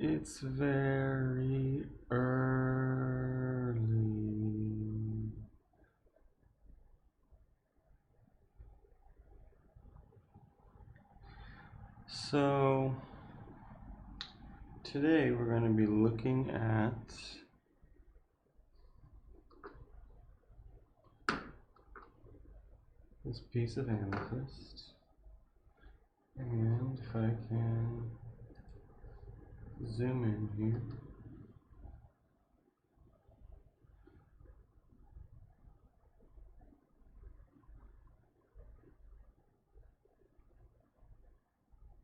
It's very early. So today we're going to be looking at this piece of amethyst, and if I can zoom in here,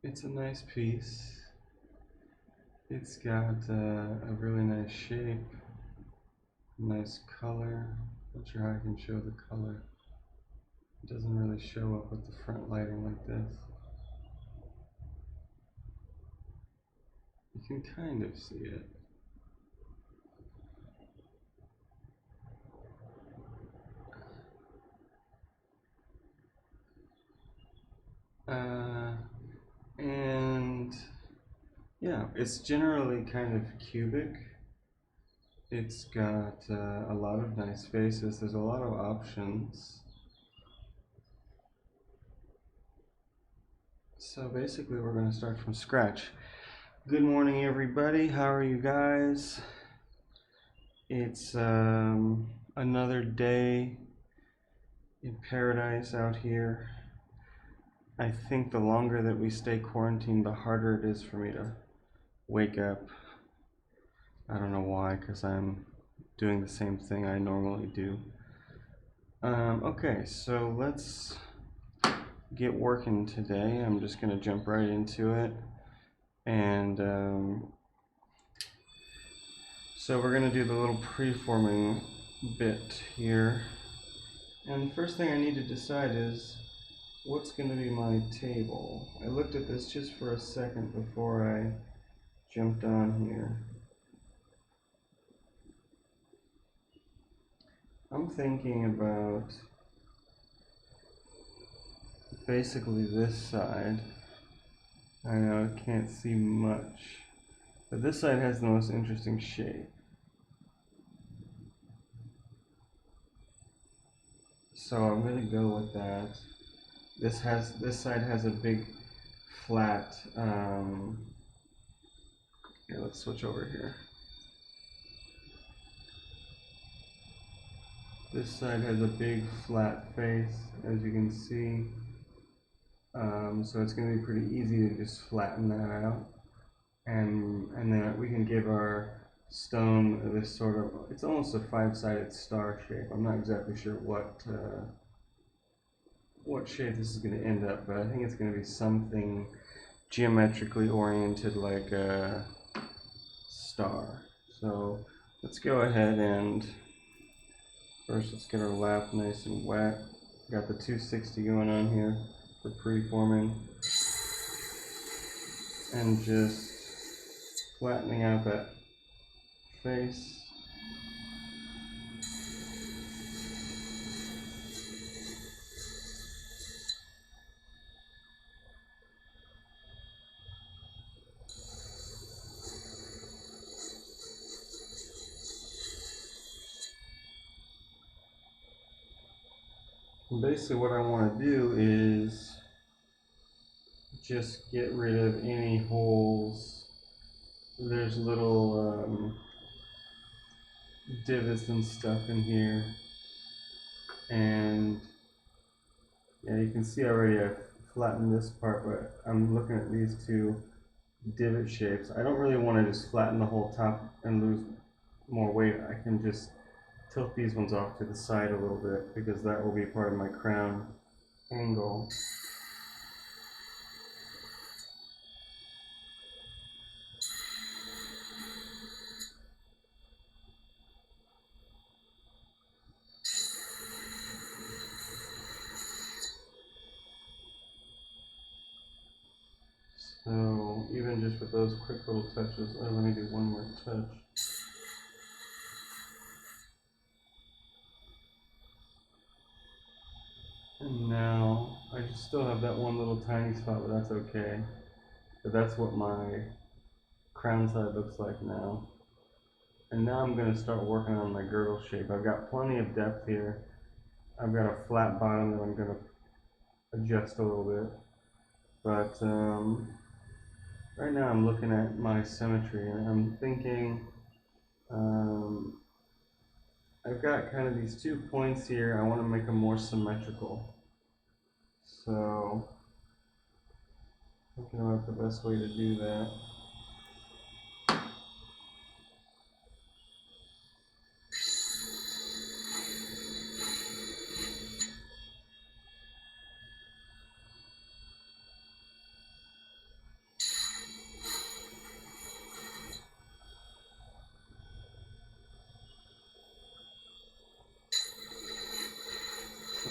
it's a nice piece. It's got a really nice shape, nice color. Not sure how I can show the color. It doesn't really show up with the front lighting like this. You can kind of see it. And yeah, it's generally kind of cubic. It's got a lot of nice faces. There's a lot of options. So basically we're going to start from scratch. Good morning, everybody. How are you guys? It's another day in paradise out here. I think the longer that we stay quarantined, the harder it is for me to wake up. I don't know why, because I'm doing the same thing I normally do. Okay, so let's get working today. I'm just going to jump right into it. And so we're going to do the little preforming bit here. And the first thing I need to decide is what's going to be my table. I looked at this just for a second before I jumped on here. I'm thinking about basically this side. I know I can't see much, but this side has the most interesting shape. So I'm gonna go with that. This side has a big flat. Here, let's switch over here. This side has a big flat face, as you can see. So it's going to be pretty easy to just flatten that out, and then we can give our stone this sort of, it's almost a five-sided star shape. I'm not exactly sure what shape this is going to end up, but I think it's going to be something geometrically oriented like a star. So let's go ahead and first let's get our lap nice and wet. Got the 260 going on here for preforming, and just flattening out that face. And basically what I want to do is just get rid of any holes. There's little divots and stuff in here, and yeah, you can see already I've flattened this part, but I'm looking at these two divot shapes. I don't really want to just flatten the whole top and lose more weight. I can just tilt these ones off to the side a little bit, because that will be part of my crown angle. So even just with those quick little touches, let me do one more touch. And now I just still have that one little tiny spot, but that's okay. But that's what my crown side looks like now. And now I'm going to start working on my girdle shape. I've got plenty of depth here. I've got a flat bottom that I'm going to adjust a little bit. But right now I'm looking at my symmetry and I'm thinking I've got kind of these 2 points here. I want to make them more symmetrical. So thinking about the best way to do that.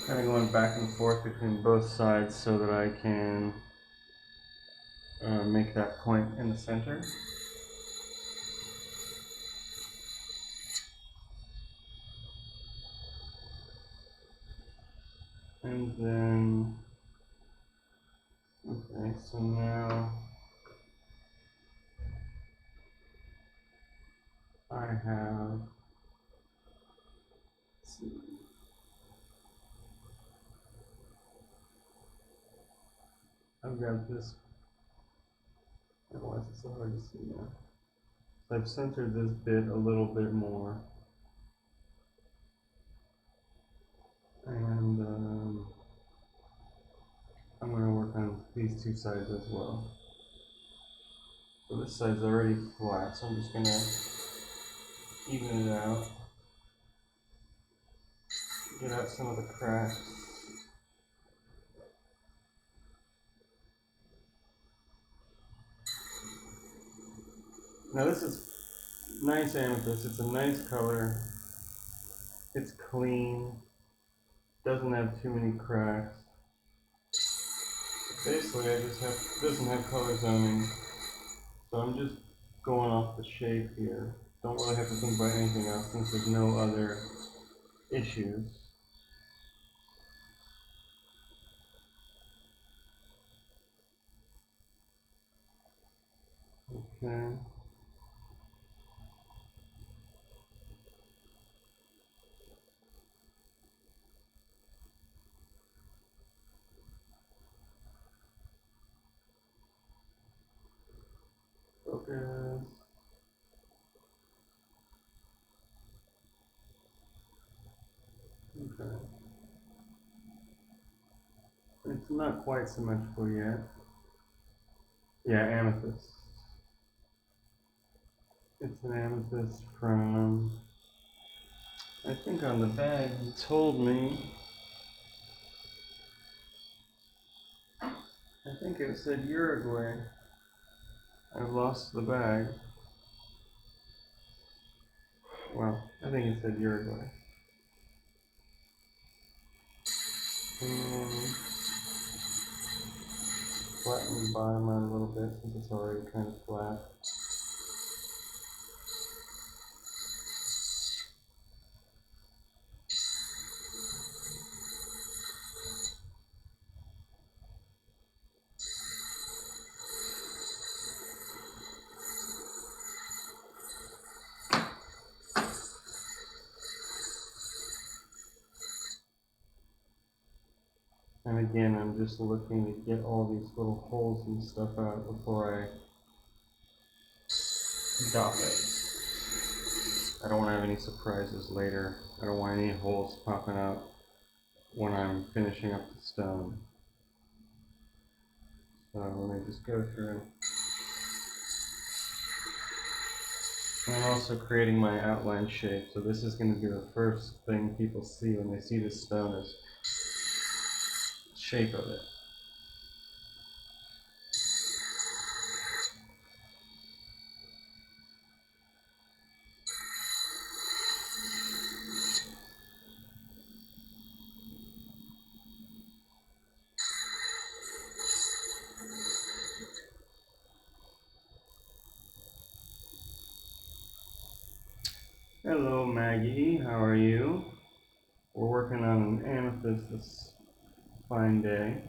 Kind of going back and forth between both sides so that I can make that point in the center. And then, okay, so now I have, let's see. I've got this, why is it so hard to see now? So I've centered this bit a little bit more. And I'm going to work on these 2 sides as well. So this side's already flat, so I'm just going to even it out. Get out some of the cracks. Now this is nice amethyst. It's a nice color. It's clean. Doesn't have too many cracks. Basically, I just have, doesn't have color zoning. So I'm just going off the shape here. Don't really have to think about anything else since there's no other issues. Okay. Focus. Okay. It's not quite symmetrical yet. Yeah, amethyst. It's an amethyst from, I think on the bag he told me, I think it said Uruguay. I've lost the bag. Well, I think it said Uruguay. Flatten the bottom out a little bit since it's already kind of flat. And again, I'm just looking to get all these little holes and stuff out before I doff it. I don't want to have any surprises later. I don't want any holes popping out when I'm finishing up the stone. So let me just go through. And I'm also creating my outline shape. So this is going to be the first thing people see when they see this stone is the shape of it. Hello Maggie, how are you? We're working on an amethyst this fine day.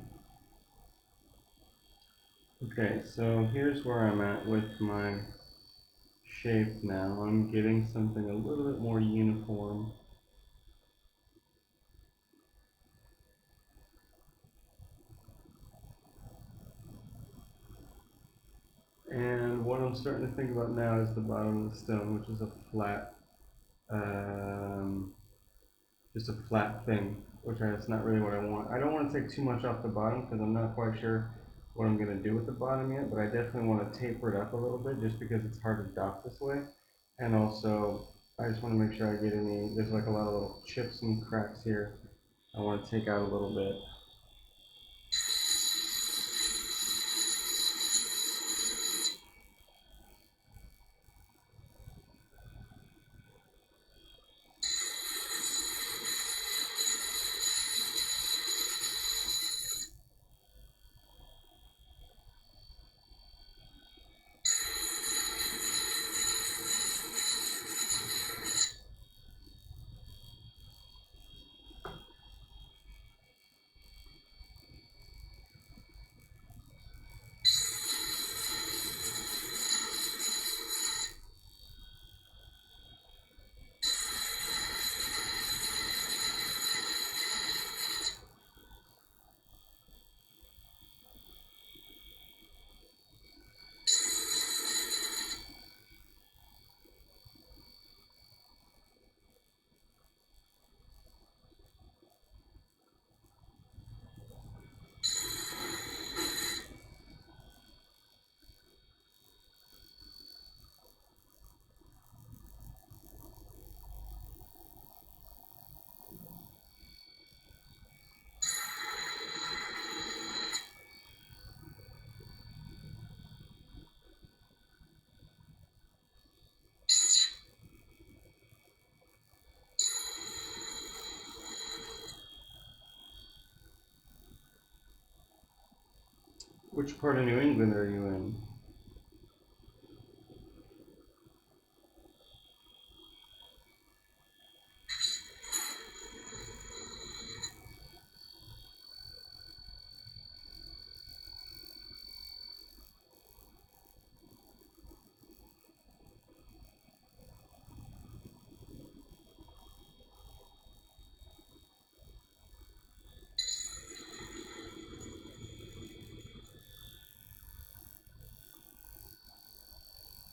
Okay, so here's where I'm at with my shape now. I'm getting something a little bit more uniform. And what I'm starting to think about now is the bottom of the stone, which is a flat, just a flat thing, which is not really what I want. I don't want to take too much off the bottom because I'm not quite sure what I'm going to do with the bottom yet, but I definitely want to taper it up a little bit just because it's hard to dock this way. And also, I just want to make sure I get there's like a lot of little chips and cracks here I want to take out a little bit. Which part of New England are you in?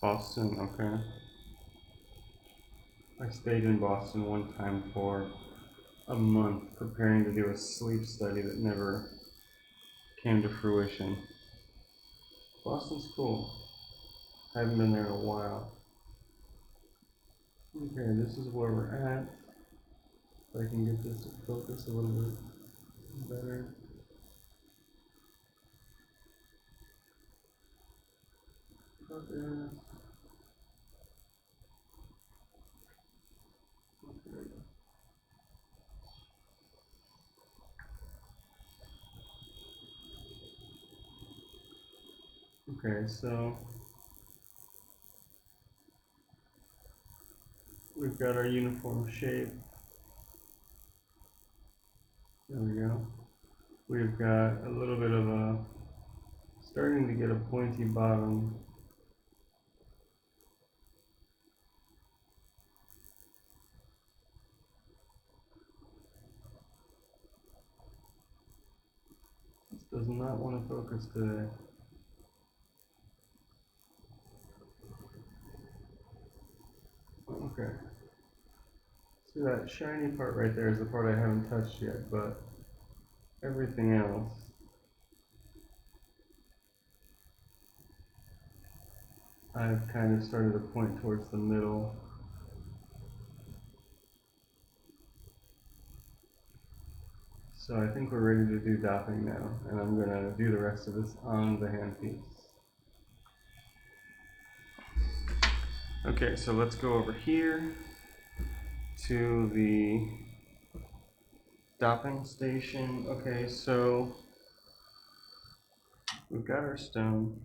Boston, okay. I stayed in Boston one time for a month preparing to do a sleep study that never came to fruition. Boston's cool. I haven't been there in a while. Okay, this is where we're at. If I can get this to focus a little bit better. Focus. Okay, so we've got our uniform shape. There we go. We've got a little bit of a, starting to get a pointy bottom. This does not want to focus today. Okay. See that shiny part right there is the part I haven't touched yet, but everything else I've kind of started to point towards the middle. So I think we're ready to do doffing now, and I'm going to do the rest of this on the handpiece. Okay, so let's go over here to the doffing station. Okay, so we've got our stone.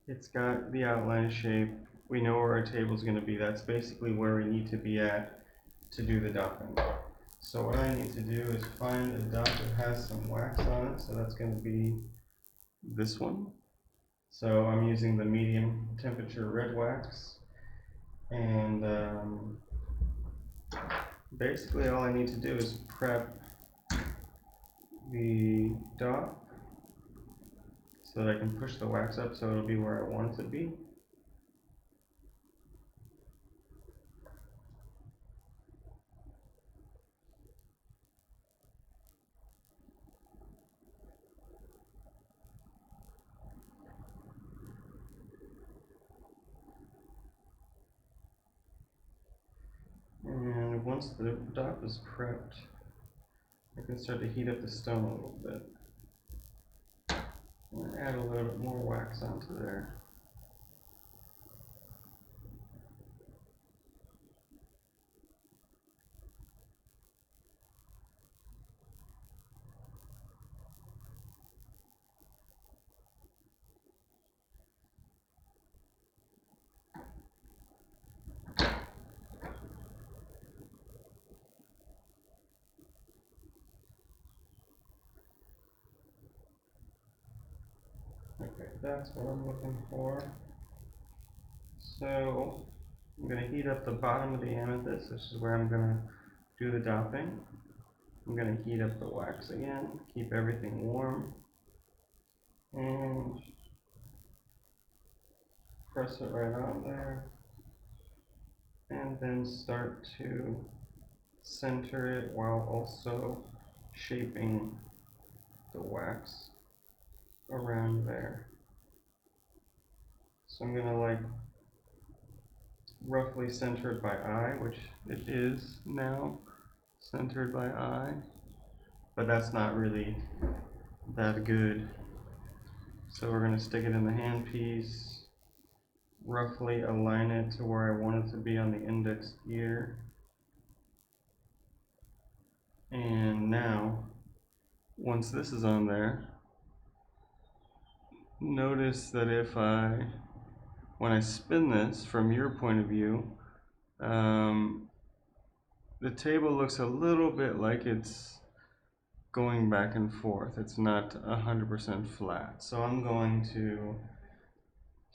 It's got the outline shape. We know where our table is going to be. That's basically where we need to be at to do the doffing. So what I need to do is find a dot that has some wax on it. So that's going to be this one. So I'm using the medium temperature red wax, and basically all I need to do is prep the dot so that I can push the wax up so it'll be where I want it to be. And once the dot is prepped, I can start to heat up the stone a little bit. And add a little bit more wax onto there. Okay, that's what I'm looking for. So I'm going to heat up the bottom of the amethyst. This is where I'm going to do the doffing. I'm going to heat up the wax again, keep everything warm, and press it right on there, and then start to center it while also shaping the wax around there. So I'm going to like roughly center it by eye, which it is now centered by eye, but that's not really that good. So we're going to stick it in the handpiece, roughly align it to where I want it to be on the index ear. And now, once this is on there, notice that when I spin this from your point of view, the table looks a little bit like it's going back and forth. It's not 100% flat. So I'm going to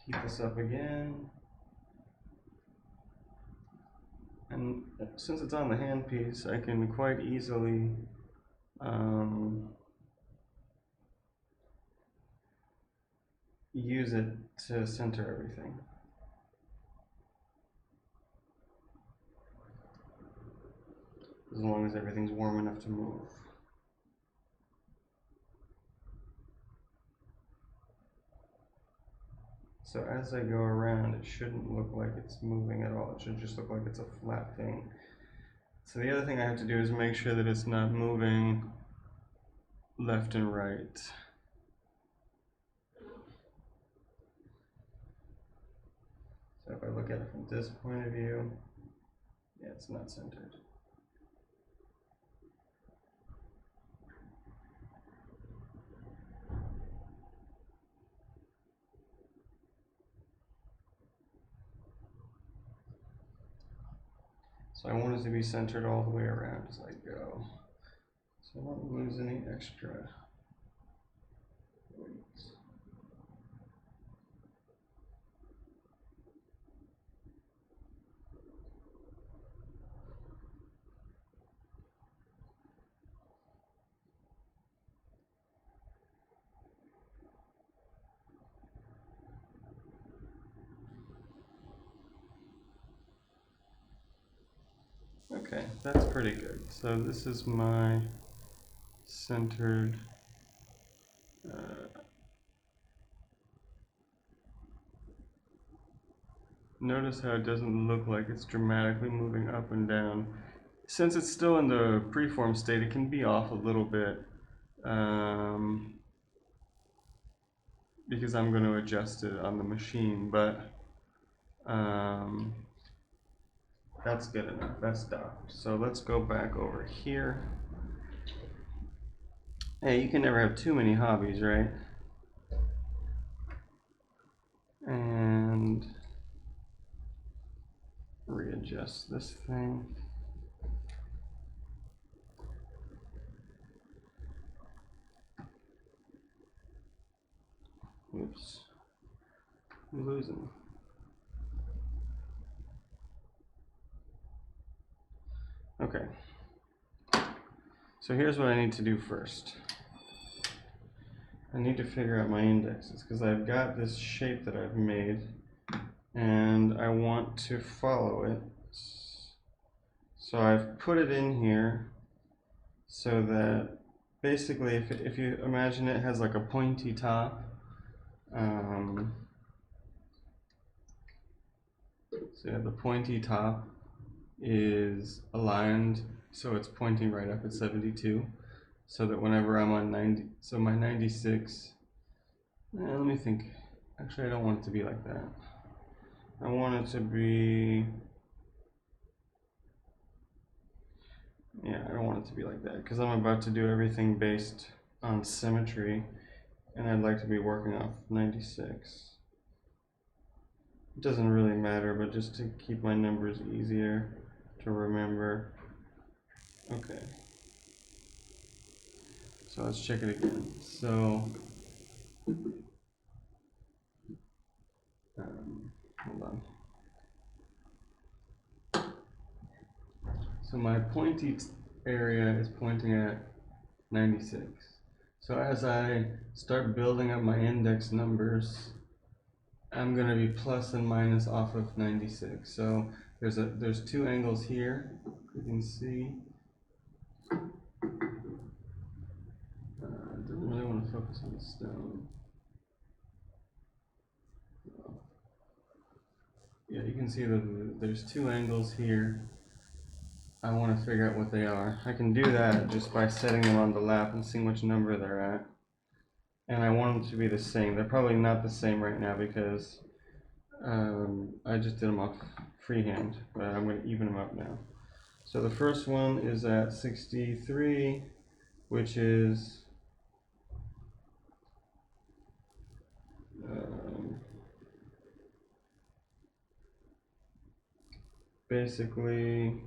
heat this up again. And since it's on the handpiece, I can quite easily use it to center everything. As long as everything's warm enough to move. So as I go around, it shouldn't look like it's moving at all. It should just look like it's a flat thing. So the other thing I have to do is make sure that it's not moving left and right. So if I look at it from this point of view, yeah, it's not centered. So I want it to be centered all the way around as I go. So I won't lose any extra weight. Okay, that's pretty good. So this is my centered notice how it doesn't look like it's dramatically moving up and down. Since it's still in the preform state, it can be off a little bit because I'm going to adjust it on the machine, but that's good enough. That's docked. So let's go back over here. Hey, you can never have too many hobbies, right? And readjust this thing. Oops. I'm losing. Okay. So here's what I need to do first. I need to figure out my indexes because I've got this shape that I've made and I want to follow it. So I've put it in here so that basically if you imagine it has like a pointy top, so the pointy top is aligned so it's pointing right up at 72, so that whenever I'm on 90, so my 96, let me think, actually I don't want it to be like that. I want it to be, yeah, I don't want it to be like that because I'm about to do everything based on symmetry and I'd like to be working off 96. It doesn't really matter, but just to keep my numbers easier to remember. Okay. So let's check it again. So, hold on. So my pointy area is pointing at 96. So as I start building up my index numbers, I'm going to be plus and minus off of 96. So there's two angles here. You can see. I don't really want to focus on the stone. Yeah, you can see that there's two angles here. I want to figure out what they are. I can do that just by setting them on the lap and seeing which number they're at. And I want them to be the same. They're probably not the same right now because I just did them off freehand, but I'm going to even them up now. So the first one is at 63, which is basically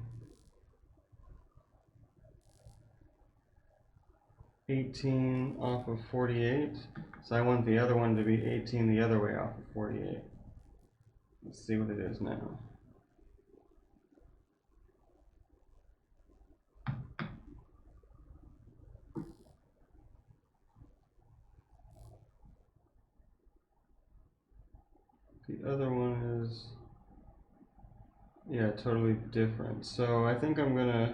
18 off of 48. So I want the other one to be 18 the other way off of 48. Let's see what it is now. The other one is, yeah, totally different. So I think I'm gonna,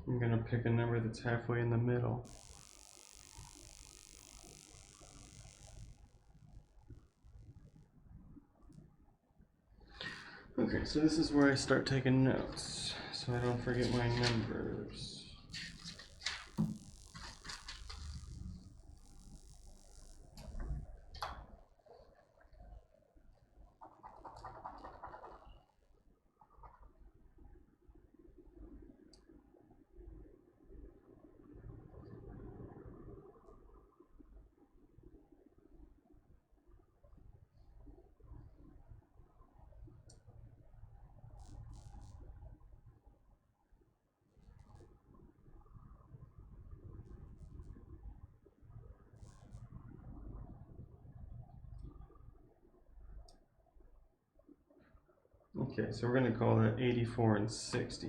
I'm gonna pick a number that's halfway in the middle. Okay, so this is where I start taking notes, so I don't forget my numbers. Okay, so we're going to call that 84 and 60.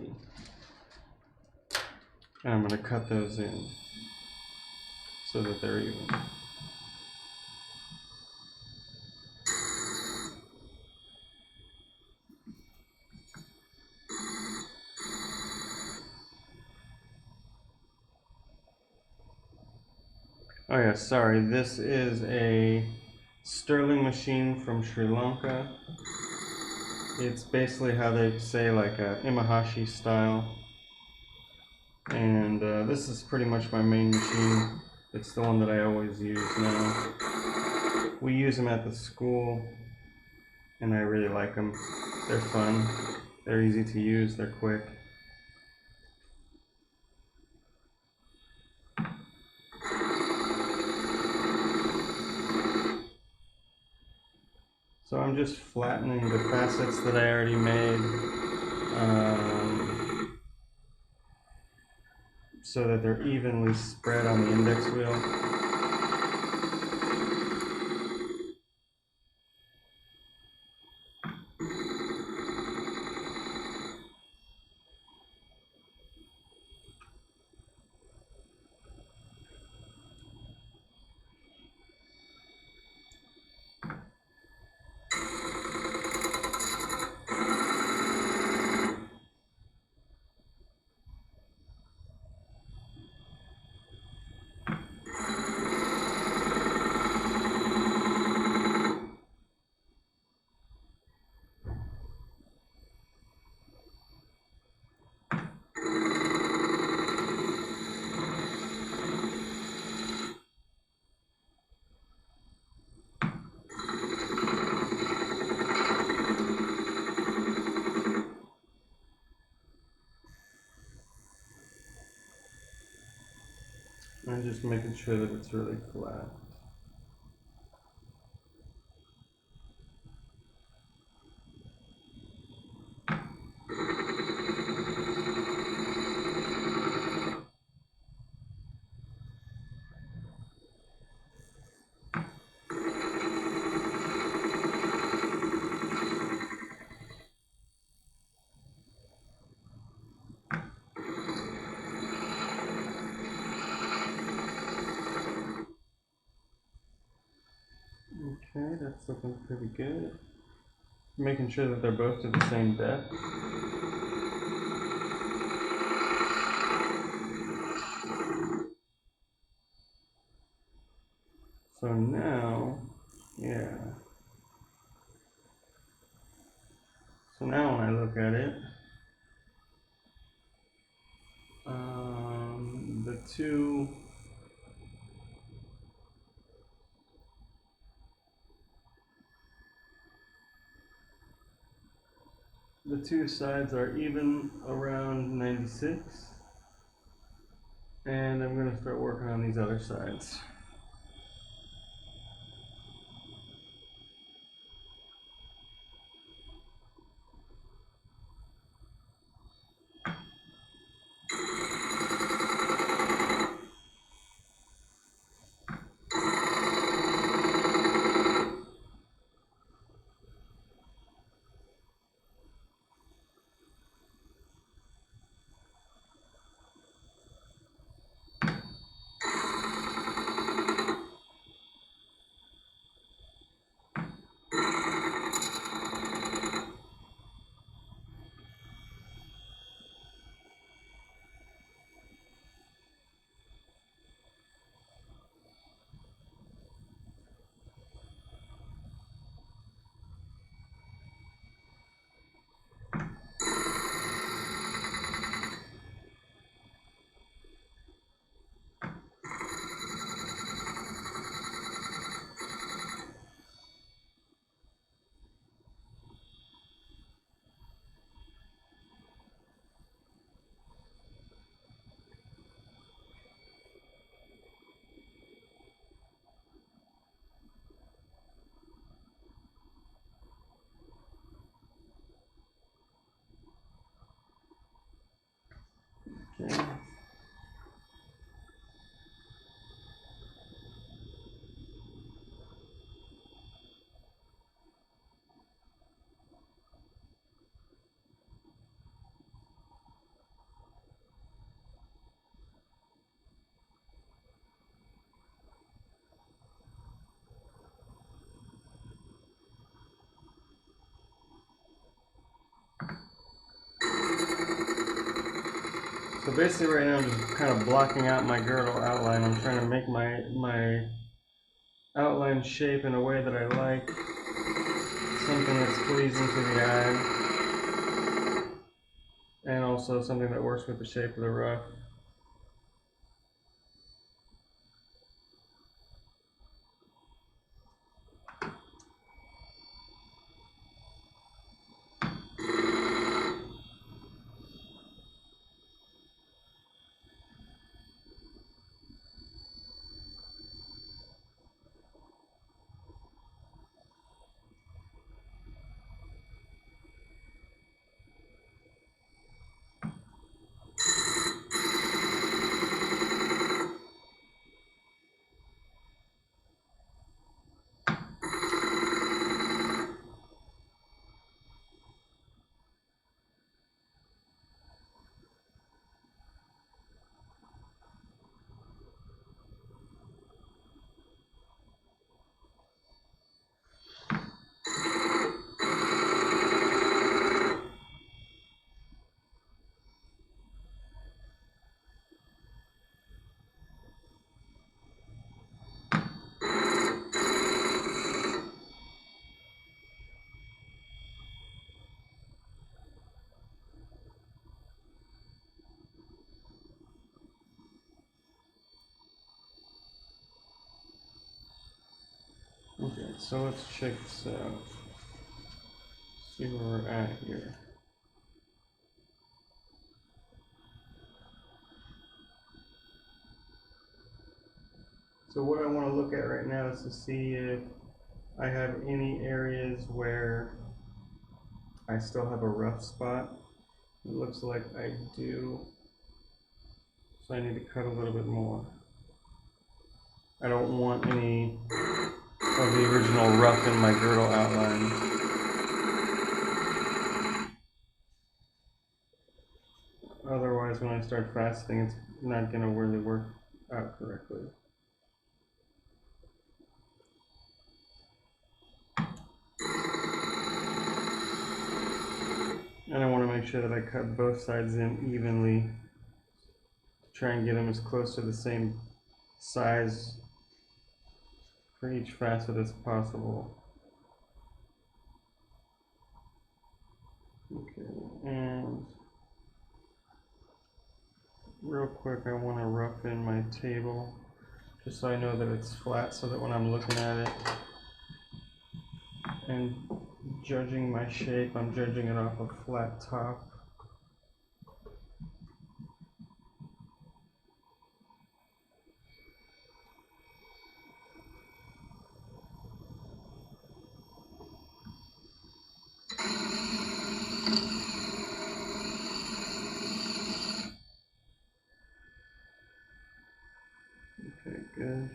And I'm going to cut those in so that they're even. Oh yeah, sorry, this is a sterling machine from Sri Lanka. It's basically how they say like a Imahashi style. And this is pretty much my main machine. It's the one that I always use now. We use them at the school, and I really like them. They're fun, they're easy to use, they're quick. So I'm just flattening the facets that I already made so that they're evenly spread on the index wheel. I'm just making sure that it's really flat. Okay, that's looking pretty good. Making sure that they're both to the same depth. So now, yeah. So now when I look at it, the two sides are even around 96, and I'm going to start working on these other sides. Okay. So basically right now I'm just kind of blocking out my girdle outline. I'm trying to make my outline shape in a way that I like. Something that's pleasing to the eye. And also something that works with the shape of the ruff. Okay, so let's check this out. See where we're at here. So what I want to look at right now is to see if I have any areas where I still have a rough spot. It looks like I do. So I need to cut a little bit more. I don't want any of the original rough in my girdle outline. Otherwise, when I start faceting, it's not going to really work out correctly. And I want to make sure that I cut both sides in evenly to try and get them as close to the same size for each facet as possible. Okay, and real quick, I want to rough in my table just so I know that it's flat, so that when I'm looking at it and judging my shape, I'm judging it off a flat top. Okay, good.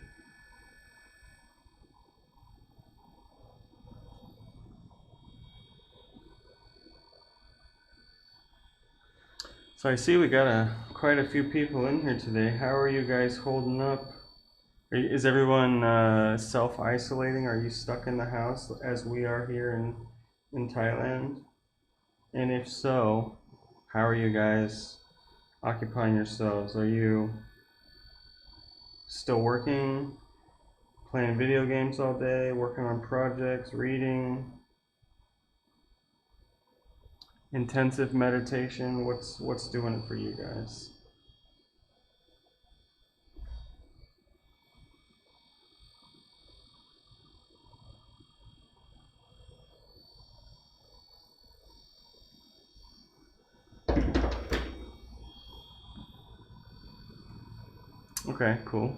So I see we got quite a few people in here today. How are you guys holding up? Is everyone self-isolating? Are you stuck in the house as we are here in Thailand? And if so, how are you guys occupying yourselves? Are you still working, playing video games all day, working on projects, reading, intensive meditation? What's doing it for you guys? Okay, cool.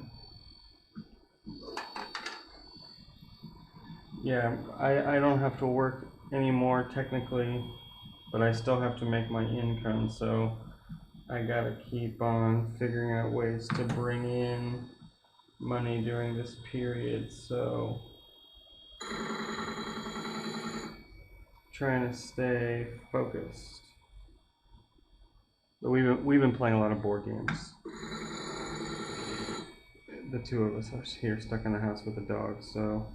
Yeah, I don't have to work anymore technically, but I still have to make my income, so I gotta keep on figuring out ways to bring in money during this period, so trying to stay focused. But we've been playing a lot of board games. The two of us are here stuck in the house with the dog, so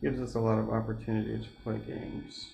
gives us a lot of opportunity to play games.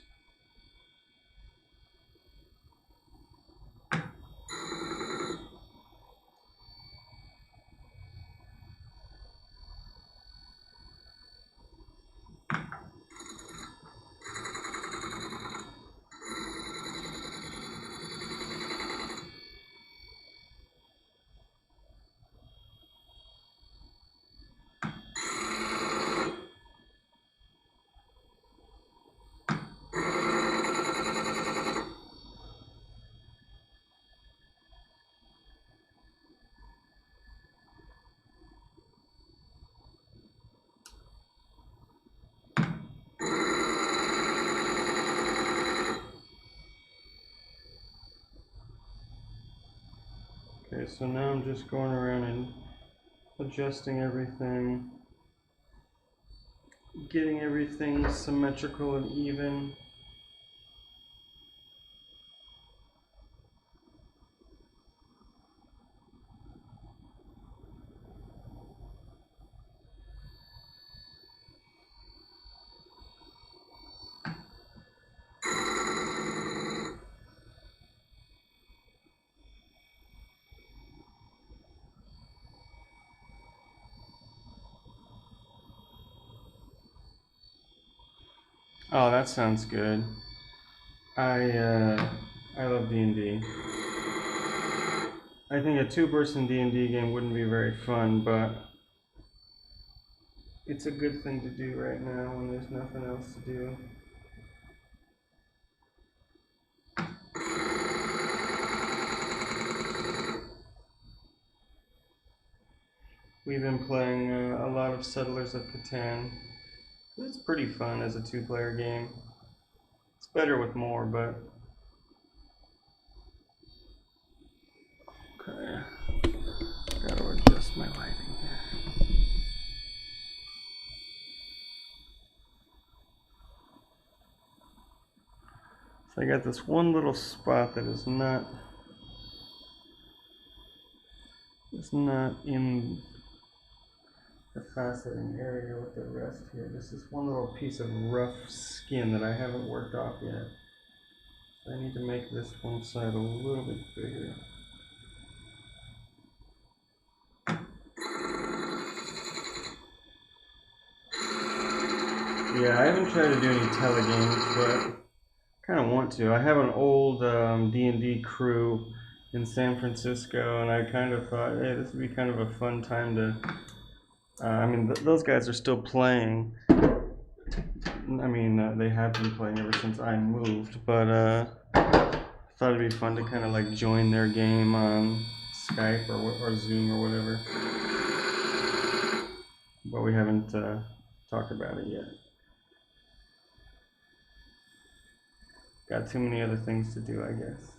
Okay, so now I'm just going around and adjusting everything, getting everything symmetrical and even. Oh, that sounds good. I love D&D. I think a two-person D&D game wouldn't be very fun, but it's a good thing to do right now when there's nothing else to do. We've been playing a lot of Settlers of Catan. It's pretty fun as a two-player game. It's better with more, but... Okay. Gotta adjust my lighting here. So I got this one little spot that is not in the faceting area with the rest here. Just this one little piece of rough skin that I haven't worked off yet. So I need to make this one side a little bit bigger. Yeah, I haven't tried to do any telegames, but kind of want to. I have an old D&D crew in San Francisco, and I kind of thought, hey, this would be kind of a fun time to... I mean, those guys are still playing. I mean, they have been playing ever since I moved, but I thought it'd be fun to kind of like join their game on Skype or Zoom or whatever. But we haven't talked about it yet. Got too many other things to do, I guess.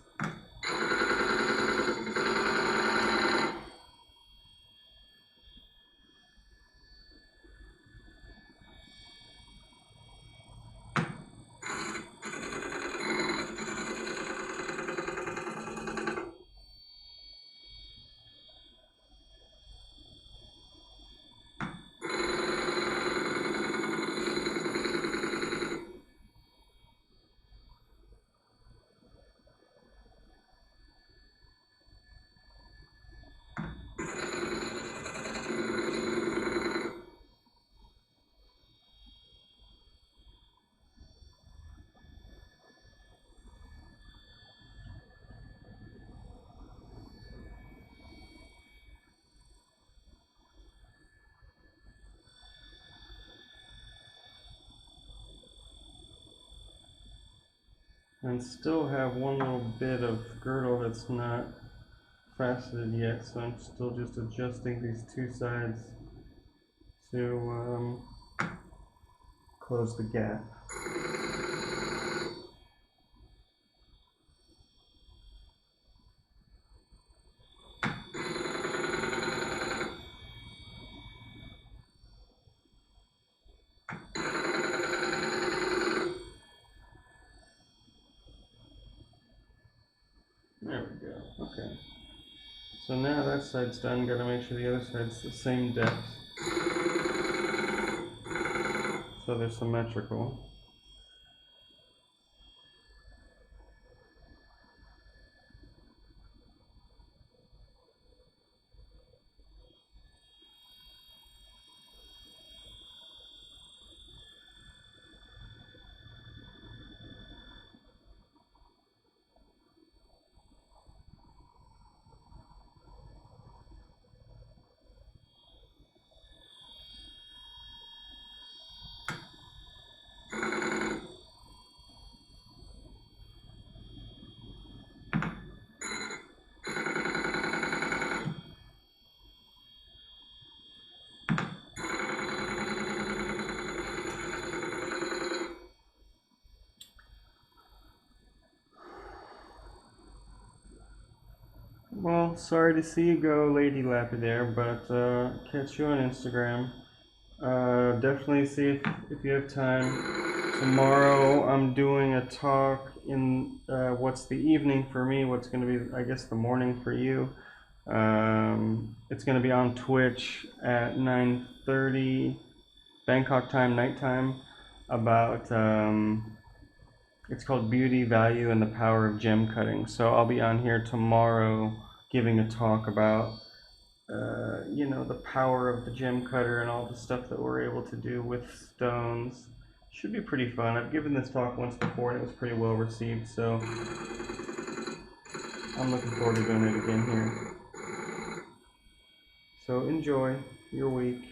And still have one little bit of girdle that's not faceted yet, so I'm still just adjusting these two sides to close the gap. There we go, okay. So now that side's done, gotta make sure the other side's the same depth, so they're symmetrical. Well, sorry to see you go, Lady Lapidaire, but catch you on Instagram. Definitely see if you have time. Tomorrow I'm doing a talk in what's the evening for me, what's going to be, I guess, the morning for you. It's going to be on Twitch at 9:30 Bangkok time, nighttime, about it's called Beauty, Value, and the Power of Gem Cutting. So I'll be on here tomorrow giving a talk about, you know, the power of the gem cutter and all the stuff that we're able to do with stones. Should be pretty fun. I've given this talk once before and it was pretty well received, so I'm looking forward to doing it again here. So enjoy your week.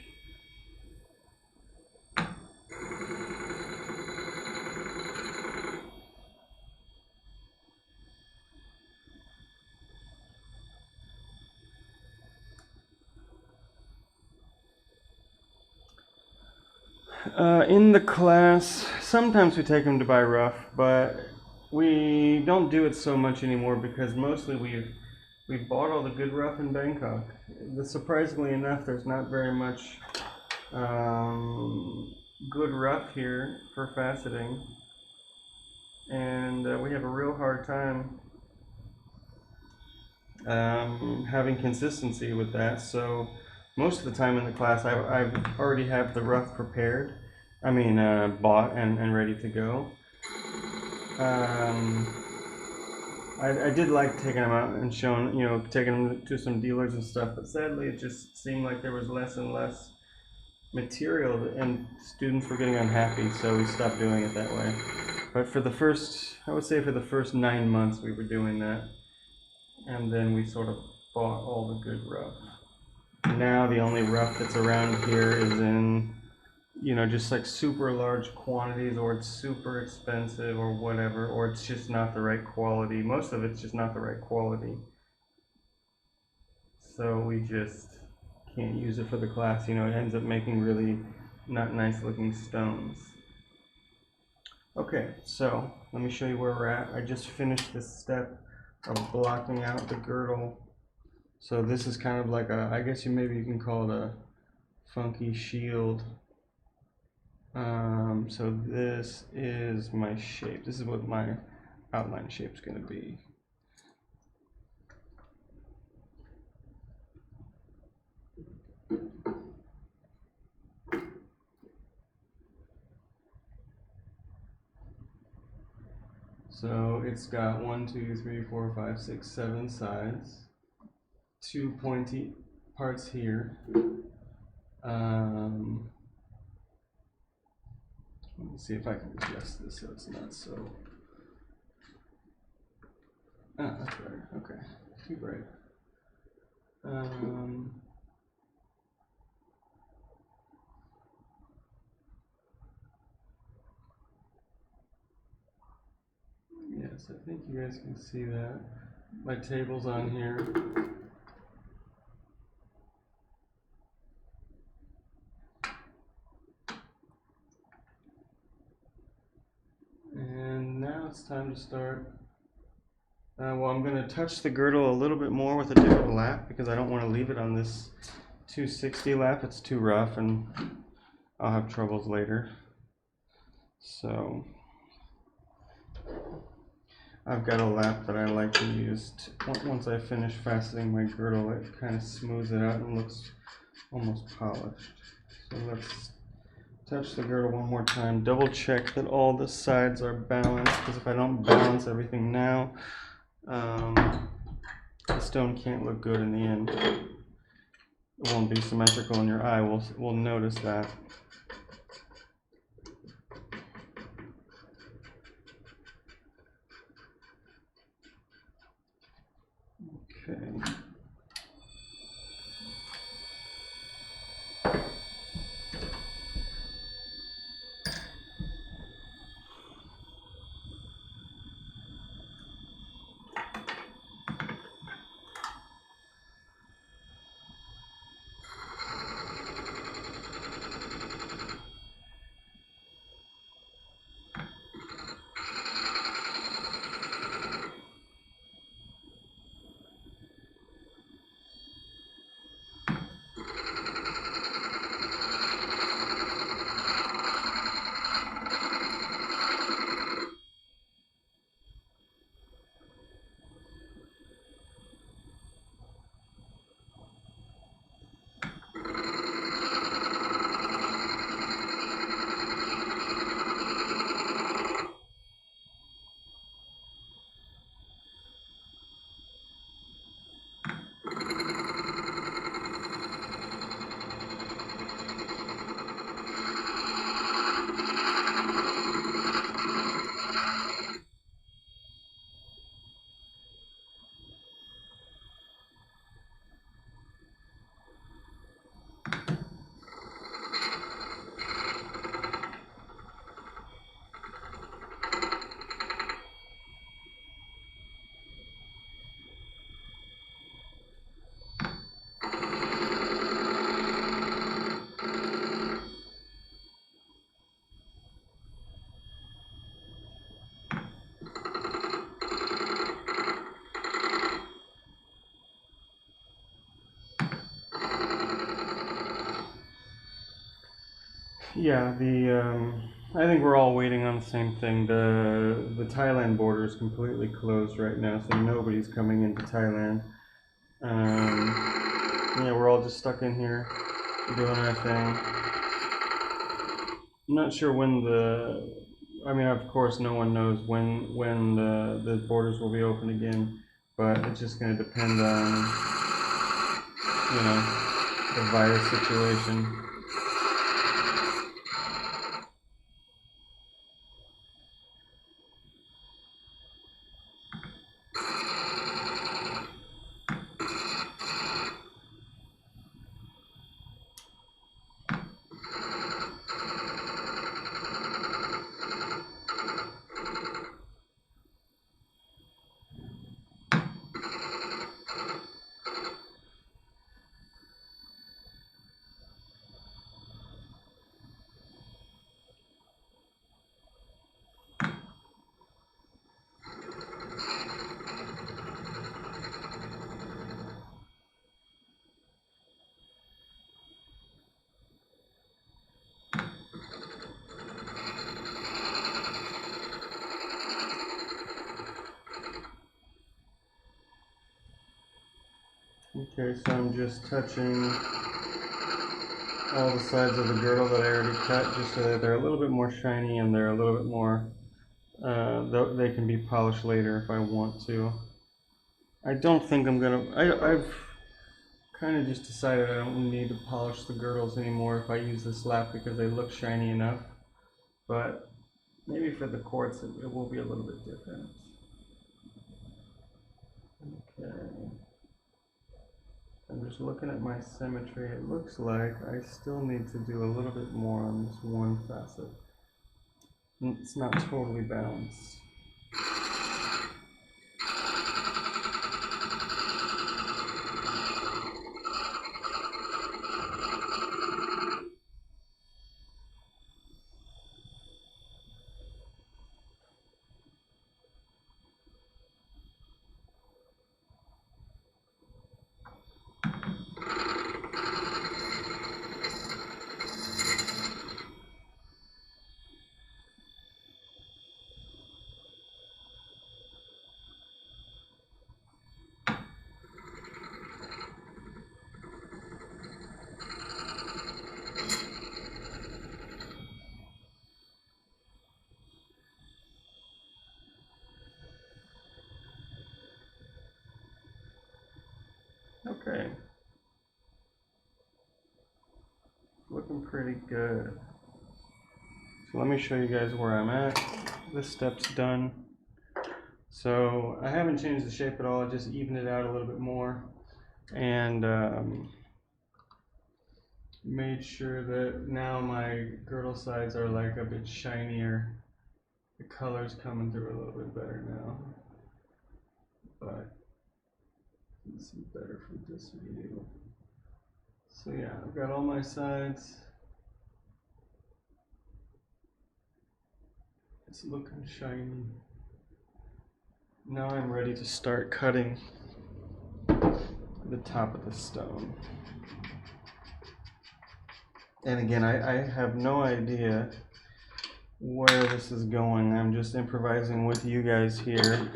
In the class, sometimes we take them to buy rough, but we don't do it so much anymore because mostly we've bought all the good rough in Bangkok. Surprisingly enough, there's not very much good rough here for faceting, and we have a real hard time having consistency with that. So most of the time in the class, I've already have the rough prepared. I mean, bought and ready to go. I did like taking them out and showing, taking them to some dealers and stuff, but sadly it just seemed like there was less and less material and students were getting unhappy, so we stopped doing it that way. But for the first, I would say for the first 9 months we were doing that, and then we sort of bought all the good rough. Now the only rough that's around here is in, just like super large quantities, or it's super expensive or whatever, or it's just not the right quality. Most of it's just not the right quality. So we just can't use it for the class. It ends up making really not nice looking stones. Okay, so let me show you where we're at. I just finished this step of blocking out the girdle. So this is kind of like I guess maybe you can call it a funky shield. So this is my shape. This is what my outline shape's going to be. So it's got 1, 2, 3, 4, 5, 6, 7 sides. 2 pointy parts here. Let me see if I can adjust this so it's not so. Ah, that's better. Okay, too bright. Yes, I think you guys can see that. My table's on here. And now it's time to start. Well, I'm going to touch the girdle a little bit more with a different lap because I don't want to leave it on this 260 lap. It's too rough and I'll have troubles later. So I've got a lap that I like to use once I finish faceting my girdle. It kind of smooths it out and looks almost polished. So let's touch the girdle one more time. Double check that all the sides are balanced, because if I don't balance everything now, the stone can't look good in the end. It won't be symmetrical, and your eye will notice that. Okay. Yeah, I think we're all waiting on the same thing. The Thailand border is completely closed right now, so nobody's coming into Thailand. Yeah, we're all just stuck in here doing our thing. I'm not sure when I mean, of course, no one knows when the borders will be open again, but it's just going to depend on, you know, the virus situation. Okay, so I'm just touching all the sides of the girdle that I already cut, just so that they're a little bit more shiny and they're a little bit more, they can be polished later if I want to. I don't think I'm gonna, I've kind of just decided I don't need to polish the girdles anymore if I use this lap because they look shiny enough, but maybe for the quartz it will be a little bit different. Okay. I'm just looking at my symmetry. It looks like I still need to do a little bit more on this one facet. It's not totally balanced. Okay. Looking pretty good. So let me show you guys where I'm at. This step's done. So I haven't changed the shape at all, I just evened it out a little bit more. And made sure that now my girdle sides are like a bit shinier. The color's coming through a little bit better now. But this is better for this video. So yeah, I've got all my sides. It's looking shiny. Now I'm ready to start cutting the top of the stone. And again, I have no idea where this is going. I'm just improvising with you guys here.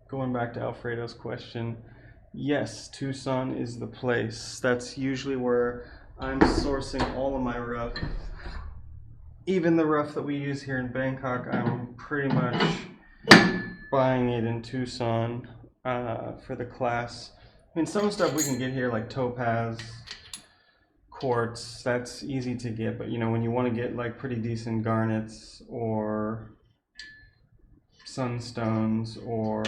Going back to Alfredo's question, yes, Tucson is the place. That's usually where I'm sourcing all of my rough. Even the rough that we use here in Bangkok, I'm pretty much buying it in Tucson for the class. I mean, some stuff we can get here, like topaz, quartz, that's easy to get, but you know, when you want to get like pretty decent garnets or sunstones or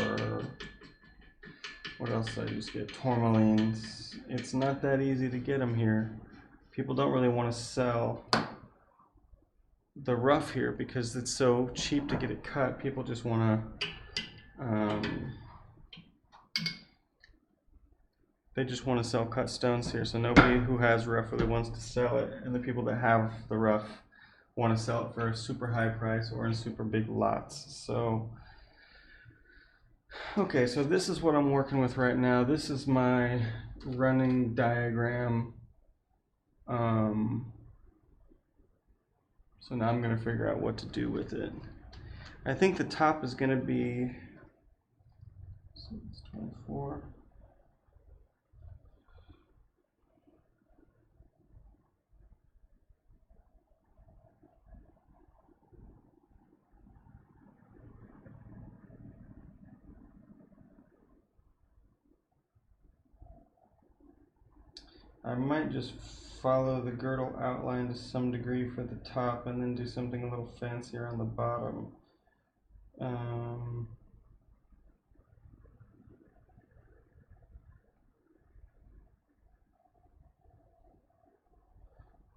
what else did I just get? Tourmalines. It's not that easy to get them here. People don't really want to sell the rough here because it's so cheap to get it cut. People just want to they just want to sell cut stones here, so nobody who has rough really wants to sell it, and the people that have the rough want to sell it for a super high price or in super big lots. So okay, so this is what I'm working with right now. This is my running diagram So now I'm going to figure out what to do with it. I think the top is going to be, so it's 24. I might just follow the girdle outline to some degree for the top and then do something a little fancier on the bottom.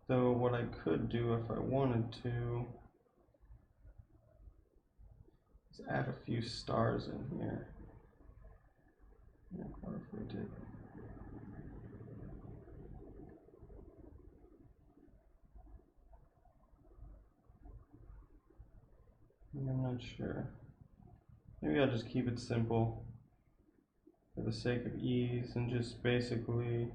Though what I could do if I wanted to is add a few stars in here. Yeah, what if we did? I'm not sure. Maybe I'll just keep it simple for the sake of ease and just basically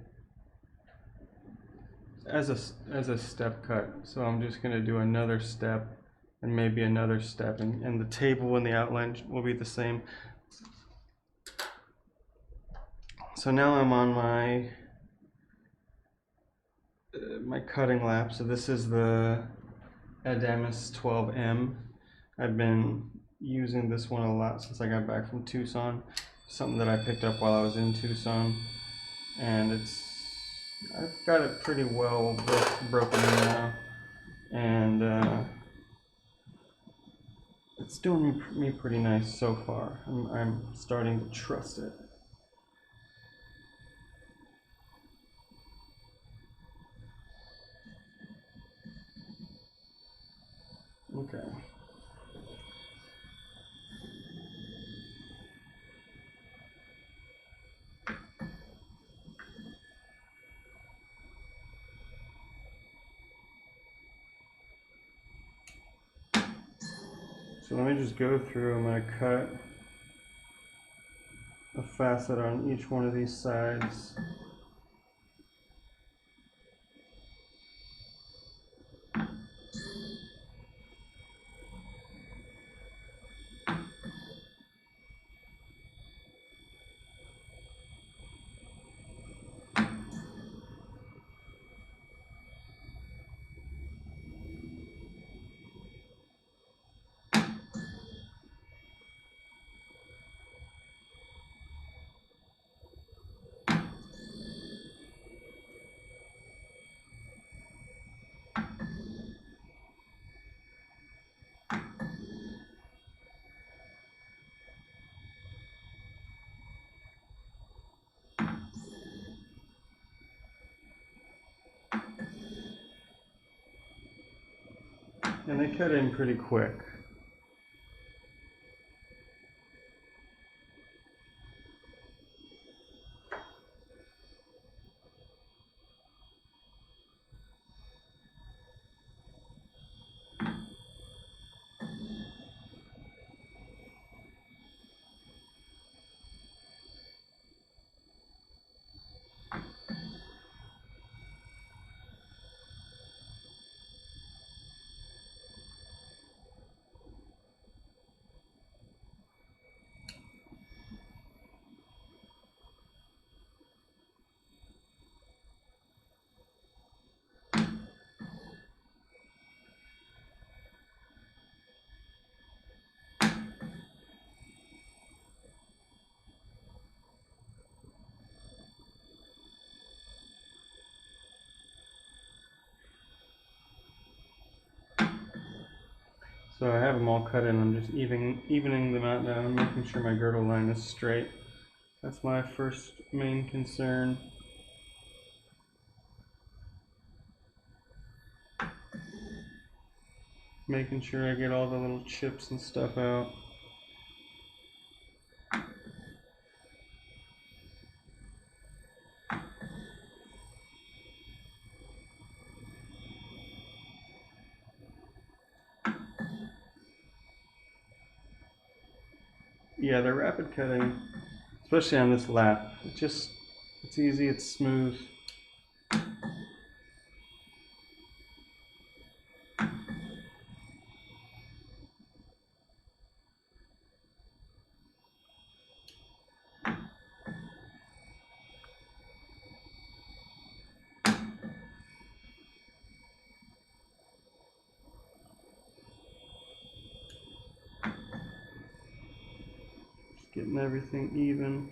as a step cut. So I'm just going to do another step and maybe another step, and the table and the outline will be the same. So now I'm on my cutting lap. So this is the Amethyst 12M. I've been using this one a lot since I got back from Tucson. Something that I picked up while I was in Tucson, and I've got it pretty well broken in now, and it's doing me pretty nice so far. I'm starting to trust it. Okay. So let me just go through. I'm going to cut a facet on each one of these sides. And they cut in pretty quick. So I have them all cut in. I'm just evening them out now and making sure my girdle line is straight. That's my first main concern. Making sure I get all the little chips and stuff out. Yeah, the rapid cutting, especially on this lap, it's easy, it's smooth. getting everything even.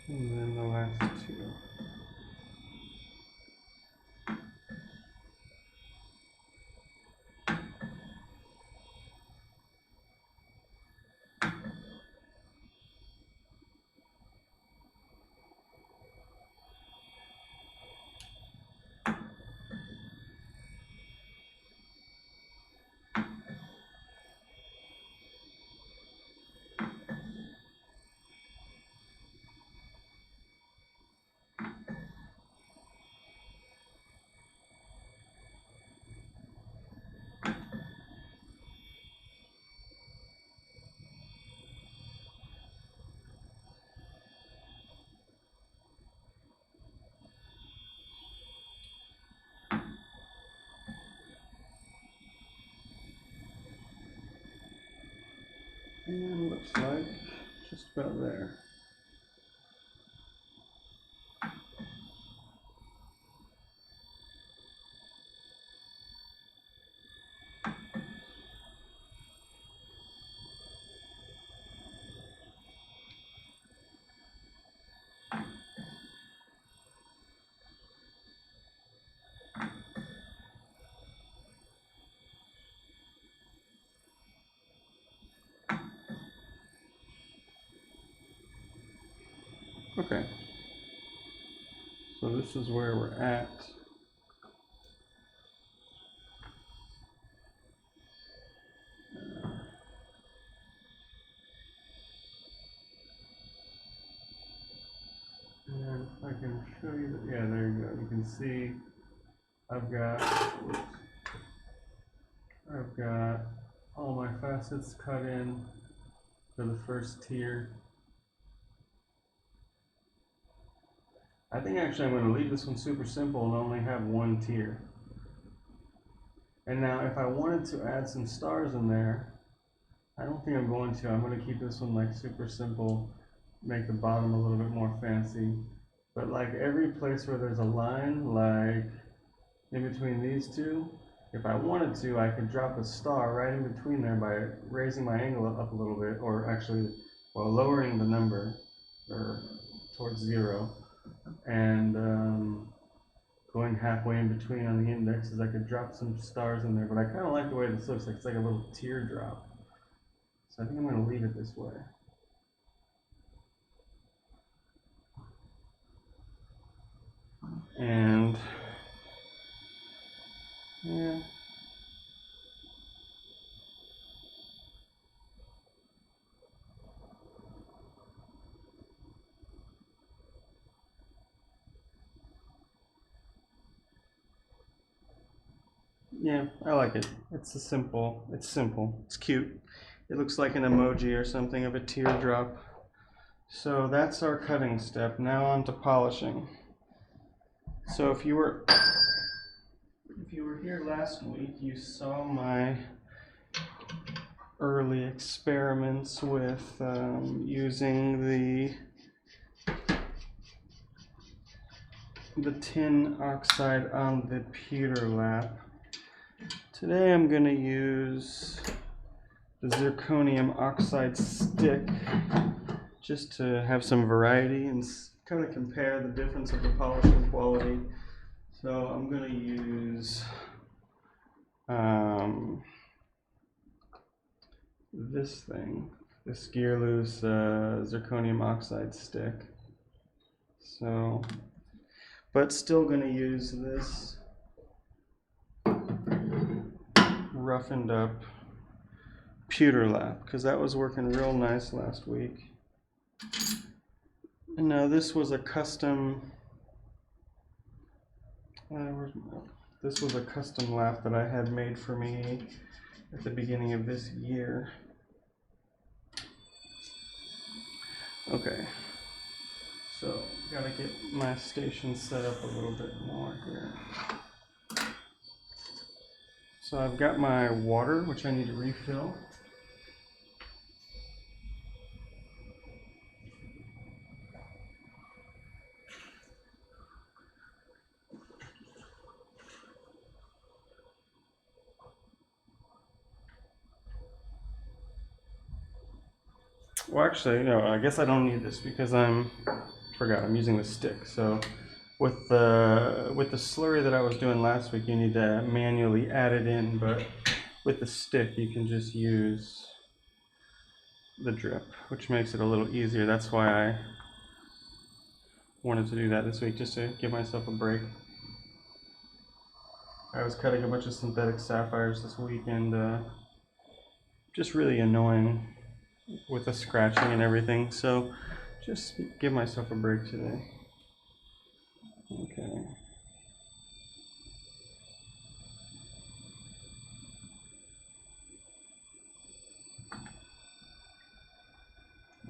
And then the last two. And looks like just about there. Okay, so this is where we're at. And if I can show you that, yeah, there you go. You can see I've got all my facets cut in for the first tier. I think actually I'm going to leave this one super simple and only have one tier. And now if I wanted to add some stars in there, I don't think I'm going to. I'm going to keep this one like super simple, make the bottom a little bit more fancy. But like every place where there's a line, like in between these two, if I wanted to, I could drop a star right in between there by raising my angle up a little bit, or actually, well, lowering the number or towards 0. And going halfway in between on the indexes, I could drop some stars in there, but I kind of like the way this looks. It's like a little teardrop. So I think I'm going to leave it this way. And yeah. Yeah, I like it. It's simple. It's cute. It looks like an emoji or something of a teardrop. So that's our cutting step. Now on to polishing. So if you were here last week, you saw my early experiments with using the tin oxide on the pewter lap. Today I'm going to use the zirconium oxide stick just to have some variety and kind of compare the difference of the polishing quality. So I'm going to use this thing, this gearloose zirconium oxide stick. So, but still going to use this roughened up pewter lap because that was working real nice last week. And now this was a custom this was a custom lap that I had made for me at the beginning of this year. Okay, so gotta get my station set up a little bit more here. So I've got my water, which I need to refill. Well, actually, no, I guess I don't need this because I'm using the stick. So with the slurry that I was doing last week, you need to manually add it in, but with the stick, you can just use the drip, which makes it a little easier. That's why I wanted to do that this week, just to give myself a break. I was cutting a bunch of synthetic sapphires this week, and just really annoying with the scratching and everything, so just give myself a break today. Okay.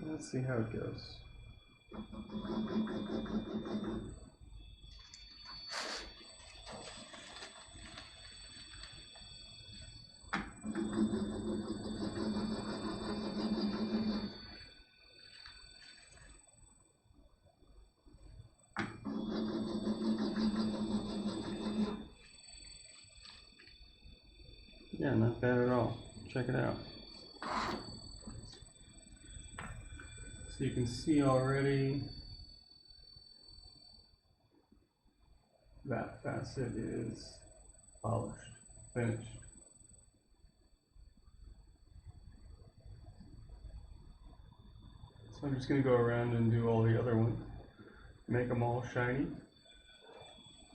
Let's see how it goes. Yeah, not bad at all. Check it out. So you can see already that facet is polished, finished. So I'm just going to go around and do all the other ones, make them all shiny.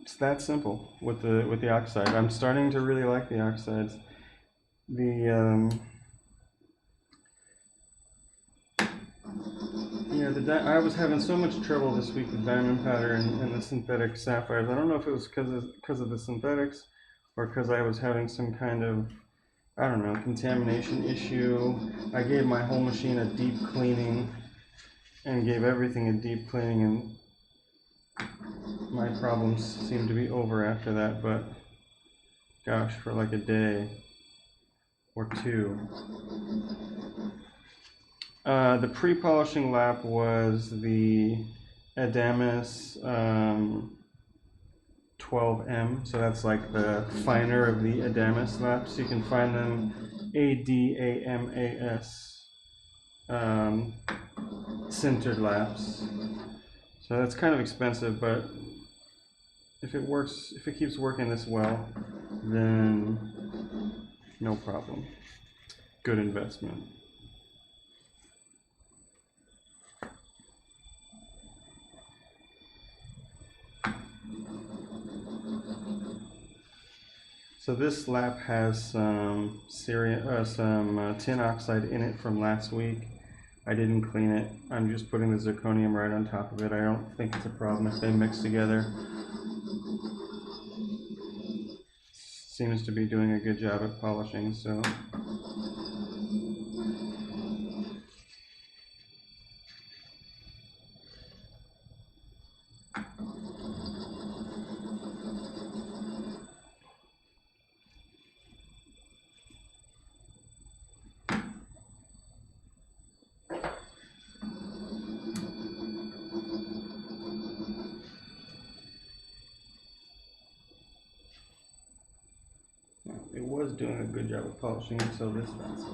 It's that simple with the oxide. I'm starting to really like the oxides. I was having so much trouble this week with diamond powder and the synthetic sapphires. I don't know if it was because of the synthetics or because I was having some kind of, I don't know, contamination issue. I gave my whole machine a deep cleaning and gave everything a deep cleaning, and my problems seemed to be over after that, but gosh, for like a day or two. The pre-polishing lap was the Amethyst 12M, so that's like the finer of the Amethyst laps. You can find them ADAMAS sintered laps. So that's kind of expensive, but if it works, if it keeps working this well, then no problem. Good investment. So this lap has some tin oxide in it from last week. I didn't clean it. I'm just putting the zirconium right on top of it. I don't think it's a problem if they mix together. Seems to be doing a good job at polishing, so. It was doing a good job of polishing until this facet.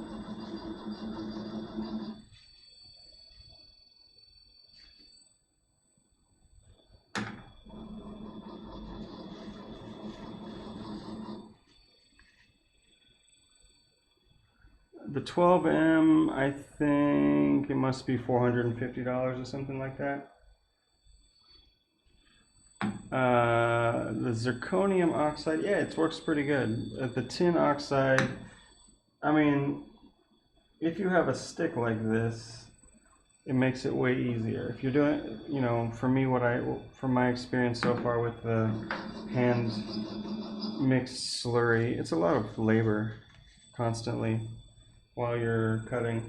The 12M, I think it must be $450 or something like that. The zirconium oxide, yeah, it works pretty good. The tin oxide, I mean, if you have a stick like this, it makes it way easier. If you're doing, you know, for me, from my experience so far with the hand mixed slurry, it's a lot of labor constantly while you're cutting.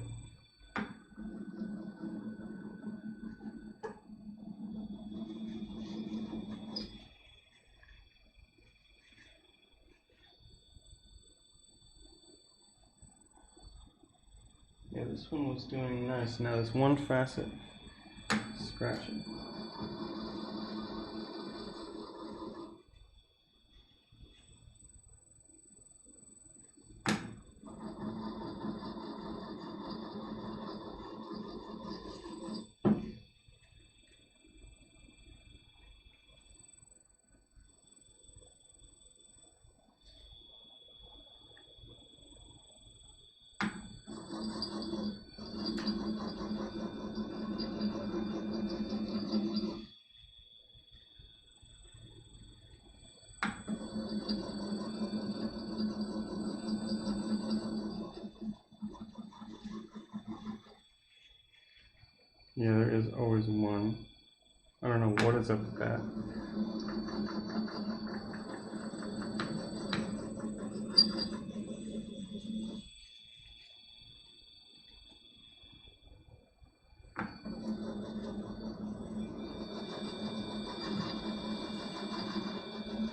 Yeah, this one was doing nice. Now this one facet, scratching. Yeah, there is always one. I don't know what is up with that.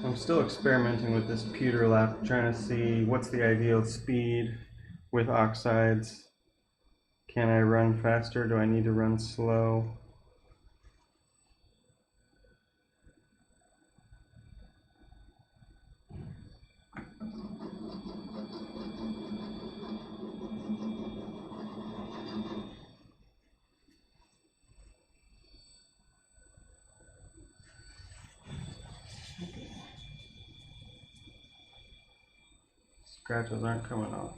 I'm still experimenting with this pewter lap, trying to see what's the ideal speed with oxides. Can I run faster? Do I need to run slow? Scratches aren't coming off.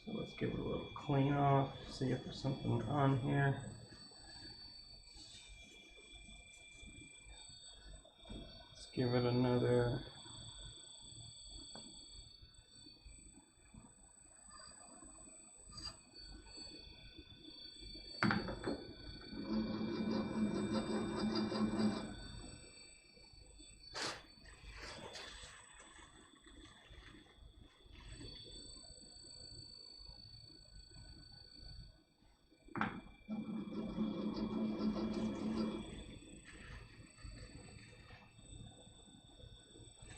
So let's give it a little clean off, see if there's something on here. Let's give it another.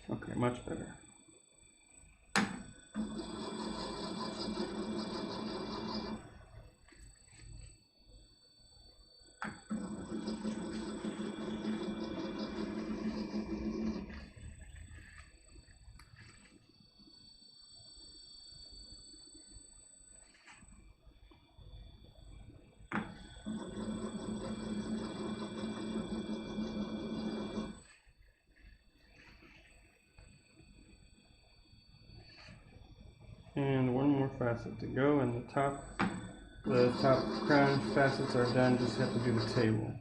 Okay, much better. And one more facet to go, and the top crown facets are done. Just have to do the table.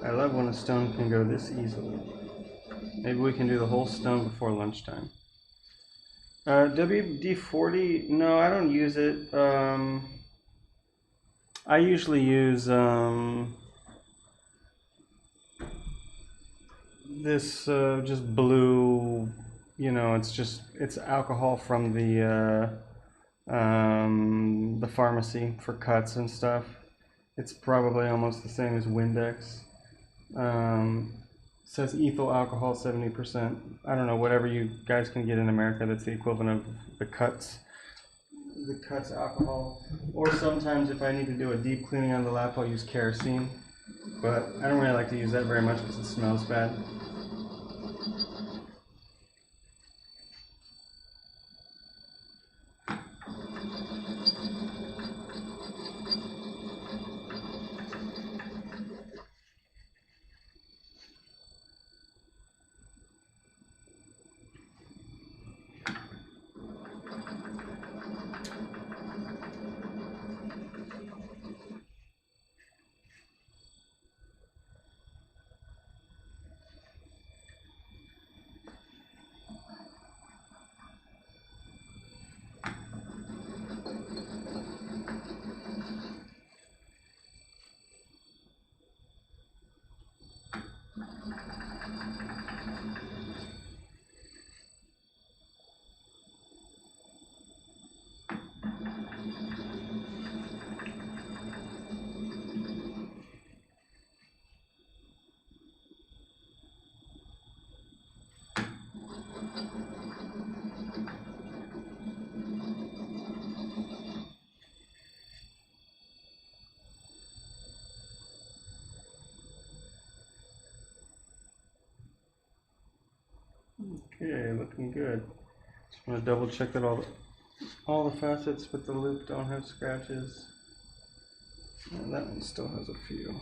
I love when a stone can go this easily. Maybe we can do the whole stone before lunchtime. WD-40, no, I don't use it. I usually use this just blue, it's alcohol from the pharmacy for cuts and stuff. It's probably almost the same as Windex. Says ethyl alcohol 70%. I don't know, whatever you guys can get in America that's the equivalent of the cuts alcohol. Or sometimes if I need to do a deep cleaning on the lap, I'll use kerosene. But I don't really like to use that very much because it smells bad. Okay, looking good. Just want to double check that all the facets with the loop don't have scratches. And that one still has a few.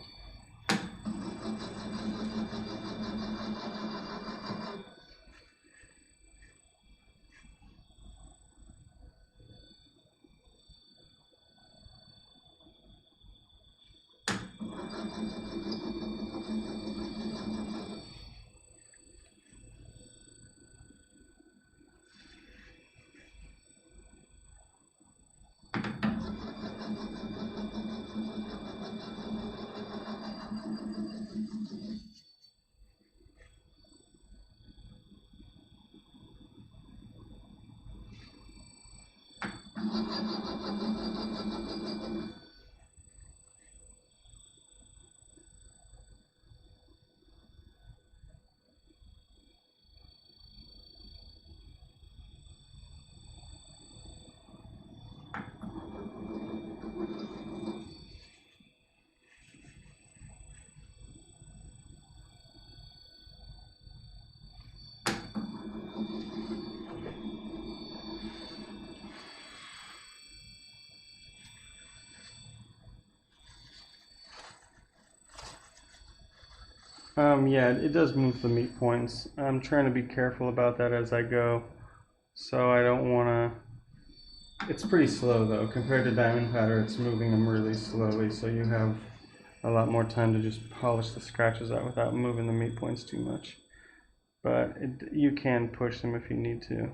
Yeah, it does move the meat points. I'm trying to be careful about that as I go, so I don't want to. It's pretty slow though, compared to diamond powder. It's moving them really slowly, so you have a lot more time to just polish the scratches out without moving the meat points too much. But you can push them if you need to.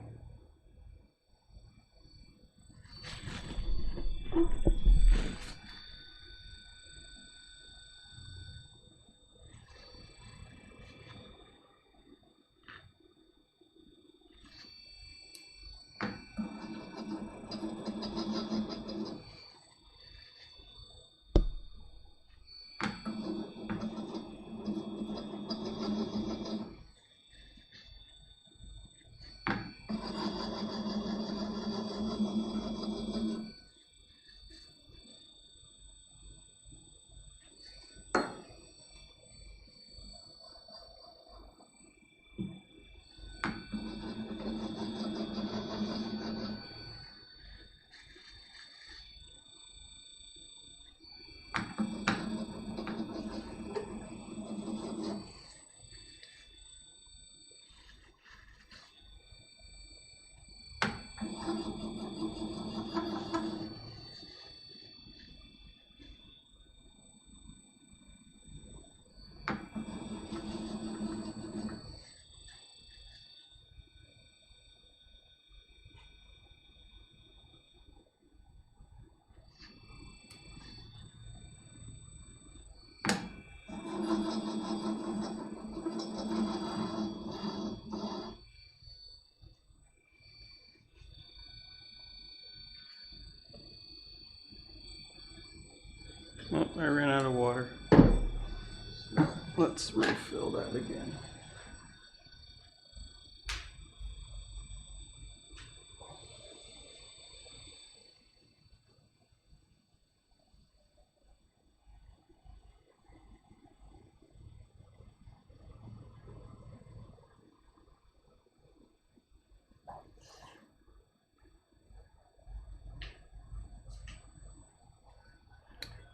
Oh, I ran out of water. So let's refill that again.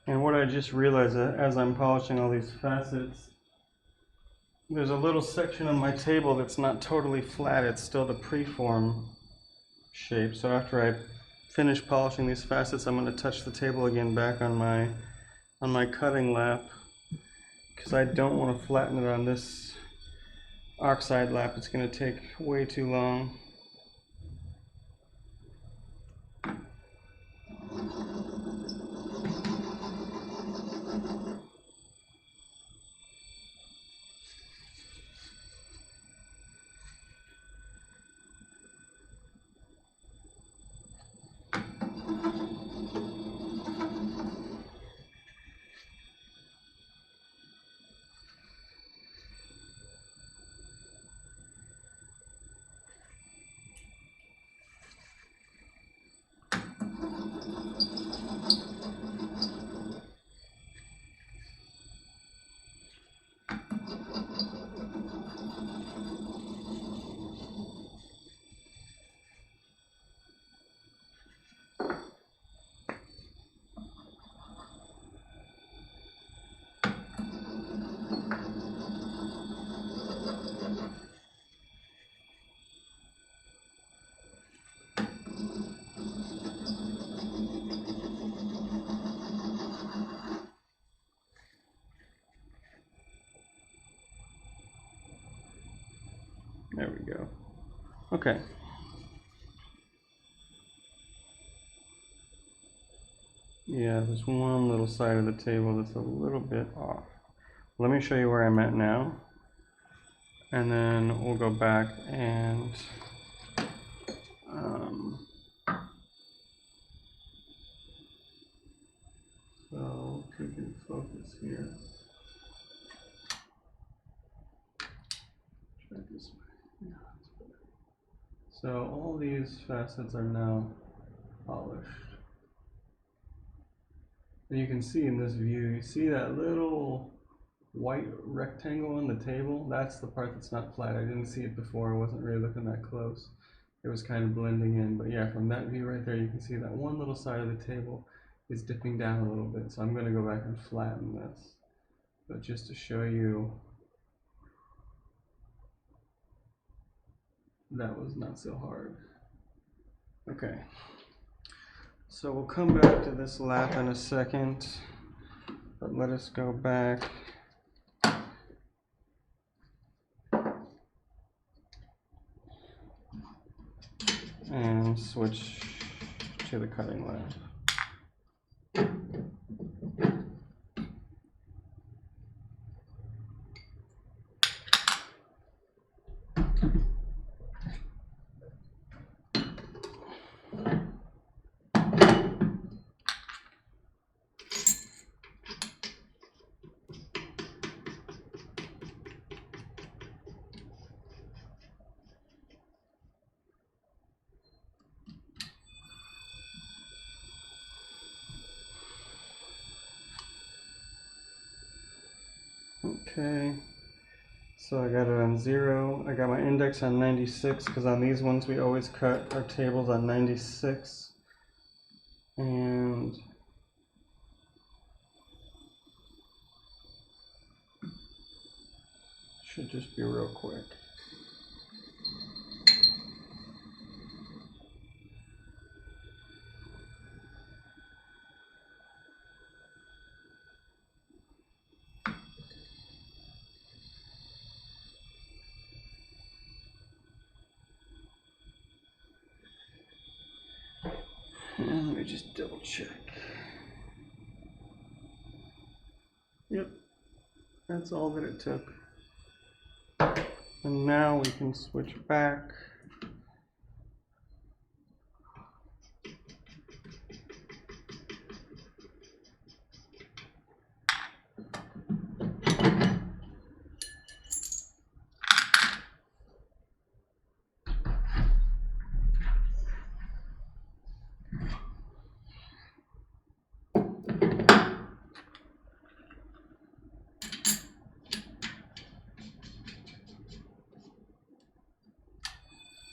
And what I just realized as I'm polishing all these facets, there's a little section on my table that's not totally flat. It's still the preform shape. So after I finish polishing these facets, I'm going to touch the table again back on my cutting lap, because I don't want to flatten it on this oxide lap. It's going to take way too long. There we go. Okay. Yeah, there's one little side of the table that's a little bit off. Let me show you where I'm at now, and then we'll go back and so we can focus here. Try this way. So all these facets are now polished. And you can see in this view, you see that little white rectangle on the table? That's the part that's not flat. I didn't see it before. I wasn't really looking that close. It was kind of blending in. But yeah, from that view right there, you can see that one little side of the table is dipping down a little bit. So I'm going to go back and flatten this. But just to show you That was not so hard. Okay. So we'll come back to this lap in a second, but let us go back and switch to the cutting lap. Okay, so I got it on 0. I got my index on 96 because on these ones we always cut our tables on 96. And should just be real quick. And let me just double check. Yep, that's all that it took. And now we can switch back.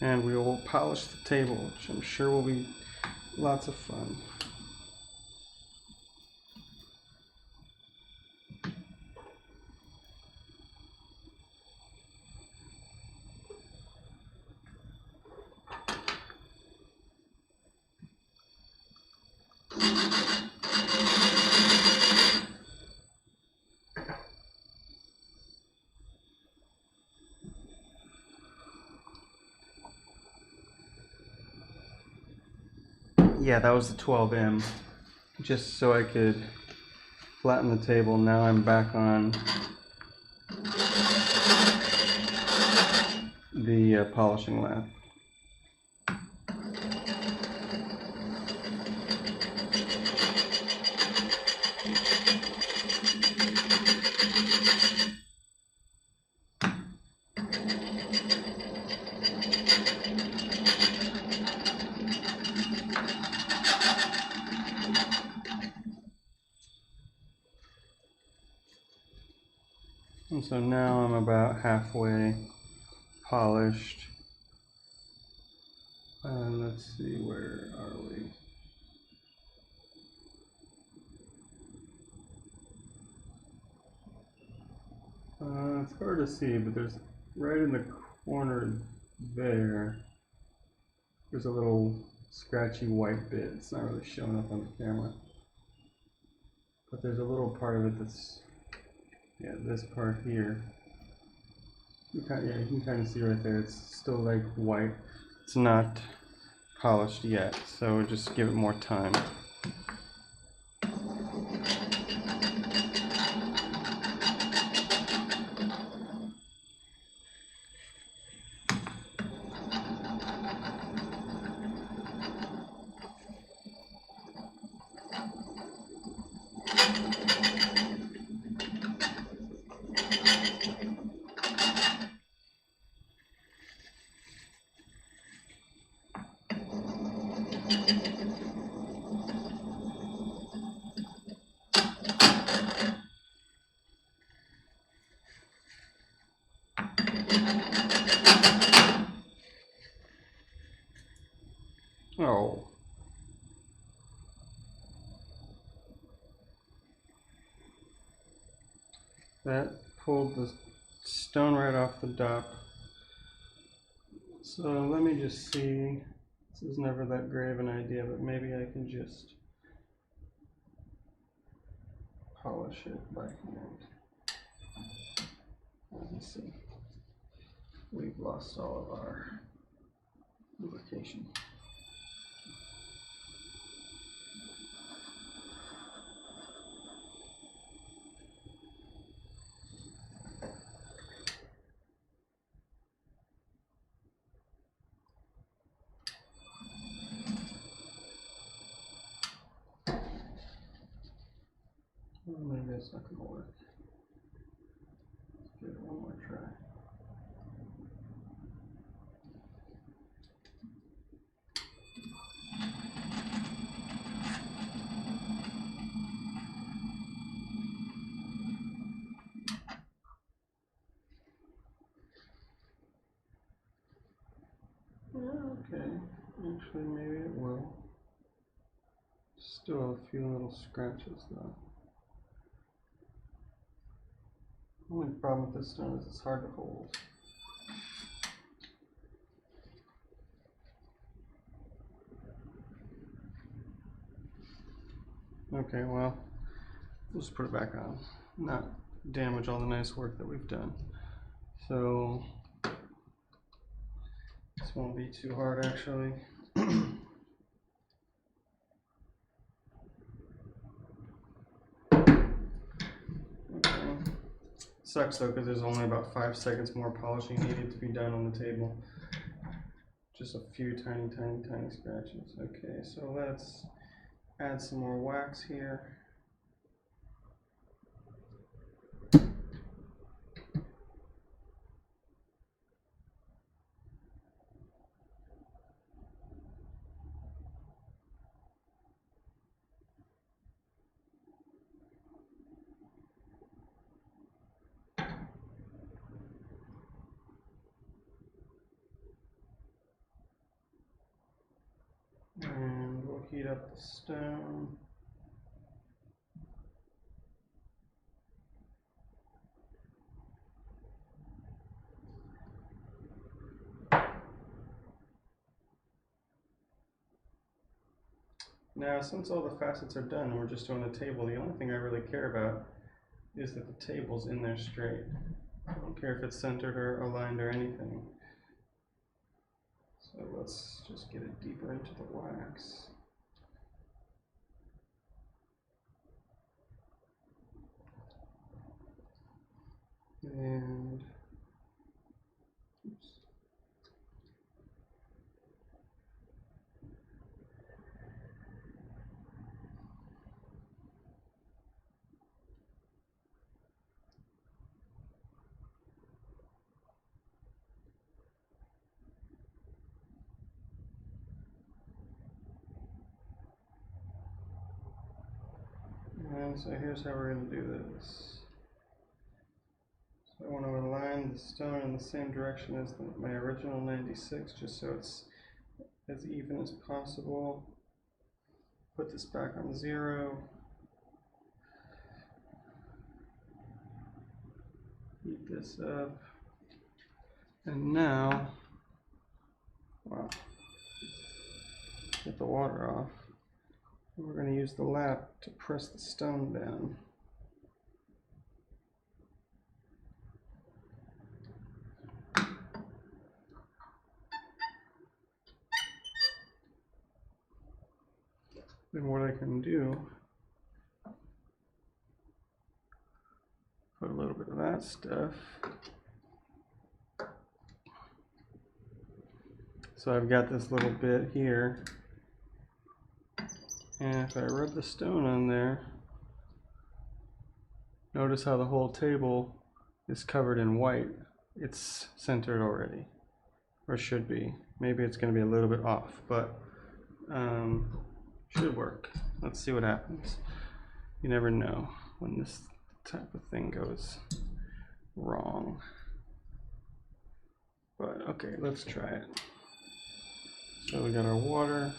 And we will polish the table, which I'm sure will be lots of fun. Yeah, that was the 12M, just so I could flatten the table. Now I'm back on the polishing lap. And so now I'm about halfway polished. Let's see, where are we? It's hard to see, but there's right in the corner there, there's a little scratchy white bit. It's not really showing up on the camera, but there's a little part of it that's, yeah, this part here. You can kind of see right there. It's still like white. It's not polished yet, so just give it more time. Oh. That pulled the stone right off the top. So let me just see. This is never that great of an idea, but maybe I can just polish it by hand. Let me see. We've lost all of our lubrication. Well, maybe that's not going to work. Let's give it one more try. Yeah, okay. Actually, maybe it will. Still a few little scratches though. The only problem with this stone is it's hard to hold. Okay, well, we'll just put it back on. Not damage all the nice work that we've done. So, this won't be too hard actually. Sucks though, because there's only about 5 seconds more polishing needed to be done on the table. Just a few tiny scratches. Okay, so let's add some more wax here. And we'll heat up the stone. Now, since all the facets are done and we're just doing the table, the only thing I really care about is that the table's in there straight. I don't care if it's centered or aligned or anything. So let's just get it deeper into the wax. And oops. And so here's how we're going to do this. So I want to align the stone in the same direction as my original 96, just so it's as even as possible. Put this back on 0. Heat this up. And now, wow, get the water off. And we're going to use the lap to press the stone down. Then what I can do, put a little bit of that stuff. So I've got this little bit here, and if I rub the stone on there, notice how the whole table is covered in white. It's centered already, or should be. Maybe it's going to be a little bit off, but should work. Let's see what happens. You never know when this type of thing goes wrong. But okay, let's try it. So we got our water,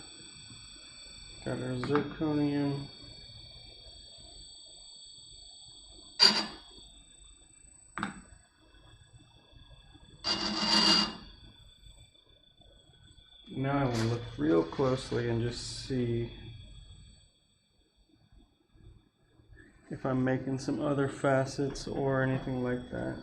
got our zirconium. want to look real closely and just see if I'm making some other facets or anything like that.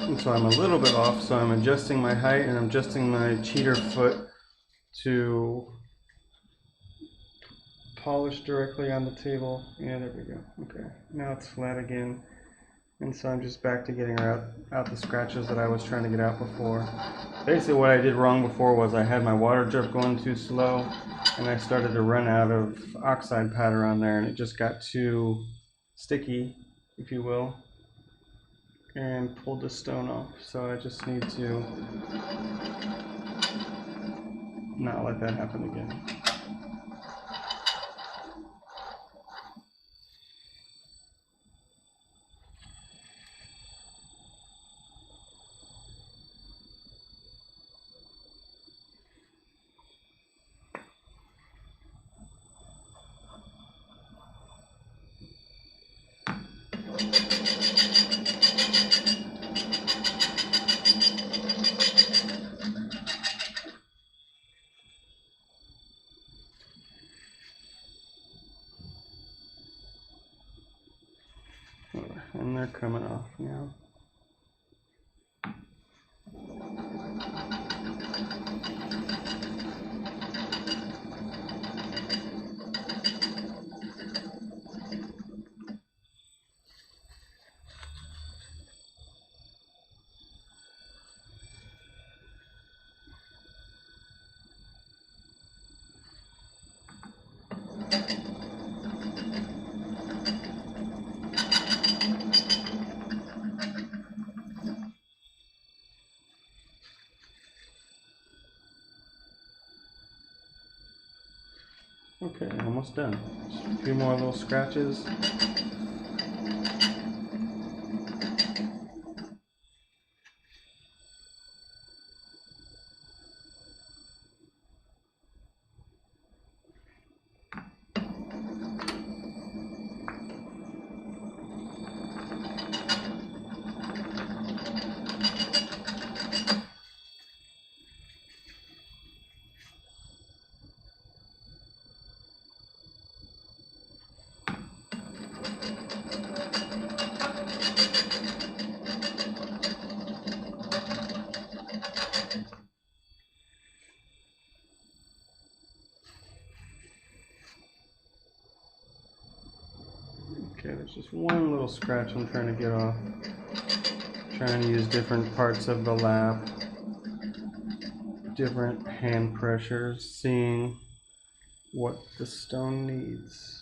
And so I'm a little bit off, so I'm adjusting my height and I'm adjusting my cheater foot to polish directly on the table. Yeah, there we go. Okay, now it's flat again. And so I'm just back to getting out the scratches that I was trying to get out before. Basically what I did wrong before was I had my water drip going too slow and I started to run out of oxide powder on there and it just got too sticky, if you will, and pulled the stone off. So I just need to not let that happen again. And they're coming off now. Okay, almost done. Just a few more little scratches. Okay, there's just one little scratch I'm trying to get off. Trying to use different parts of the lap, different hand pressures, seeing what the stone needs.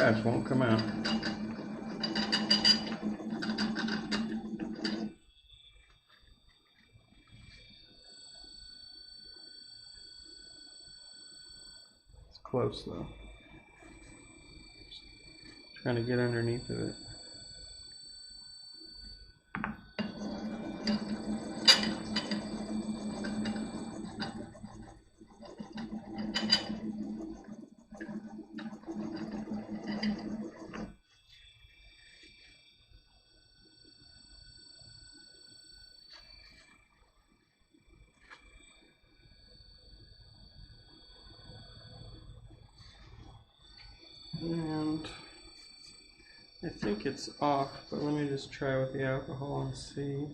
scratch won't come out. It's close though. Just trying to get underneath of it. And I think it's off, but let me just try with the alcohol and see.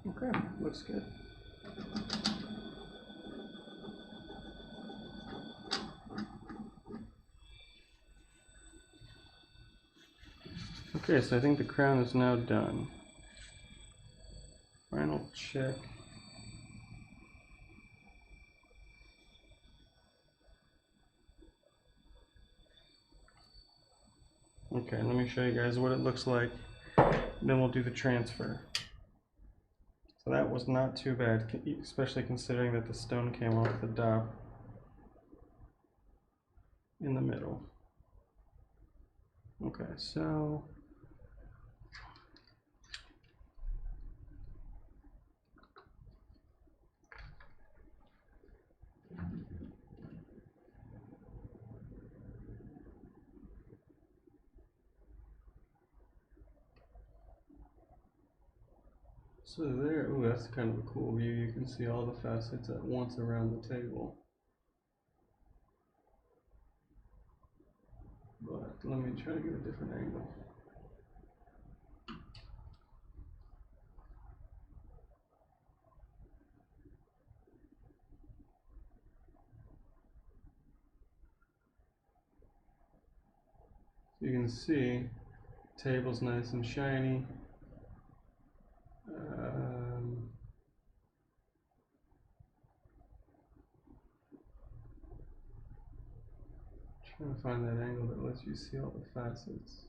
Okay, looks good. Okay, so I think the crown is now done. Final check. Okay, let me show you guys what it looks like. Then we'll do the transfer. So that was not too bad, especially considering that the stone came off the dop in the middle. Okay, so there, ooh, that's kind of a cool view. You can see all the facets at once around the table. But let me try to get a different angle. So you can see the table's nice and shiny. Trying to find that angle that lets you see all the facets.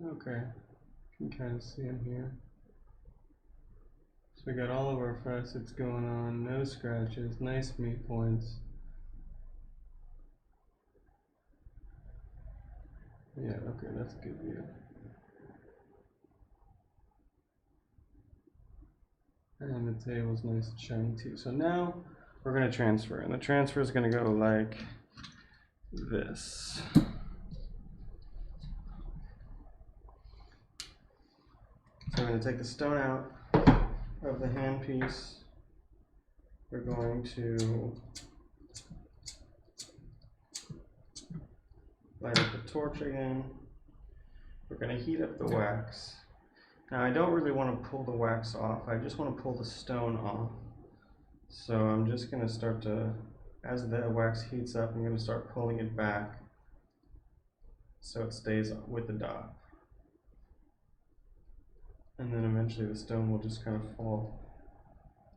Okay, you can kind of see them here. So we got all of our facets going on, no scratches, nice meat points. Yeah, okay, that's a good view. And the table's nice and shiny too. So now we're going to transfer, and the transfer is going to go like this. So I'm going to take the stone out of the handpiece. We're going to light up the torch again. We're going to heat up the wax. Now I don't really want to pull the wax off, I just want to pull the stone off. So I'm just going to start to, as the wax heats up, I'm going to start pulling it back so it stays with the dot. And then eventually the stone will just kind of fall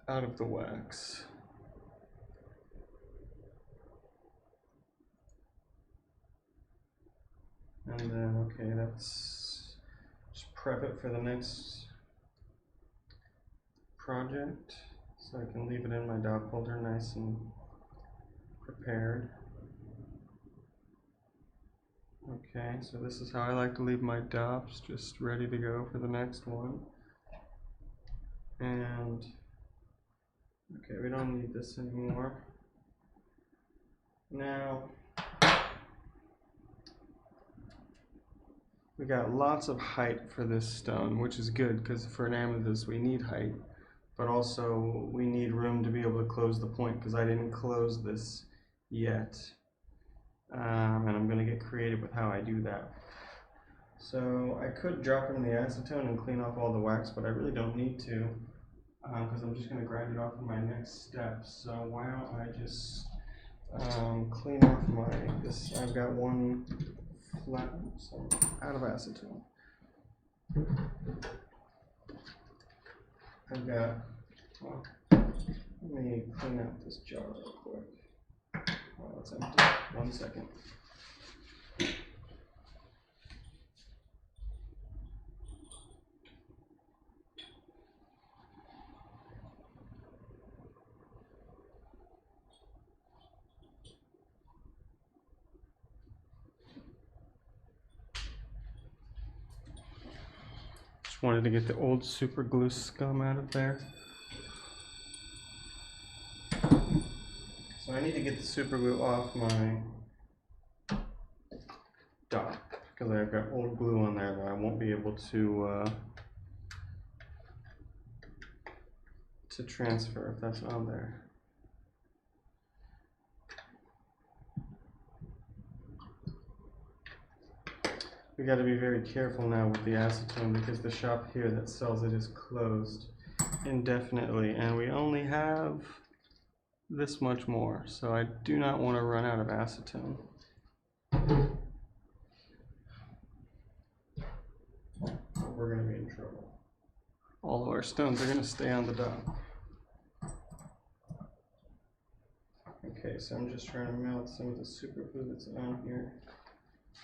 out of the wax. And then, okay, that's just prep it for the next project. So I can leave it in my dop holder nice and prepared. Okay, so this is how I like to leave my dops, just ready to go for the next one. And Okay, we don't need this anymore. Now, we got lots of height for this stone, which is good because for an amethyst we need height, but also we need room to be able to close the point because I didn't close this yet. And I'm going to get creative with how I do that. So I could drop in the acetone and clean off all the wax, but I really don't need to because I'm just going to grind it off in my next step. So why don't I just clean off this. I've got one flat, so out of acetone. I've got, well, let me clean out this jar real quick. Oh, it's empty. 1 second. Wanted to get the old super glue scum out of there. So I need to get the super glue off my dot because I've got old glue on there that I won't be able to transfer if that's on there. We got to be very careful now with the acetone because the shop here that sells it is closed indefinitely and we only have this much more, so I do not want to run out of acetone. We're going to be in trouble. All of our stones are going to stay on the dot. Okay, so I'm just trying to melt some of the super glue that's on here.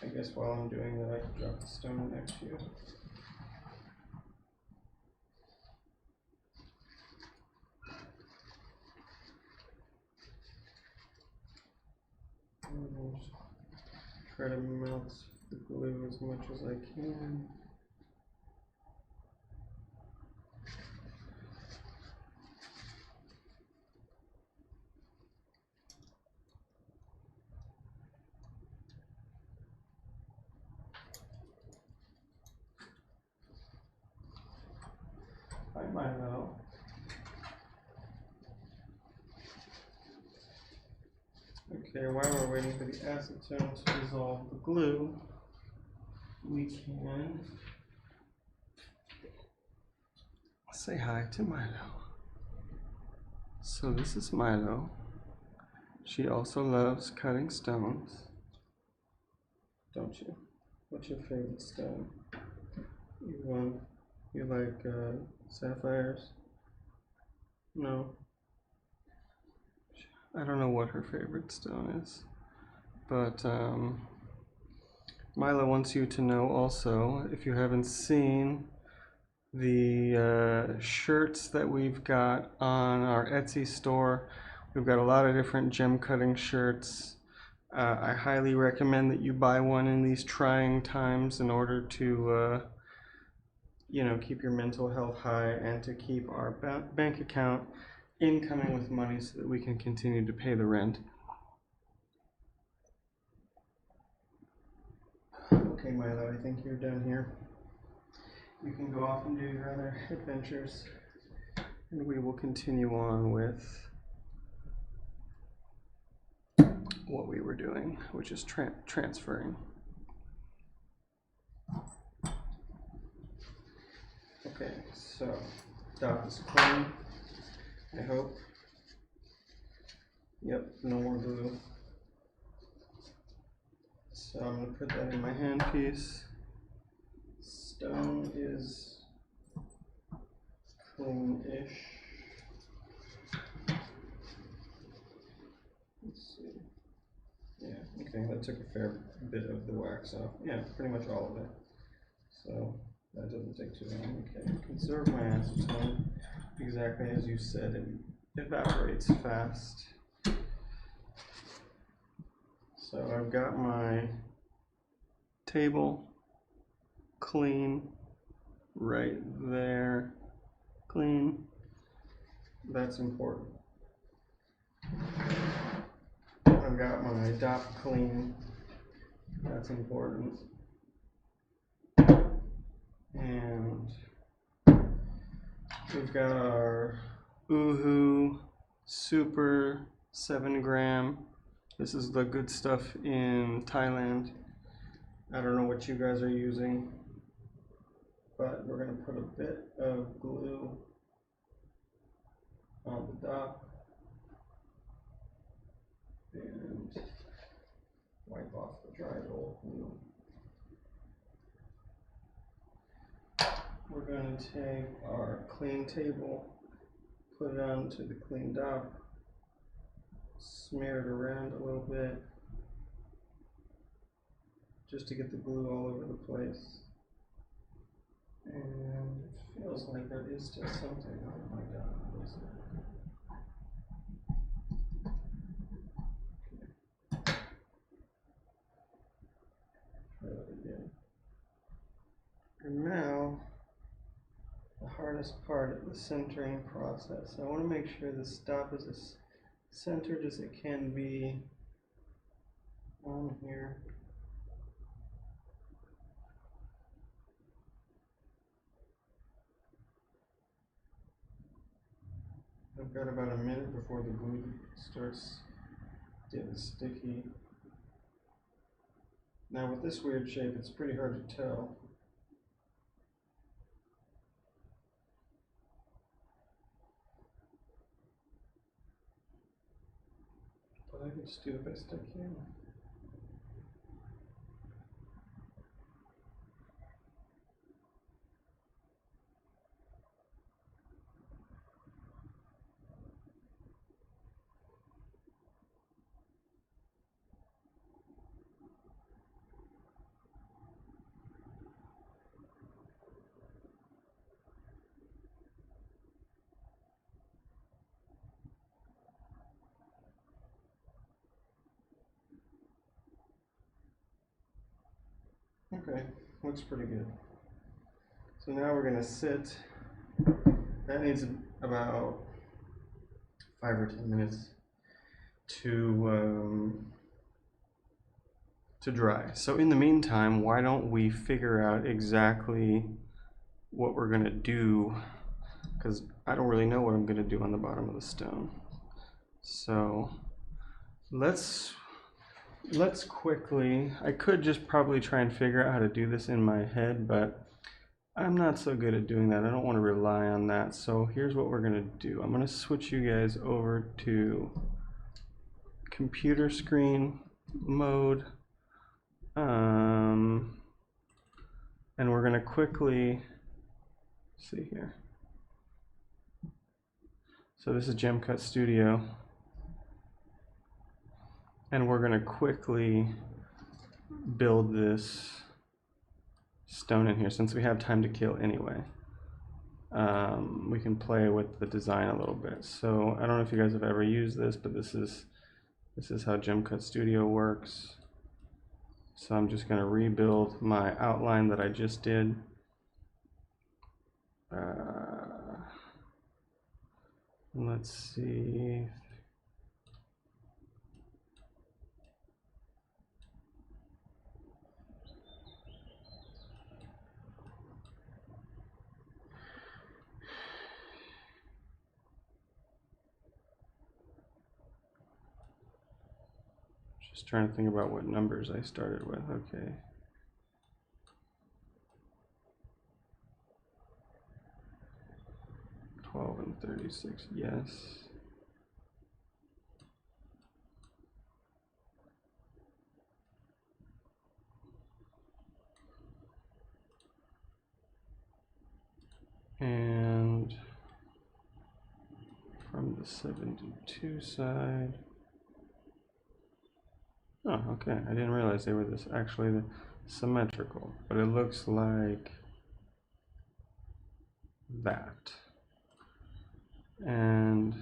I guess while I'm doing that, I can drop the stone next to you. And I'll just try to melt the glue as much as I can. I might know. Okay, while we're waiting for the acetone to dissolve the glue, we can say hi to Milo. So this is Milo. She also loves cutting stones. Don't you? What's your favorite stone? You like sapphires? No. I don't know what her favorite stone is, but Mila wants you to know also, if you haven't seen the shirts that we've got on our Etsy store, we've got a lot of different gem cutting shirts. I highly recommend that you buy one in these trying times in order to keep your mental health high and to keep our bank account incoming with money so that we can continue to pay the rent. Okay, Milo, I think you're done here. You can go off and do your other adventures, and we will continue on with what we were doing, which is transferring. Okay, so dot is clean, I hope. Yep, no more glue. So I'm going to put that in my handpiece. Stone is clean-ish. Let's see. Yeah, okay, that took a fair bit of the wax off. Yeah, pretty much all of it. So that doesn't take too long. Okay, conserve my acetone. Exactly as you said, it evaporates fast. So I've got my table clean right there. Clean. That's important. got my dop clean. That's important. And we've got our Uhu Super 7 gram. This is the good stuff in Thailand. I don't know what you guys are using, but we're going to put a bit of glue on the dop and wipe off the dried old glue. We're going to take our clean table, put it onto the clean dop, smear it around a little bit just to get the glue all over the place. And it feels like there is still something on my dop. Try that again. And now, the hardest part of the centering process. I want to make sure the stop is as centered as it can be on here. I've got about a minute before the glue starts getting sticky. Now with this weird shape, it's pretty hard to tell. But I can just do the best I can. Okay, looks pretty good. So now we're gonna sit. That needs about 5 or 10 minutes to dry. So in the meantime, why don't we figure out exactly what we're gonna do, because I don't really know what I'm gonna do on the bottom of the stone. So let's quickly, I could just probably try and figure out how to do this in my head, but I'm not so good at doing that. I don't want to rely on that. So here's what we're gonna do. I'm gonna switch you guys over to computer screen mode. And we're gonna quickly see here. So this is GemCut Studio. And we're gonna quickly build this stone in here since we have time to kill anyway. We can play with the design a little bit. So I don't know if you guys have ever used this, but this is how GemCut Studio works. So I'm just going to rebuild my outline that I just did. Let's see. Just trying to think about what numbers I started with. Okay. And 36, yes. And from the 72 side. Oh, okay. I didn't realize they were this actually symmetrical, but it looks like that. And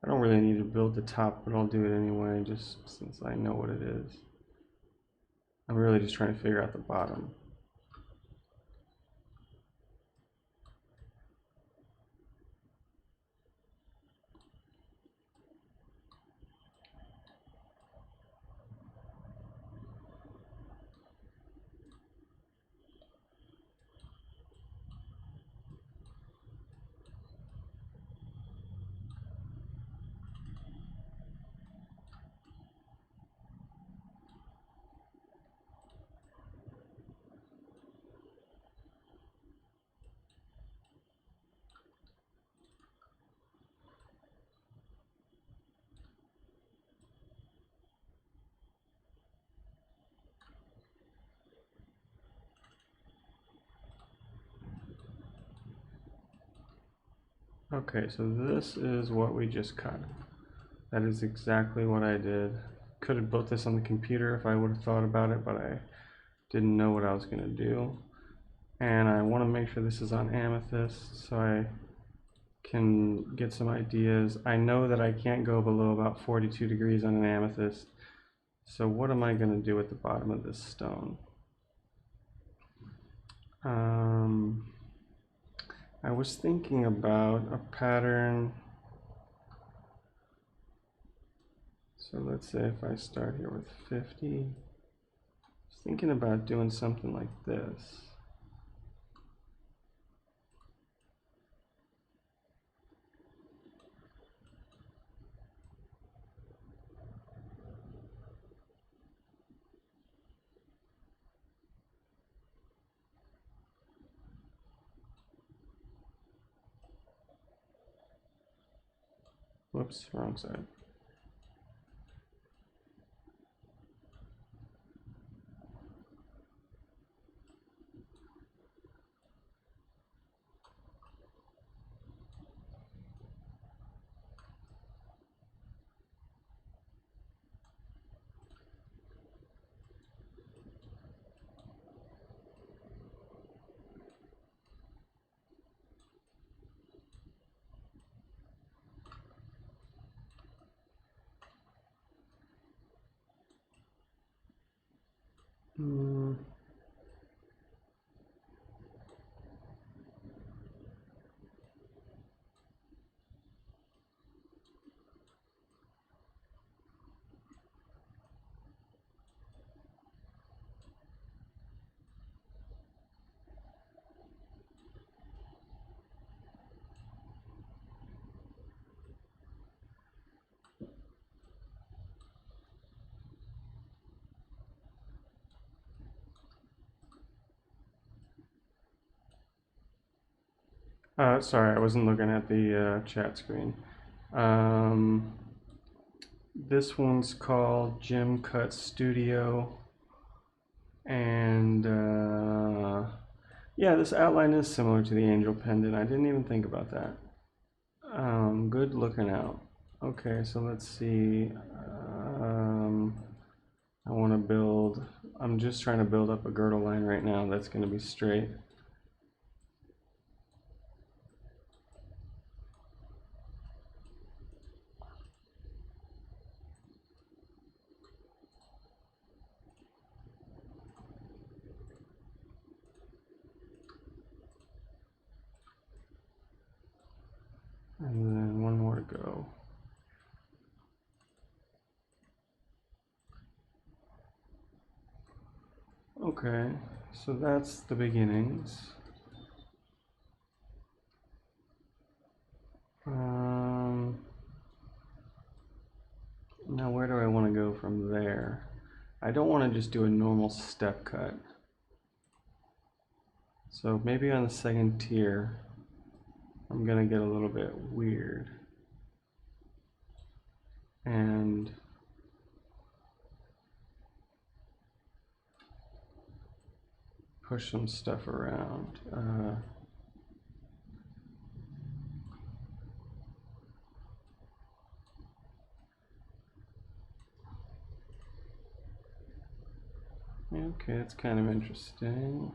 I don't really need to build the top, but I'll do it anyway, just since I know what it is. I'm really just trying to figure out the bottom. Okay, so this is what we just cut. That is exactly what I did. Could have built this on the computer if I would have thought about it, but I didn't know what I was going to do. And I want to make sure this is on Amethyst so I can get some ideas. I know that I can't go below about 42 degrees on an Amethyst. So what am I going to do at the bottom of this stone? I was thinking about a pattern. So let's say if I start here with 50, I was thinking about doing something like this. Whoops, wrong side. Sorry, I wasn't looking at the chat screen. This one's called Gem Cut Studio. And yeah, this outline is similar to the angel pendant. I didn't even think about that. Good looking out. Okay, so let's see. I want to build, I'm just trying to build up a girdle line right now that's going to be straight. And then one more to go. Okay, so that's the beginnings. Now where do I want to go from there? I don't want to just do a normal step cut. So maybe on the second tier, I'm gonna get a little bit weird. And push some stuff around. Okay, it's kind of interesting.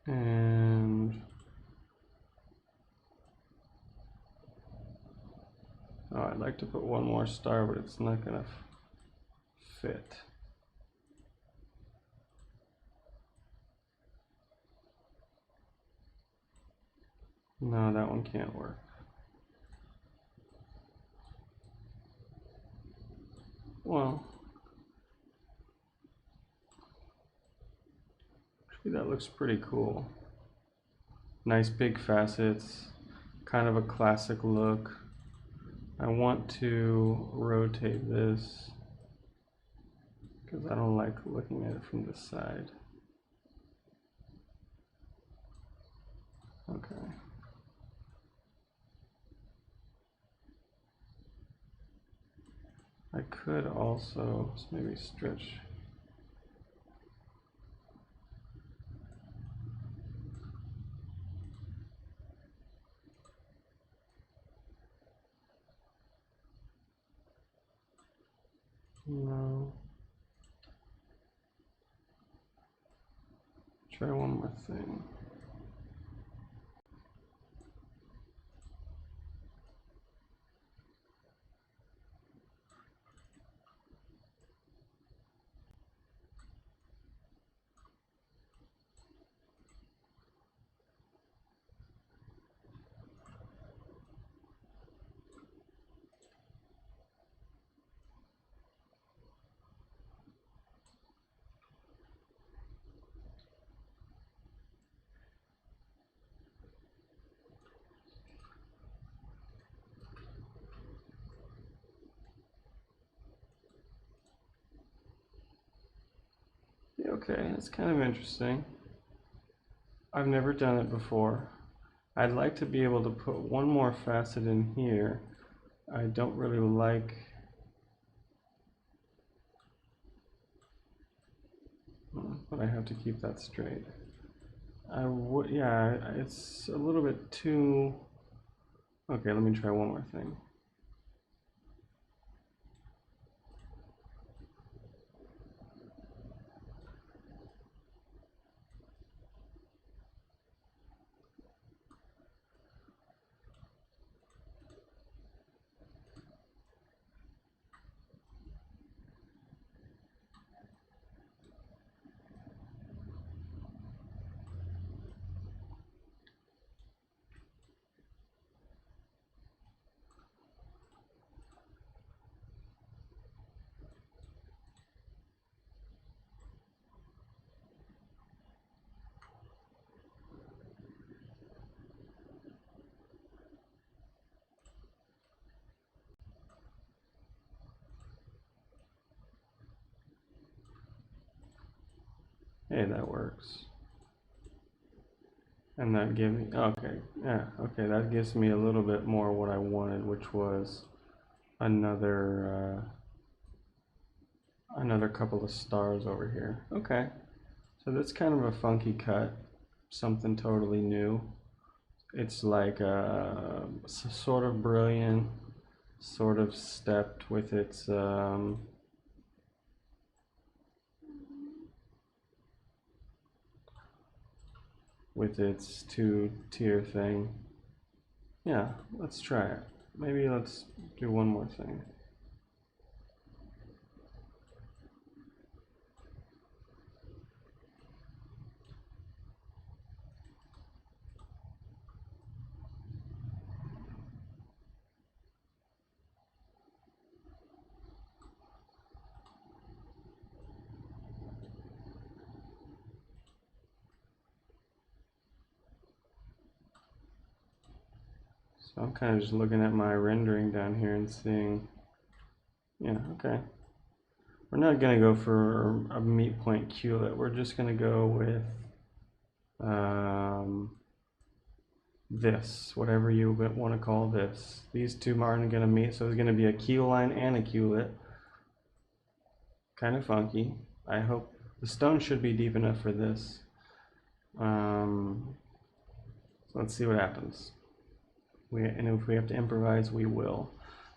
And oh, I'd like to put one more star, but it's not gonna fit. No, that one can't work. Well, actually that looks pretty cool. Nice big facets, kind of a classic look. I want to rotate this because I don't like looking at it from this side. Okay. I could also maybe stretch. No. Try one more thing. Okay, that's kind of interesting. I've never done it before. I'd like to be able to put one more facet in here. I don't really like, but I have to keep that straight. I would, yeah, it's a little bit too, okay, let me try one more thing. Hey, that works. And that gives me, okay, yeah, okay, that gives me a little bit more what I wanted, which was another another couple of stars over here. Okay, so that's kind of a funky cut, something totally new. It's like sort of brilliant, sort of stepped with its two-tier thing. Yeah, let's try it. Maybe let's do one more thing. So I'm kind of just looking at my rendering down here and seeing, yeah, okay. We're not going to go for a meat point culet. We're just going to go with this, whatever you want to call this. These two aren't going to meet, so there's going to be a keel line and a culet. Kind of funky. I hope the stone should be deep enough for this. So let's see what happens. And if we have to improvise, we will.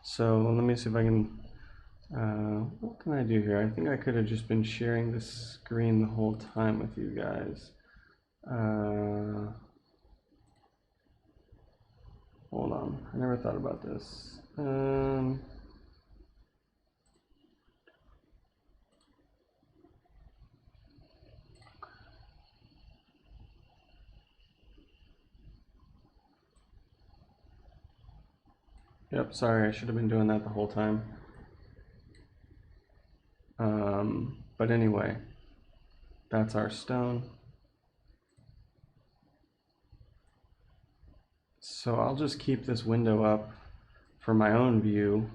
So let me see if I can, what can I do here? I think I could have just been sharing the screen the whole time with you guys. Hold on, I never thought about this. Yep, sorry, I should have been doing that the whole time. But anyway, that's our stone. So I'll just keep this window up for my own view,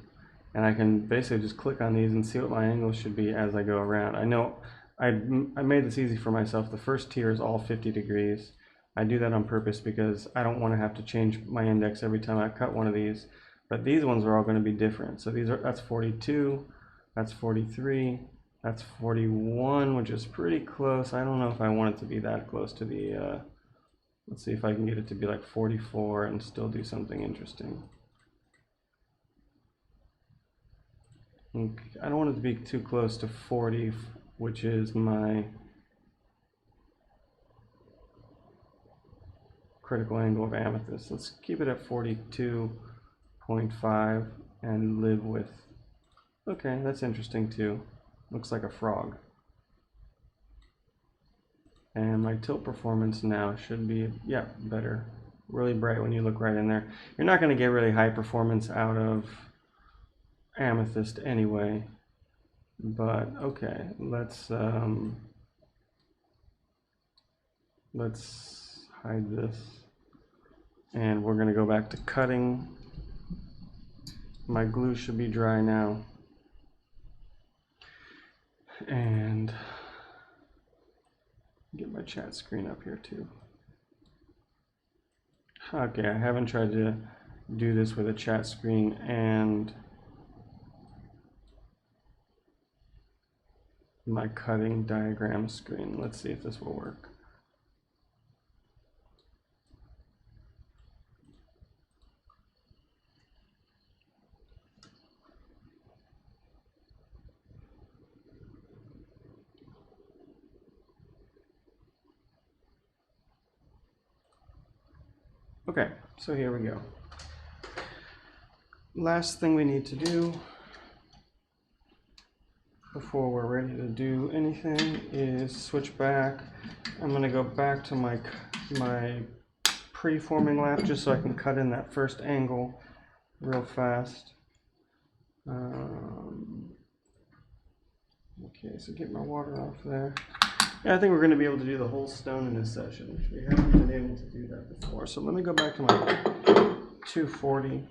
and I can basically just click on these and see what my angle should be as I go around. I know I made this easy for myself. The first tier is all 50 degrees. I do that on purpose because I don't want to have to change my index every time I cut one of these. But these ones are all going to be different. So that's 42, that's 43, that's 41, which is pretty close. I don't know if I want it to be that close to the, let's see if I can get it to be like 44 and still do something interesting. I don't want it to be too close to 40, which is my critical angle of amethyst. Let's keep it at 42.5 and live with, okay, that's interesting too. Looks like a frog. And my tilt performance now should be, yeah, better. Really bright when you look right in there. You're not going to get really high performance out of amethyst anyway. But okay, let's hide this. And we're going to go back to cutting. My glue should be dry now. And get my chat screen up here too. Okay, I haven't tried to do this with a chat screen and my cutting diagram screen. Let's see if this will work. Okay, so here we go. Last thing we need to do before we're ready to do anything is switch back. I'm going to go back to my preforming lap just so I can cut in that first angle real fast. Okay, so get my water off there. Yeah, I think we're going to be able to do the whole stone in this session. We haven't been able to do that before. So let me go back to my 240.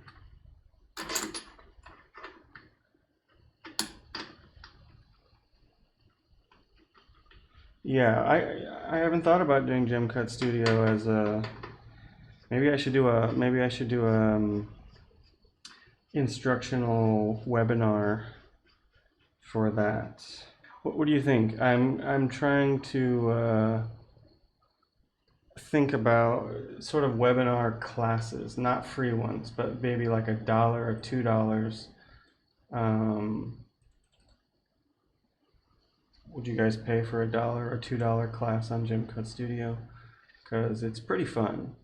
Yeah, I haven't thought about doing Gem Cut Studio as a, maybe I should do a instructional webinar for that. What do you think? I'm trying to think about sort of webinar classes, not free ones, but maybe like $1 or $2. Would you guys pay for $1 or $2 class on Gem Cut Studio? Because it's pretty fun.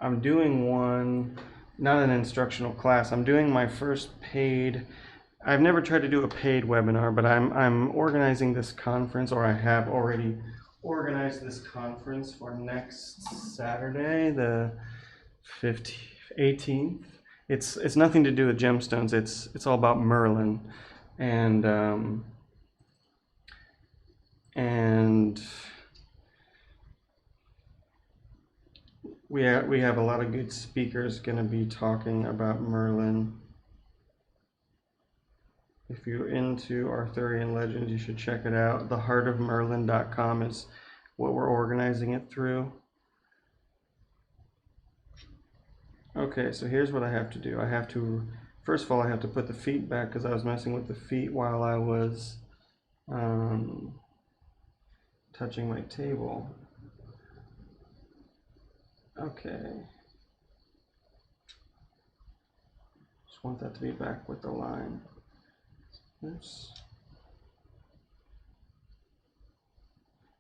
I'm doing one, not an instructional class. I'm doing my first paid. I've never tried to do a paid webinar, but I'm organizing this conference, or I have already organized this conference for next Saturday, the 18th. It's nothing to do with gemstones. It's all about Merlin, and we have a lot of good speakers going to be talking about Merlin. If you're into Arthurian legends, you should check it out. theheartofmerlin.com is what we're organizing it through. Okay, so here's what I have to do. First of all, I have to put the feet back because I was messing with the feet while I was touching my table. Okay. Just want that to be back with the line. Oops.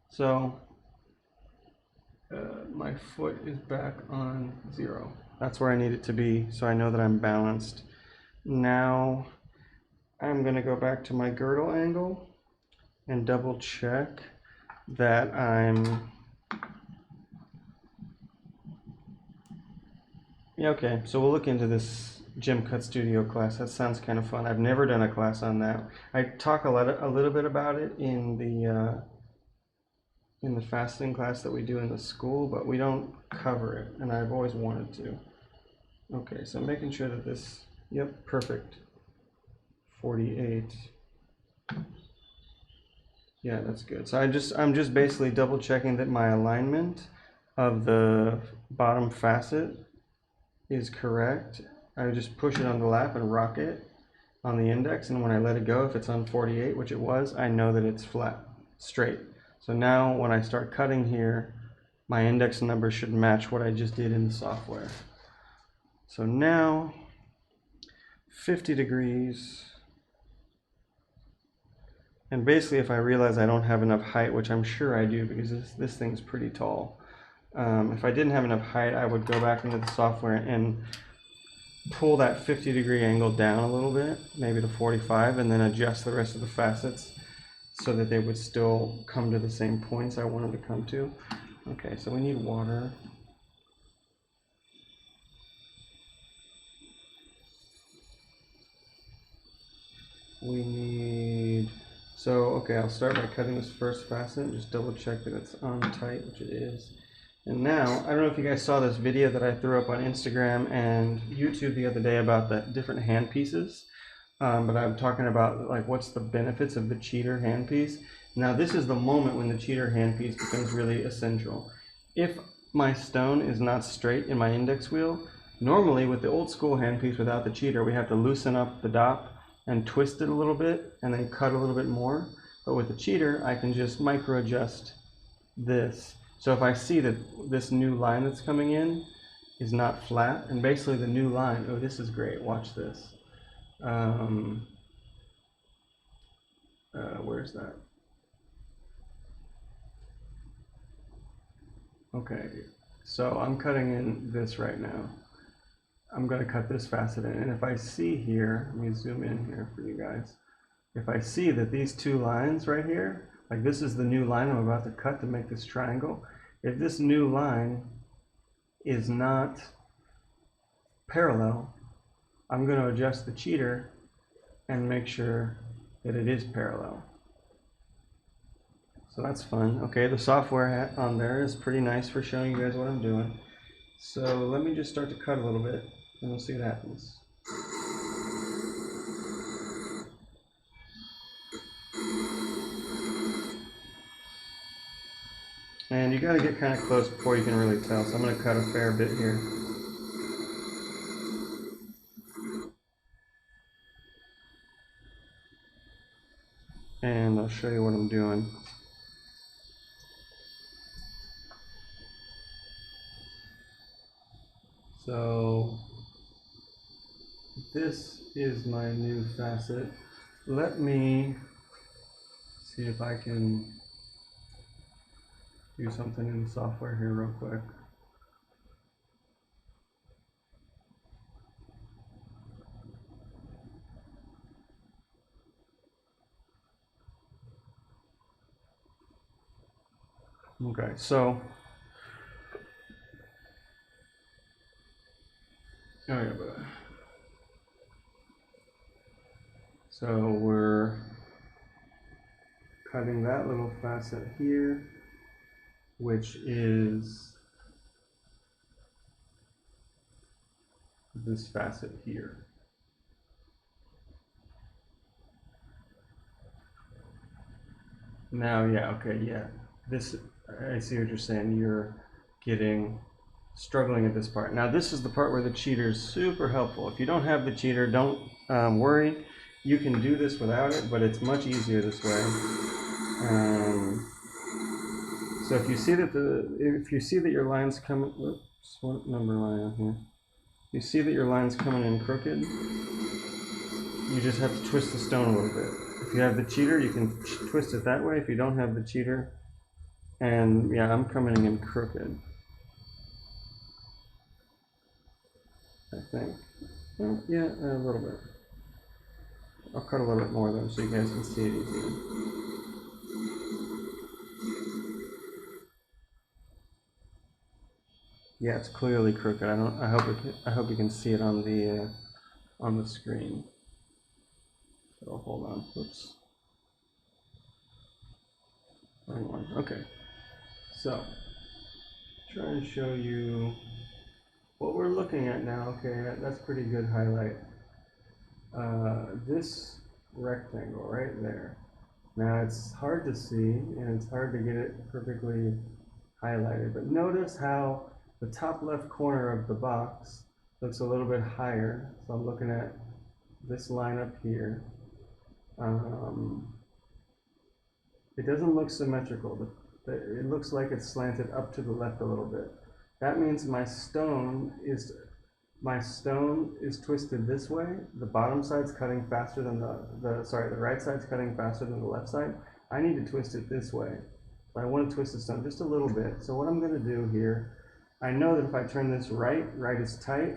So my foot is back on 0. That's where I need it to be, so I know that I'm balanced. Now I'm going to go back to my girdle angle and double check that I'm Yeah, okay, so we'll look into this Gem Cut Studio class. That sounds kind of fun. I've never done a class on that. I talk a little bit about it in the faceting class that we do in the school, but we don't cover it, and I've always wanted to. Okay, so making sure that this, yep, perfect. 48. Yeah, that's good. So I'm just basically double checking that my alignment of the bottom facet is correct. I just push it on the lap and rock it on the index, and when I let it go, if it's on 48, which it was, I know that it's flat, straight. So now when I start cutting here, my index number should match what I just did in the software. So now 50 degrees. And basically, if I realize I don't have enough height, which I'm sure I do because this thing's pretty tall, if I didn't have enough height, I would go back into the software and pull that 50-degree angle down a little bit, maybe to 45, and then adjust the rest of the facets so that they would still come to the same points I wanted to come to. Okay, so we need water. We need... So, okay, I'll start by cutting this first facet, just double check that it's on tight, which it is. And now, I don't know if you guys saw this video that I threw up on Instagram and YouTube the other day about the different hand pieces, but I'm talking about like what's the benefits of the cheater handpiece. Now this is the moment when the cheater handpiece becomes really essential. If my stone is not straight in my index wheel, normally with the old school handpiece without the cheater, we have to loosen up the dop and twist it a little bit and then cut a little bit more. But with the cheater, I can just micro adjust this. So if I see that this new line that's coming in is not flat, and basically the new line, oh, this is great, watch this. Where's that? Okay, so I'm cutting in this right now. I'm going to cut this facet in, and if I see here, let me zoom in here for you guys. If I see that these two lines right here, like this is the new line I'm about to cut to make this triangle, if this new line is not parallel, I'm going to adjust the cheater and make sure that it is parallel. So that's fun. Okay, the software on there is pretty nice for showing you guys what I'm doing. So let me just start to cut a little bit and we'll see what happens. And you got to get kind of close before you can really tell, so I'm going to cut a fair bit here. And I'll show you what I'm doing. So this is my new facet. Let me see if I can do something in the software here real quick. Okay, so so we're cutting that little facet here, which is this facet here. Now, yeah, okay, yeah. This, I see what you're saying. You're struggling at this part. Now, this is the part where the cheater is super helpful. If you don't have the cheater, don't worry. You can do this without it, but it's much easier this way. So if you see that your line's coming, oops, what number am I on here? You see that your line's coming in crooked, you just have to twist the stone a little bit. If you have the cheater, you can twist it that way. If you don't have the cheater, and yeah, I'm coming in crooked, I think. Well, yeah, a little bit. I'll cut a little bit more though, so you guys can see it easier. Yeah, it's clearly crooked. I hope you can see it on the screen. So hold on. Oops. Wrong one. Okay. So try and show you what we're looking at now. Okay, that's pretty good highlight. This rectangle right there. Now it's hard to see and it's hard to get it perfectly highlighted, but notice how the top left corner of the box looks a little bit higher. So I'm looking at this line up here. It doesn't look symmetrical, but it looks like it's slanted up to the left a little bit. That means my stone is twisted this way. The bottom side's cutting faster than the right side's cutting faster than the left side. I need to twist it this way. So I want to twist the stone just a little bit. So what I'm going to do here, I know that if I turn this right is tight.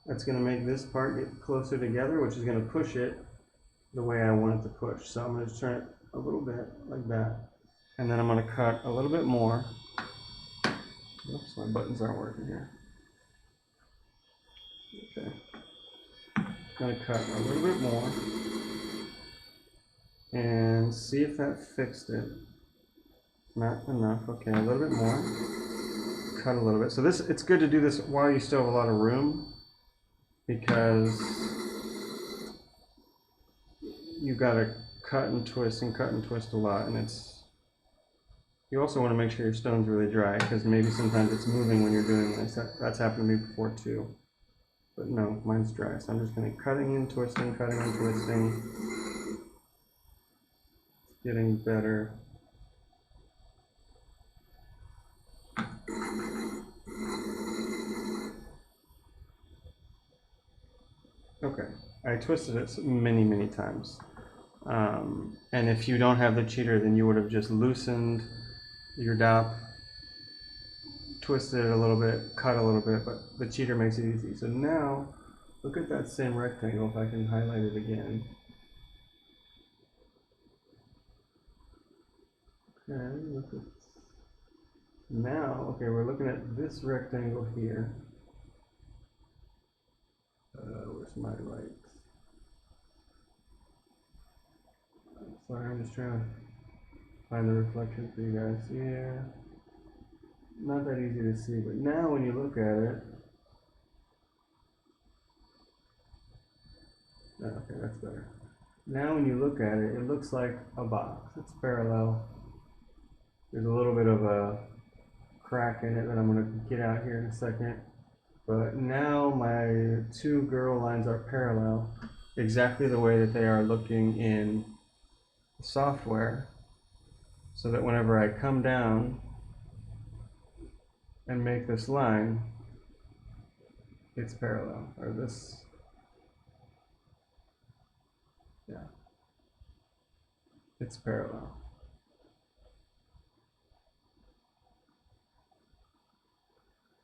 That's going to make this part get closer together, which is going to push it the way I want it to push. So I'm going to turn it a little bit like that. And then I'm going to cut a little bit more. Oops, my buttons aren't working here. Okay. I'm going to cut a little bit more and see if that fixed it. Not enough. Okay, a little bit more. Cut a little bit. So it's good to do this while you still have a lot of room, because you got to cut and twist a lot, and you also want to make sure your stone's really dry, because maybe sometimes it's moving when you're doing this. That's happened to me before too. But no, mine's dry, so I'm just going to cutting and twisting, cutting and twisting. It's getting better. Okay, I twisted it many times. And if you don't have the cheater, then you would have just loosened your dop, twisted it a little bit, cut a little bit, but the cheater makes it easy. So now, look at that same rectangle, if I can highlight it again. Okay, look at now, okay, we're looking at this rectangle here. Where's my light? Sorry, I'm just trying to find the reflection for you guys. Yeah, not that easy to see, but now when you look at it, okay, that's better. Now when you look at it, it looks like a box. It's parallel. There's a little bit of a crack in it that I'm going to get out here in a second. But now my two girdle lines are parallel, exactly the way that they are looking in the software, so that whenever I come down and make this line, it's parallel, or this, yeah, it's parallel.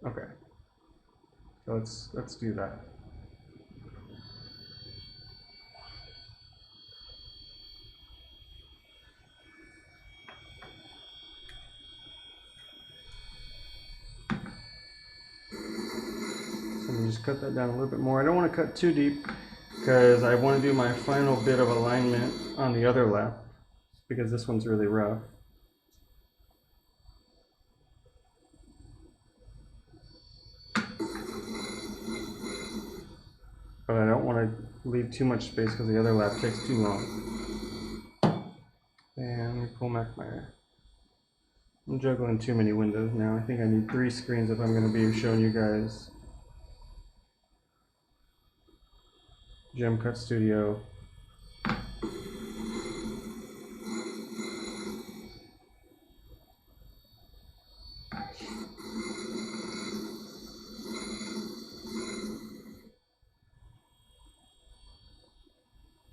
Okay, so let's do that. So let me just cut that down a little bit more. I don't want to cut too deep, because I want to do my final bit of alignment on the other lap, because this one's really rough. But I don't want to leave too much space because the other lap takes too long. And let me pull back I'm juggling too many windows now. I think I need 3 screens if I'm going to be showing you guys Gem Cut Studio.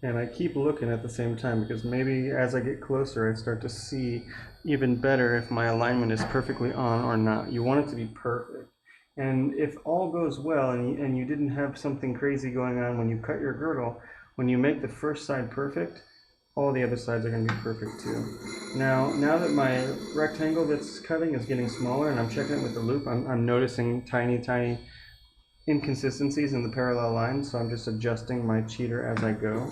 And I keep looking at the same time, because maybe as I get closer I start to see even better if my alignment is perfectly on or not. You want it to be perfect. And if all goes well and you didn't have something crazy going on when you cut your girdle, when you make the first side perfect, all the other sides are going to be perfect too. Now that my rectangle that's cutting is getting smaller and I'm checking it with the loop, I'm noticing tiny inconsistencies in the parallel lines, so I'm just adjusting my cheater as I go.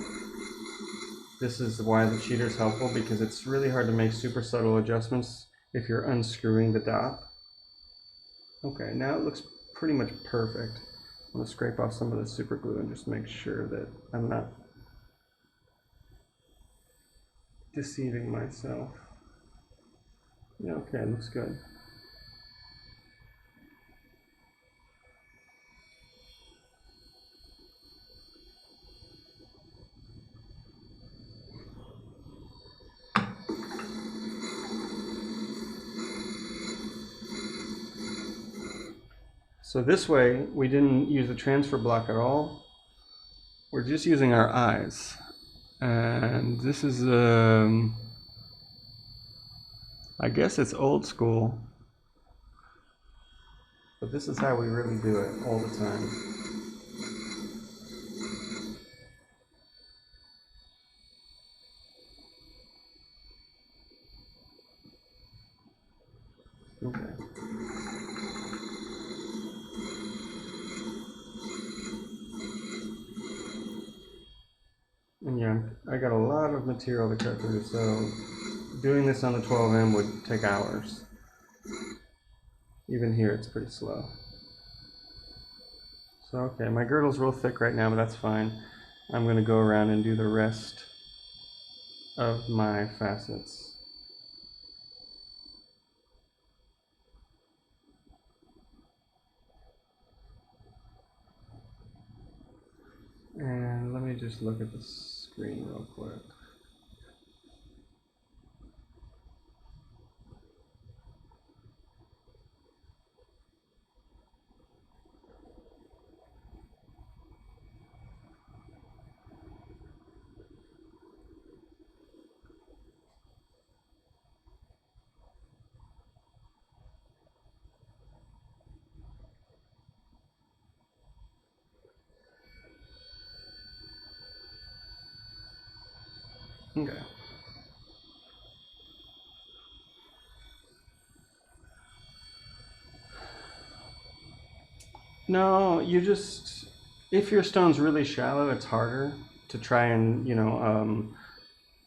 This is why the cheater is helpful, because it's really hard to make super subtle adjustments if you're unscrewing the dop. Okay, now it looks pretty much perfect. I'm going to scrape off some of the super glue and just make sure that I'm not deceiving myself. Yeah, okay, looks good. So this way, we didn't use the transfer block at all. We're just using our eyes. And this is, I guess it's old school, but this is how we really do it all the time. Okay. And yeah, I got a lot of material to cut through, so doing this on the 12M would take hours. Even here, it's pretty slow. So, okay, my girdle's real thick right now, but that's fine. I'm going to go around and do the rest of my facets. And let me just look at the screen real quick. Okay. No, you just, if your stone's really shallow, it's harder to try and,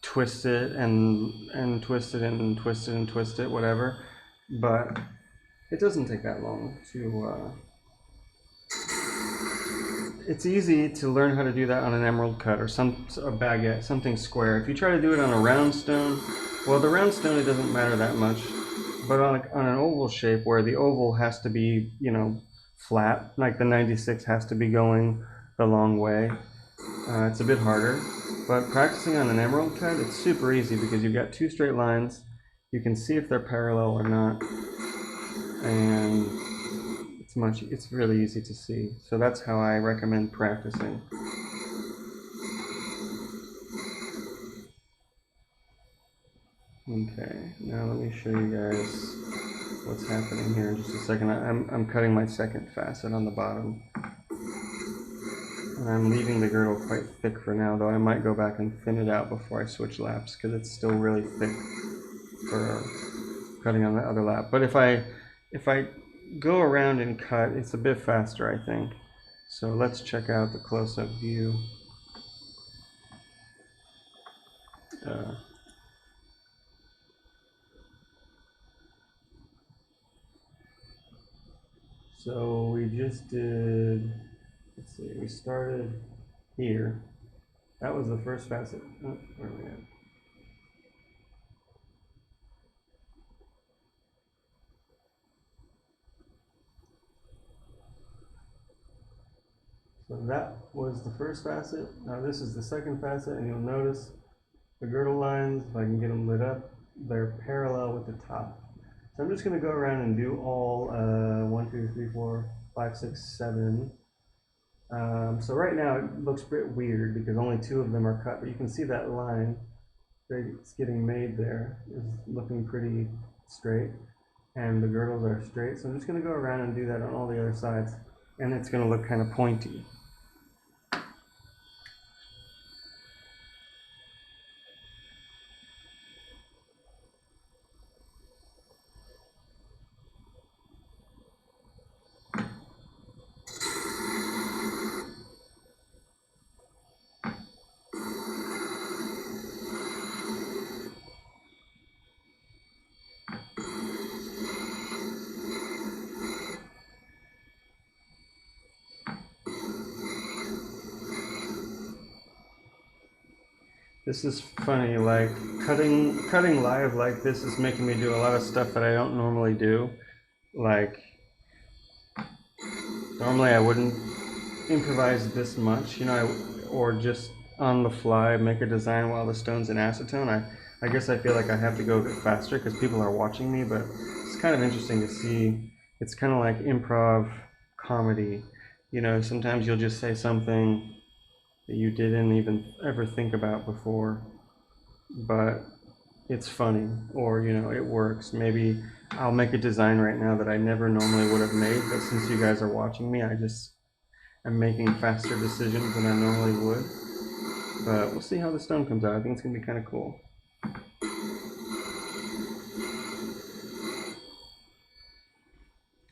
twist it and twist it and twist it and twist it, whatever. But it doesn't take that long to, it's easy to learn how to do that on an emerald cut or a baguette, something square. If you try to do it on a round stone, well, the round stone, it doesn't matter that much. But on an oval shape where the oval has to be, flat, like the 96 has to be going the long way, it's a bit harder. But practicing on an emerald cut, it's super easy because you've got two straight lines. You can see if they're parallel or not. And it's really easy to see. So that's how I recommend practicing. Okay, now let me show you guys what's happening here in just a second. I'm cutting my second facet on the bottom. And I'm leaving the girdle quite thick for now, though I might go back and thin it out before I switch laps because it's still really thick for cutting on the other lap. But if I go around and cut, it's a bit faster, I think. So let's check out the close-up view. So we just did, let's see, we started here. That was the first facet. Oh, where are we at? So that was the first facet. Now this is the second facet, and you'll notice the girdle lines, if I can get them lit up, they're parallel with the top. So I'm just going to go around and do all 1, 2, 3, 4, 5, 6, 7. So right now it looks a bit weird because only 2 of them are cut, but you can see that line that's getting made there is looking pretty straight, and the girdles are straight. So I'm just going to go around and do that on all the other sides, and it's going to look kind of pointy. This is funny, like cutting live like this is making me do a lot of stuff that I don't normally do. Like normally I wouldn't improvise this much, you know, or just on the fly make a design while the stone's in acetone. I guess I feel like I have to go a bit faster because people are watching me, but it's kind of interesting to see. It's kind of like improv comedy. You know, sometimes you'll just say something that you didn't even ever think about before, but it's funny, or you know, it works. Maybe I'll make a design right now that I never normally would have made, but since you guys are watching me, I'm making faster decisions than I normally would. But we'll see how the stone comes out. I think it's gonna be kind of cool.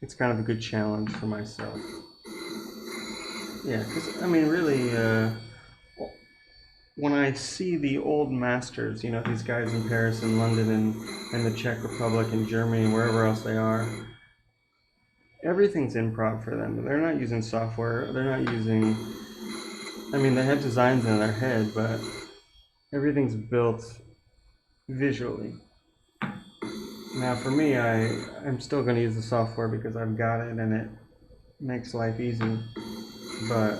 It's kind of a good challenge for myself. Yeah, because I mean, really, when I see the old masters, you know, these guys in Paris and London and the Czech Republic and Germany and wherever else they are, everything's improv for them. They're not using software. They're not using. I mean, they have designs in their head, but everything's built visually. Now, for me, I'm still going to use the software because I've got it and it makes life easy. But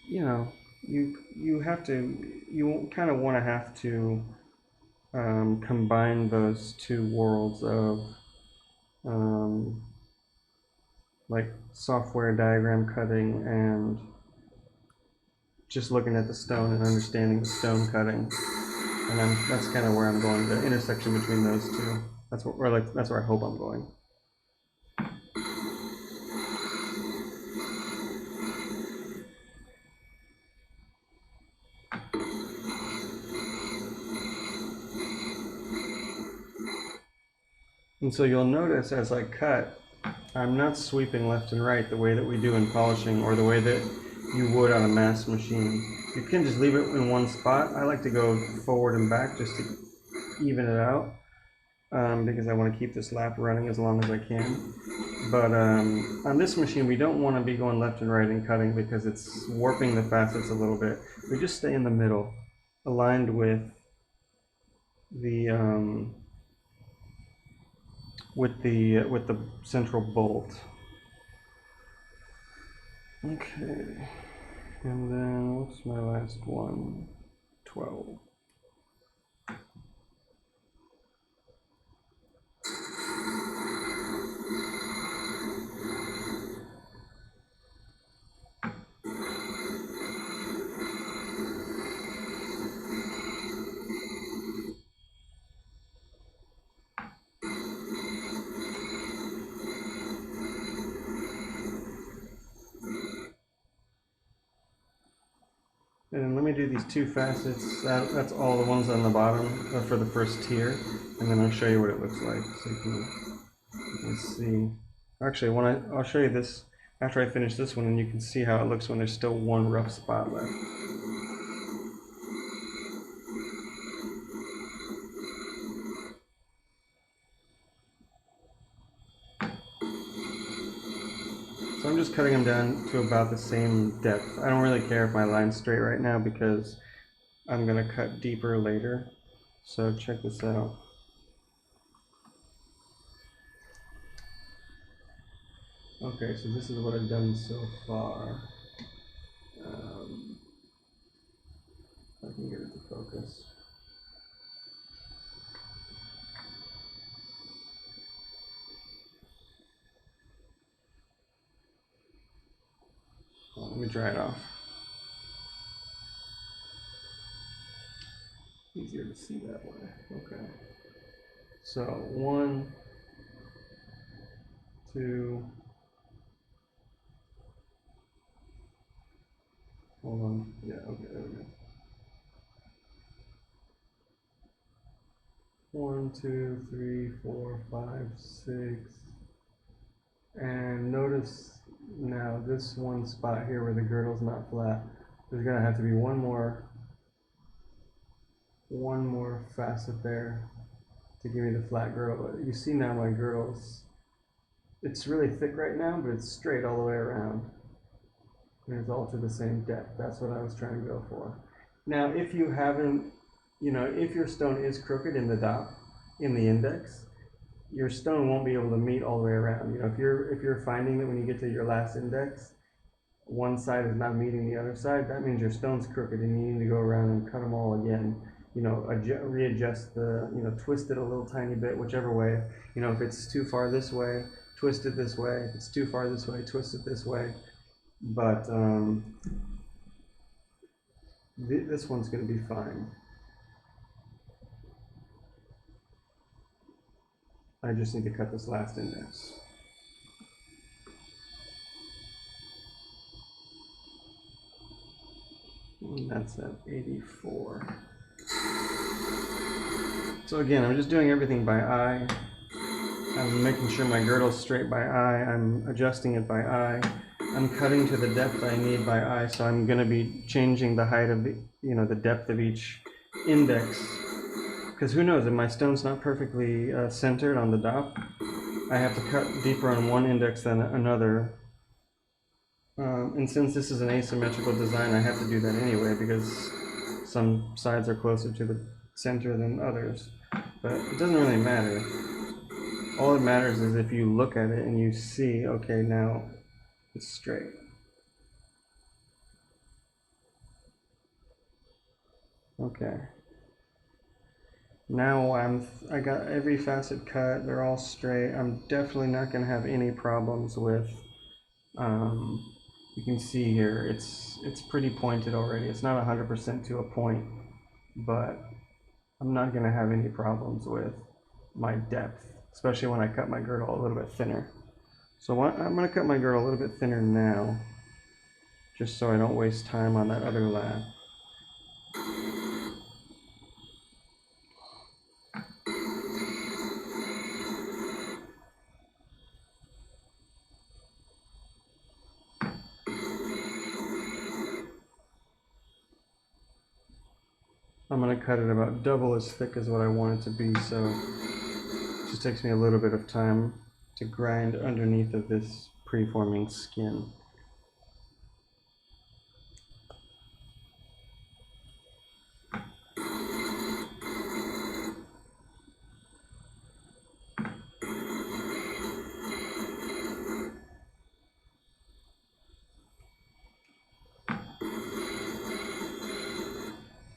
you know, you have to. You kind of want to have to combine those two worlds of um, like software diagram cutting and just looking at the stone and understanding the stone cutting. And that's kind of where I'm going, the intersection between those two. That's where I hope I'm going. And so you'll notice as I cut, I'm not sweeping left and right the way that we do in polishing or the way that you would on a mass machine. You can just leave it in one spot. I like to go forward and back just to even it out because I want to keep this lap running as long as I can. But on this machine, we don't want to be going left and right and cutting because it's warping the facets a little bit. We just stay in the middle, aligned with the with the central bolt. Okay, and then what's my last one? 12. And let me do these two facets. That's all the ones on the bottom for the first tier, and then I'll show you what it looks like, so you can see. Actually, I'll show you this after I finish this one, and you can see how it looks when there's still one rough spot left. So I'm just cutting them down to about the same depth. I don't really care if my line's straight right now because I'm going to cut deeper later. So check this out. Okay, so this is what I've done so far. If I can get it to focus. Let me dry it off. Easier to see that way. Okay. So 1, 2. Hold on. Yeah. Okay. There we go. 1, 2, 3, 4, 5, 6. And notice now this one spot here where the girdle's not flat. There's gonna have to be one more facet there to give me the flat girdle. You see now my girdle's, it's really thick right now, but it's straight all the way around. And it's all to the same depth. That's what I was trying to go for. Now, if you haven't, if your stone is crooked in the dot, in the index, your stone won't be able to meet all the way around. If you're finding that when you get to your last index, one side is not meeting the other side, that means your stone's crooked and you need to go around and cut them all again. Readjust twist it a little tiny bit, whichever way. If it's too far this way, twist it this way. If it's too far this way, twist it this way. But this one's going to be fine. I just need to cut this last index. And that's at 84. So again, I'm just doing everything by eye. I'm making sure my girdle's straight by eye. I'm adjusting it by eye. I'm cutting to the depth I need by eye, so I'm going to be changing the height of the depth of each index. Because who knows, if my stone's not perfectly centered on the dot, I have to cut deeper on one index than another. And since this is an asymmetrical design, I have to do that anyway, because some sides are closer to the center than others. But it doesn't really matter. All that matters is if you look at it and you see, okay, now it's straight. Okay. Now I got every facet cut, they're all straight. I'm definitely not going to have any problems with, you can see here, it's pretty pointed already. It's not 100% to a point, but I'm not going to have any problems with my depth, especially when I cut my girdle a little bit thinner. So I'm going to cut my girdle a little bit thinner now, just so I don't waste time on that other lap. I'm going to cut it about double as thick as what I want it to be, so it just takes me a little bit of time to grind underneath of this preforming skin.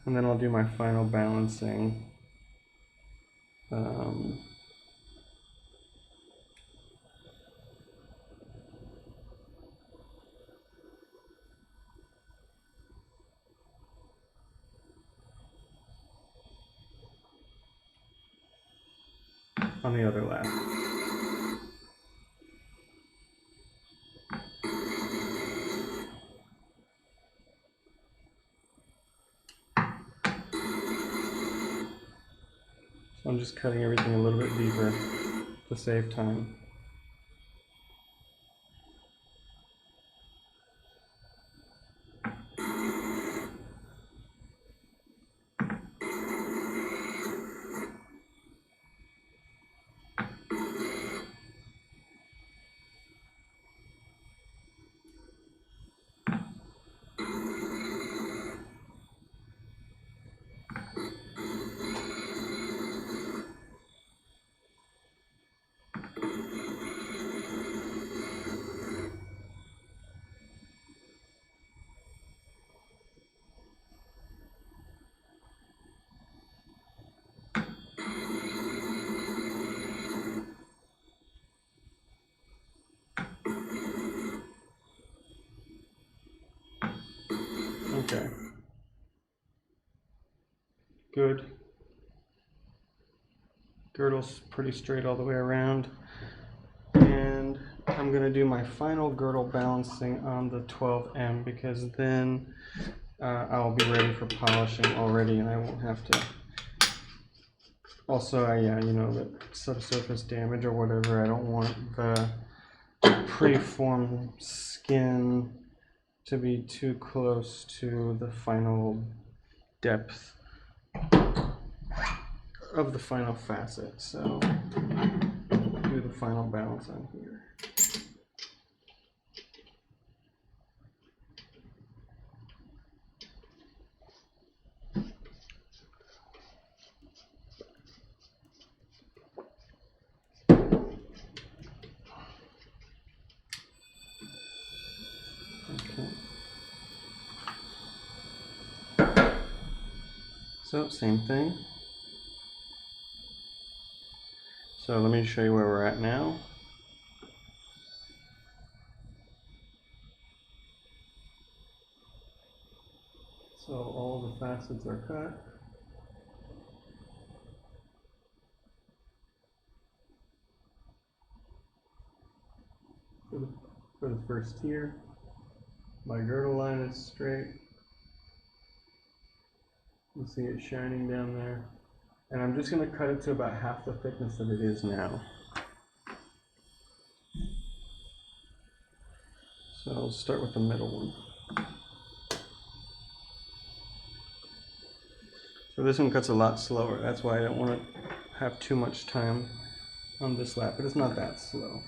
And then I'll do my final balancing. On the other lap. So I'm just cutting everything a little bit deeper to save time. Okay. Good. Girdle's pretty straight all the way around. And I'm going to do my final girdle balancing on the 12M, because then I'll be ready for polishing already and I won't have to. Also, the subsurface damage or whatever, I don't want the preform skin to be too close to the final depth of the final facet. So do the final balance on here. So same thing. So let me show you where we're at now. So all the facets are cut. For the first tier, my girdle line is straight. You see it shining down there. And I'm just going to cut it to about half the thickness that it is now. So I'll start with the middle one. So this one cuts a lot slower. That's why I don't want to have too much time on this lap, but it's not that slow.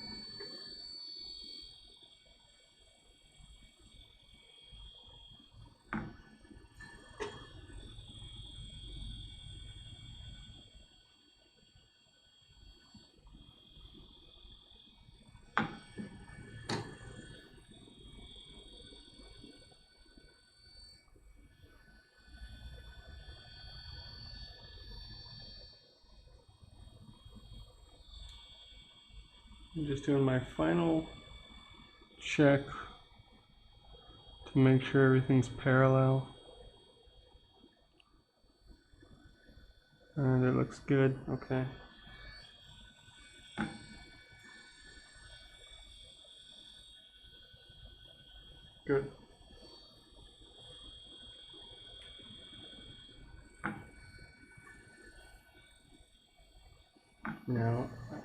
I'm just doing my final check to make sure everything's parallel. And it looks good, okay. Good.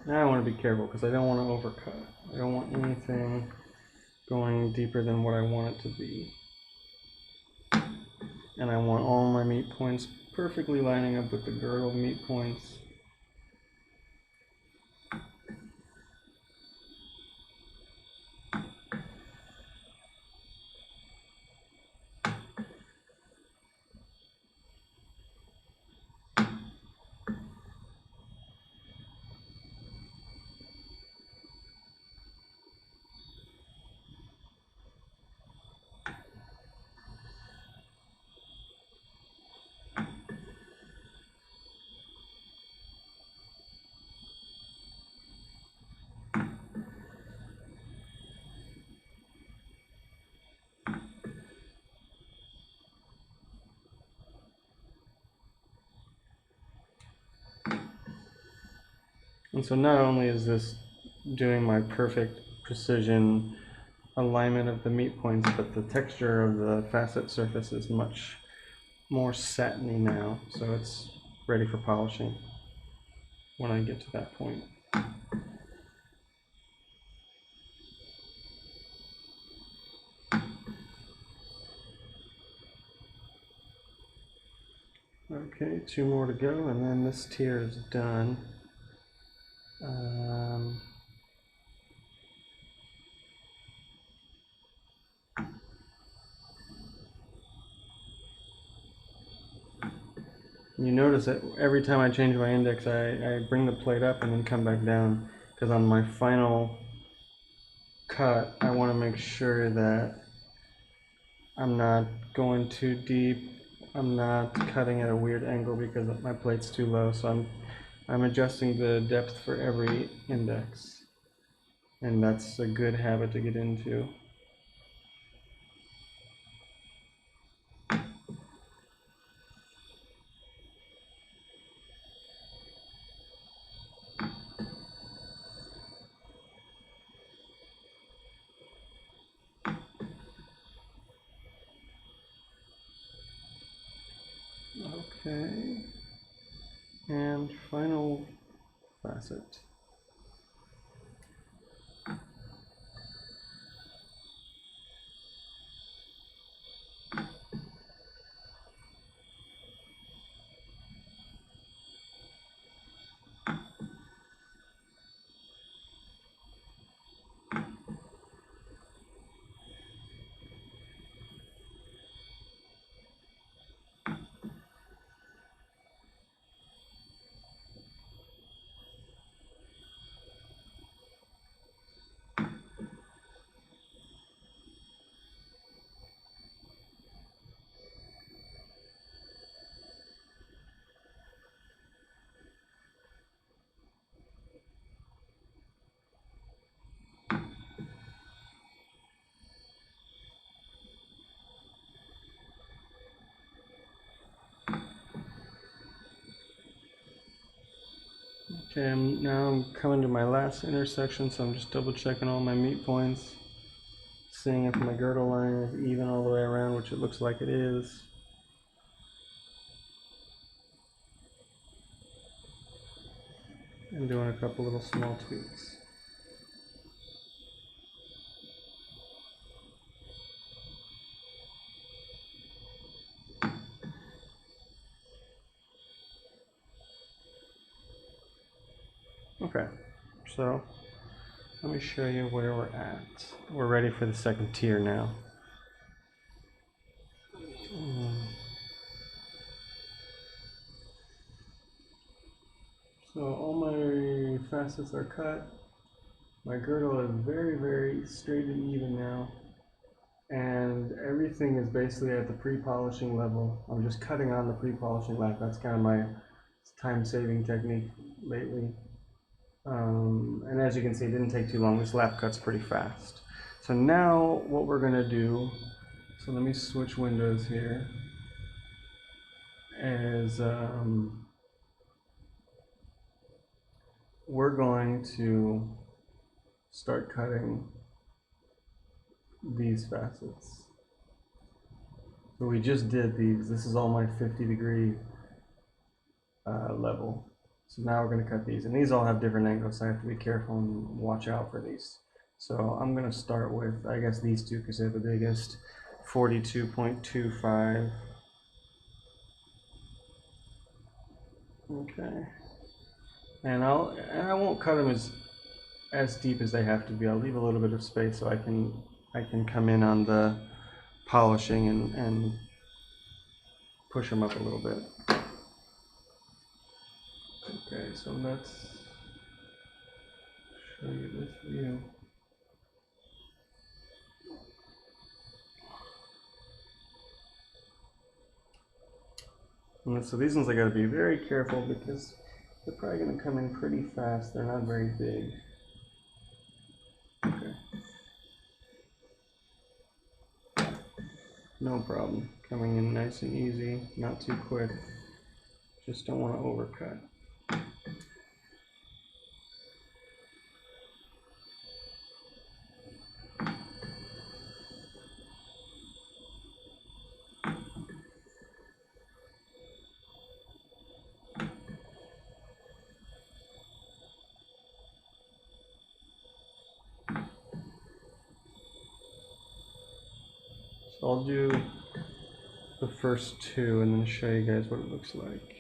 Now I want to be careful because I don't want to overcut. I don't want anything going deeper than what I want it to be. And I want all my meat points perfectly lining up with the girdle meat points. And so not only is this doing my perfect precision alignment of the meat points, but the texture of the facet surface is much more satiny now, so it's ready for polishing when I get to that point. Okay, 2 more to go, and then this tier is done. You notice that every time I change my index, I bring the plate up and then come back down, because on my final cut, I want to make sure that I'm not going too deep. I'm not cutting at a weird angle because my plate's too low, so I'm adjusting the depth for every index, and that's a good habit to get into. Okay, and final facet. Okay, now I'm coming to my last intersection, so I'm just double checking all my meet points, seeing if my girdle line is even all the way around, which it looks like it is. And doing a couple little small tweaks. Okay, so let me show you where we're at. We're ready for the second tier now. So all my facets are cut. My girdle is very, very straight and even now. And everything is basically at the pre-polishing level. I'm just cutting on the pre-polishing lap. That's kind of my time-saving technique lately. And as you can see, it didn't take too long. This lap cuts pretty fast. So now what we're gonna do, so let me switch windows here, is we're going to start cutting these facets. So we just did these. This is all my 50-degree level. So now we're going to cut these, and these all have different angles, so I have to be careful and watch out for these. So I'm going to start with, I guess, these two because they're the biggest. 42.25. Okay. And I won't cut them as deep as they have to be. I'll leave a little bit of space so I can come in on the polishing and push them up a little bit. Okay, so let's show you this view. And so these ones I gotta be very careful because they're probably gonna come in pretty fast. They're not very big. Okay. No problem. Coming in nice and easy, not too quick. Just don't want to overcut. So I'll do the first two and then show you guys what it looks like.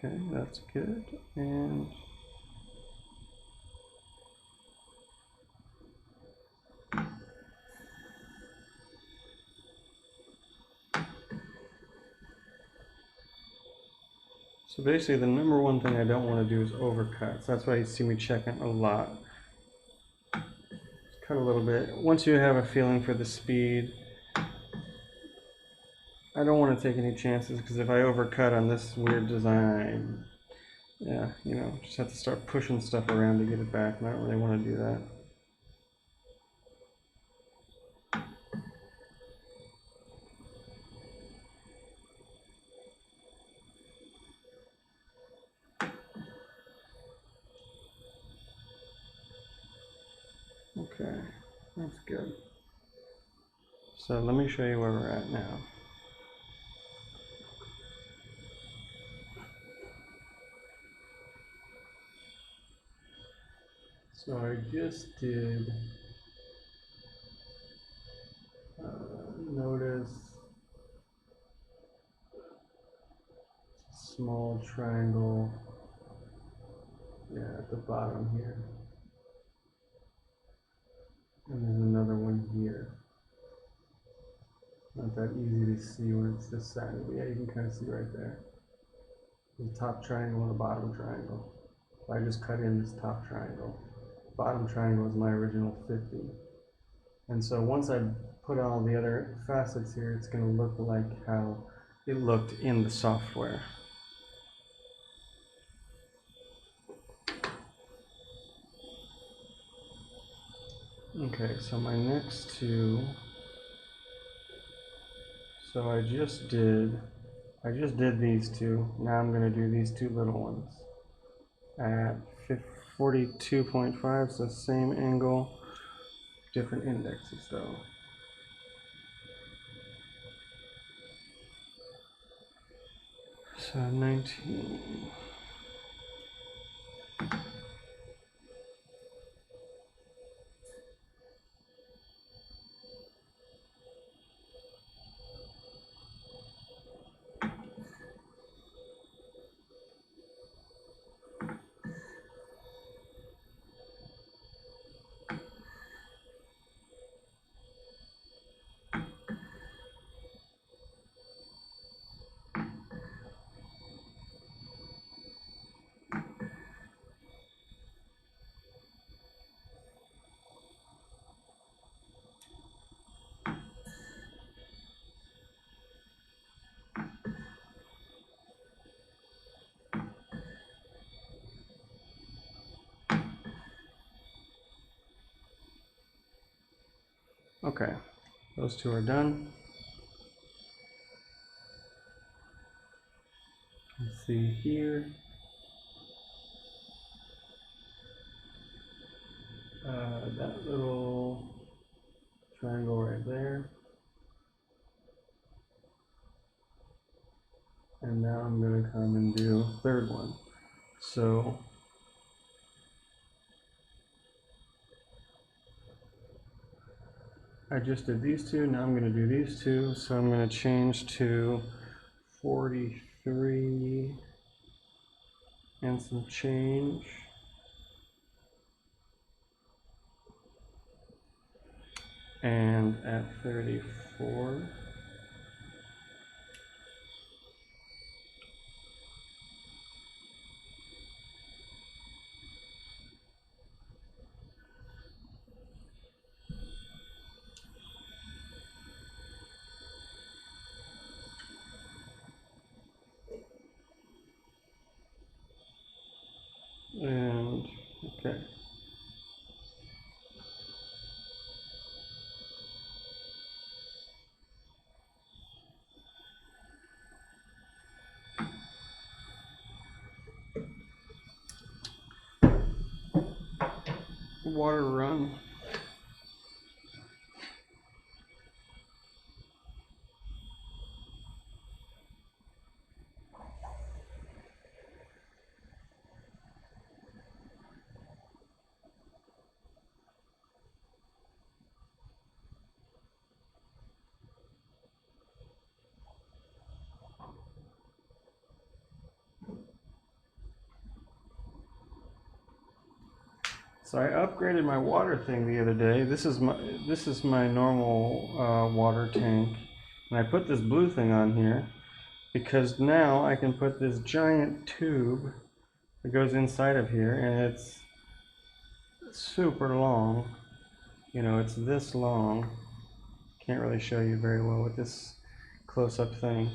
Okay, that's good. And so basically the number one thing I don't want to do is overcut. So that's why you see me checking a lot. Just cut a little bit. Once you have a feeling for the speed, I don't want to take any chances because if I overcut on this weird design, yeah, you know, just have to start pushing stuff around to get it back, and I don't really want to do that. Okay, that's good. So let me show you where we're at now. So I just did notice a small triangle, yeah, at the bottom here. And there's another one here. Not that easy to see when it's this side, but yeah, you can kind of see right there. The top triangle and the bottom triangle. So I just cut in this top triangle. Bottom triangle is my original 50. And so once I put all the other facets here, it's going to look like how it looked in the software. Okay, so my next two, so I just did these two. Now I'm going to do these two little ones at 42.5, so same angle, different indexes though. So 19. Okay, those two are done. Let's see here. That little triangle right there. And now I'm going to come and do a third one. So I just did these two, now I'm going to do these two. So I'm going to change to 43 and some change. And at 34. And okay. Water run. So I upgraded my water thing the other day. This is my normal water tank, and I put this blue thing on here because now I can put this giant tube that goes inside of here, and it's super long. You know, it's this long. Can't really show you very well with this close-up thing,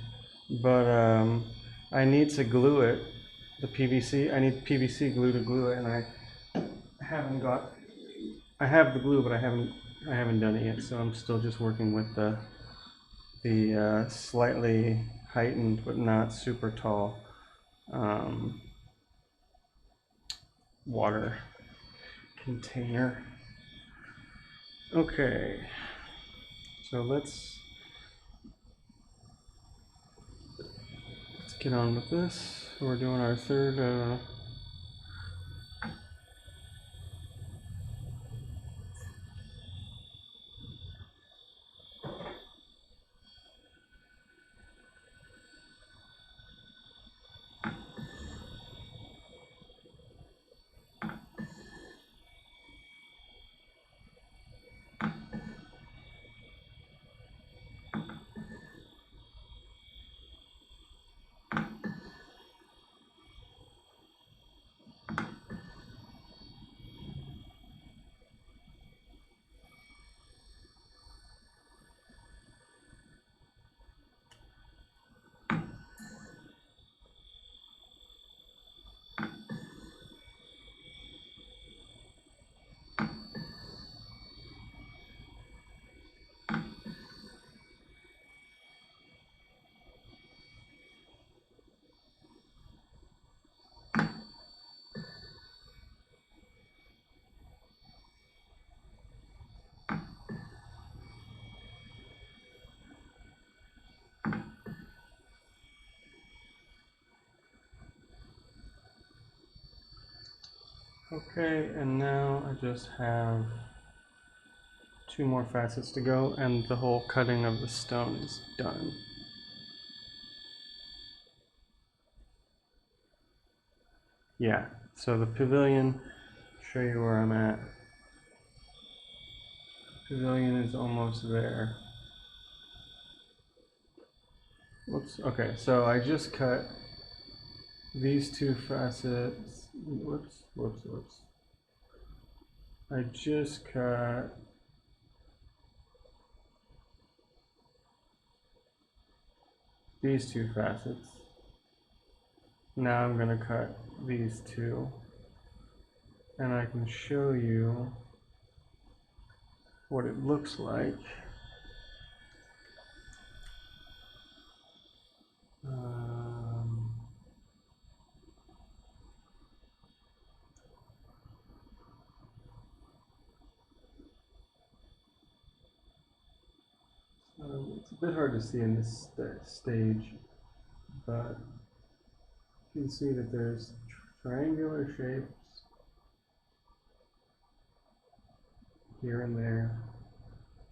but I need to glue it. The PVC. I need PVC glue to glue it, and I have the glue, but I haven't done it yet, so I'm still just working with the slightly heightened but not super tall water container. Okay, so let's get on with this. We're doing our third Okay, and now I just have 2 more facets to go and the whole cutting of the stone is done. Yeah, so the pavilion, show you where I'm at. Pavilion is almost there. Whoops, okay, so I just cut these 2 facets. Whoops. I just cut these 2 facets. Now I'm going to cut these 2. And I can show you what it looks like. It's a bit hard to see in this stage, but you can see that there's triangular shapes here and there,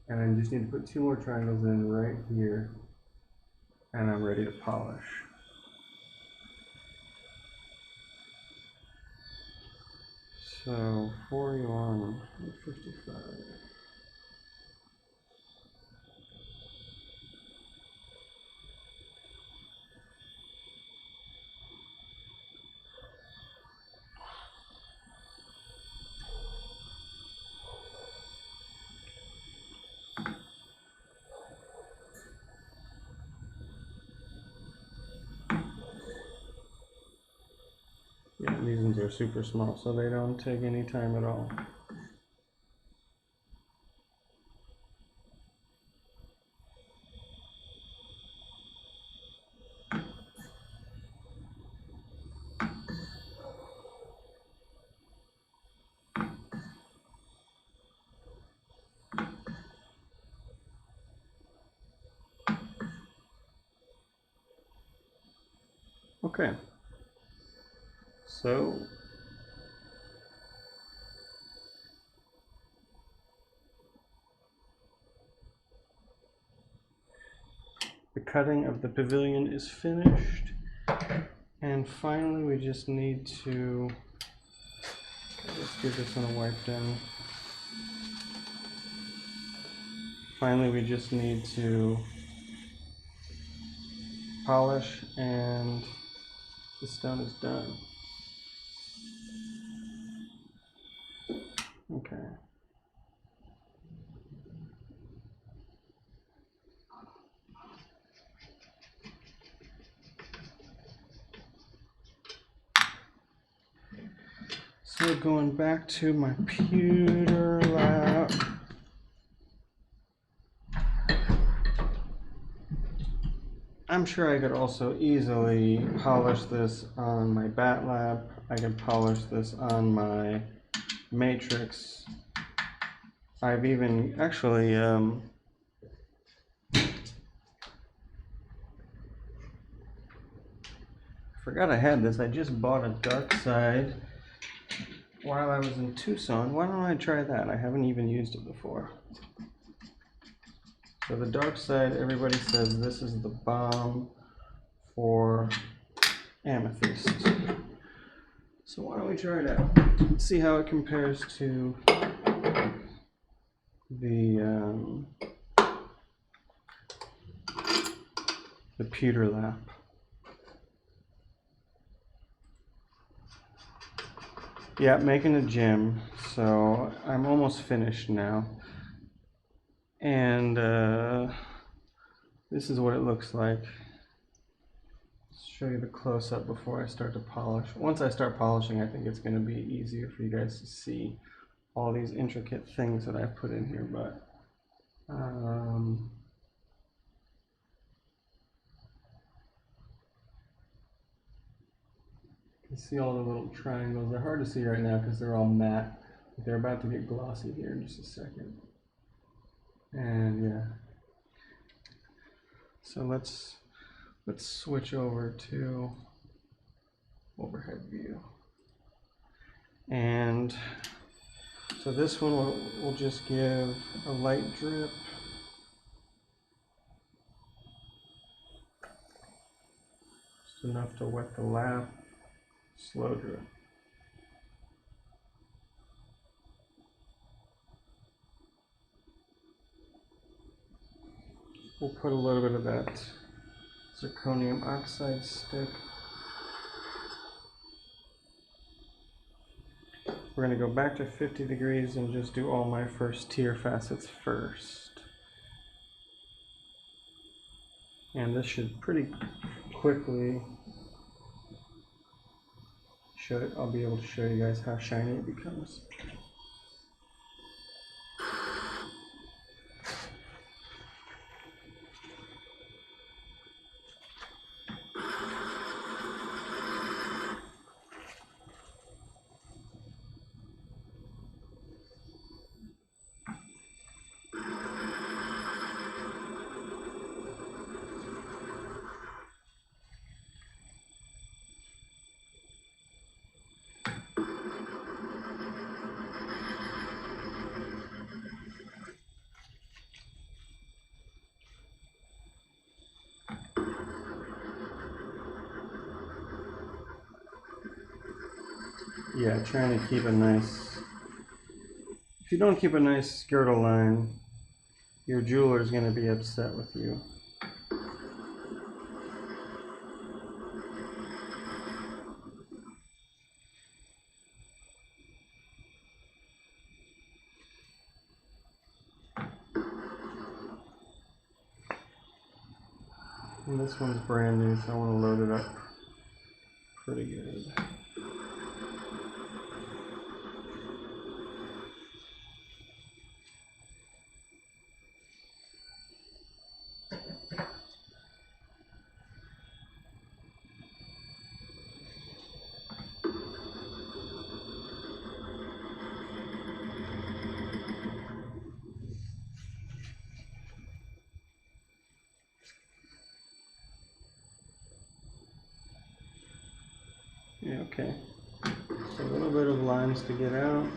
and I just need to put 2 more triangles in right here, and I'm ready to polish. So 41 and 55. Yeah, these ones are super small, so they don't take any time at all. Okay, so the cutting of the pavilion is finished, and finally we just need to, let's give this one a wipe down. Finally we just need to polish and the stone is done. Okay. So going back to my pewter lap. I'm sure I could also easily polish this on my bat lab. I could polish this on my matrix. I've even actually forgot I had this. I just bought a dark side while I was in Tucson. Why don't I try that? I haven't even used it before. So the dark side, everybody says this is the bomb for amethyst. So why don't we try it out? Let's see how it compares to the pewter lap. Yeah, making a gem. So I'm almost finished now. And this is what it looks like. Let's show you the close-up before I start to polish. Once I start polishing, I think it's going to be easier for you guys to see all these intricate things that I've put in here, but you can see all the little triangles. They're hard to see right now because they're all matte, but they're about to get glossy here in just a second. And yeah, so let's switch over to overhead view. And so this one we'll just give a light drip. Just enough to wet the lap. Slow drip. We'll put a little bit of that zirconium oxide stick. We're going to go back to 50 degrees and just do all my first tier facets first. And this should pretty quickly I'll be able to show you guys how shiny it becomes. Yeah, trying to keep a nice, if you don't keep a nice girdle line, your jeweler is going to be upset with you. And this one's brand new, so I want to load it up pretty good. Yeah, okay. Just a little bit of lines to get out.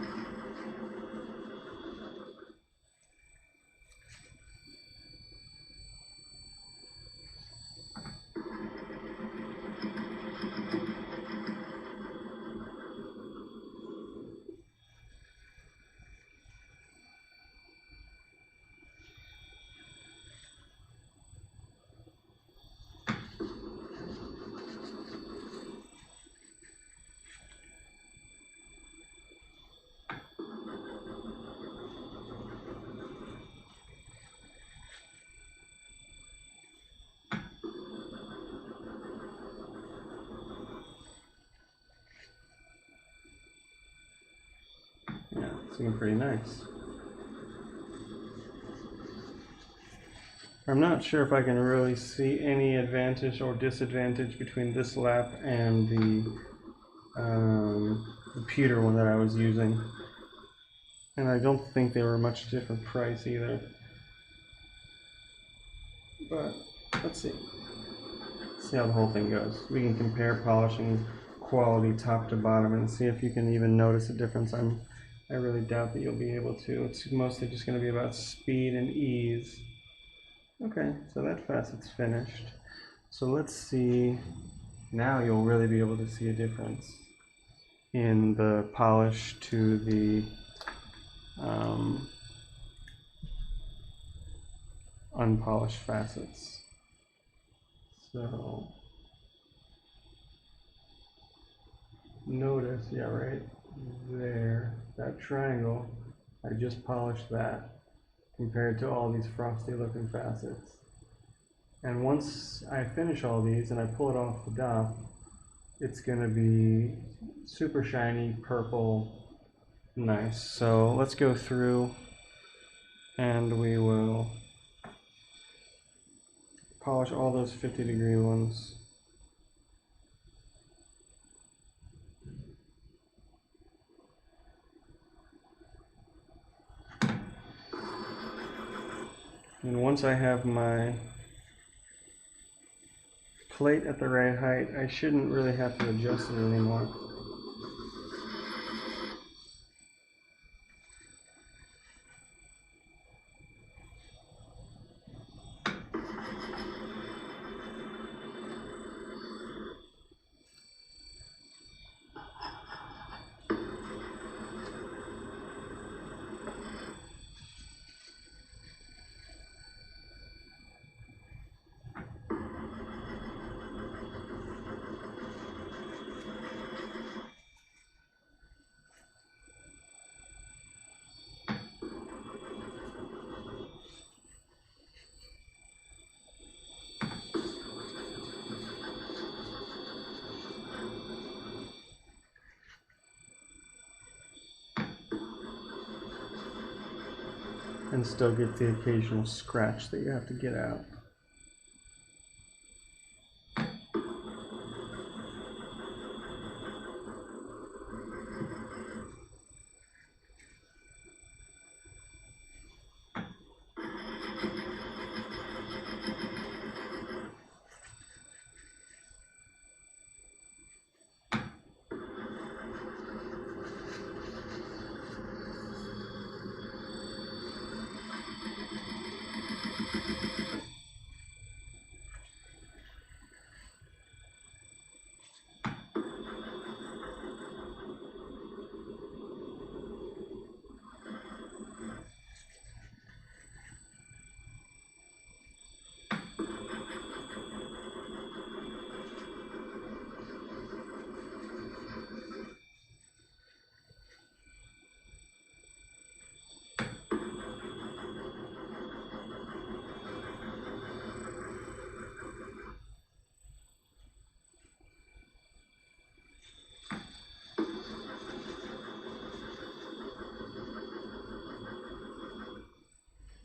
Yeah, it's looking pretty nice. I'm not sure if I can really see any advantage or disadvantage between this lap and the pewter one that I was using. And I don't think they were much different price either. But let's see. Let's see how the whole thing goes. We can compare polishing quality top to bottom and see if you can even notice a difference. I really doubt that you'll be able to. It's mostly just going to be about speed and ease. Okay, so that facet's finished. So let's see. Now you'll really be able to see a difference in the polish to the unpolished facets. So notice, yeah, right there, that triangle, I just polished that compared to all these frosty looking facets. And once I finish all these and I pull it off the doff, it's going to be super shiny, purple, nice. So let's go through and we will polish all those 50-degree ones. And once I have my plate at the right height, I shouldn't really have to adjust it anymore. and still get the occasional scratch that you have to get out.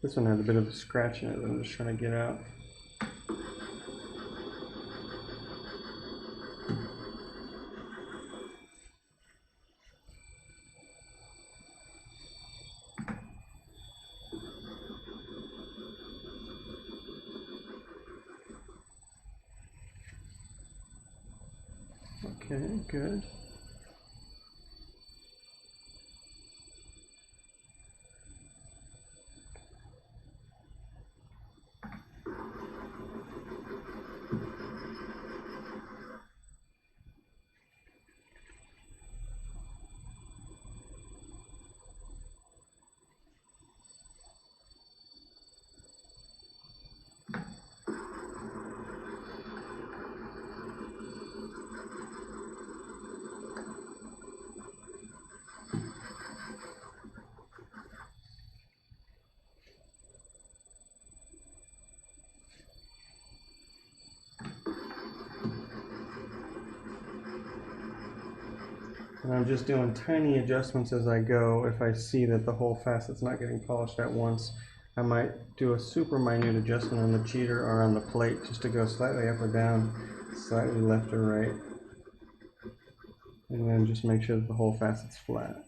This one had a bit of a scratch in it that I'm just trying to get out. Okay, good. And I'm just doing tiny adjustments as I go. If I see that the whole facet's not getting polished at once, I might do a super minute adjustment on the cheater or on the plate just to go slightly up or down, slightly left or right. And then just make sure that the whole facet's flat.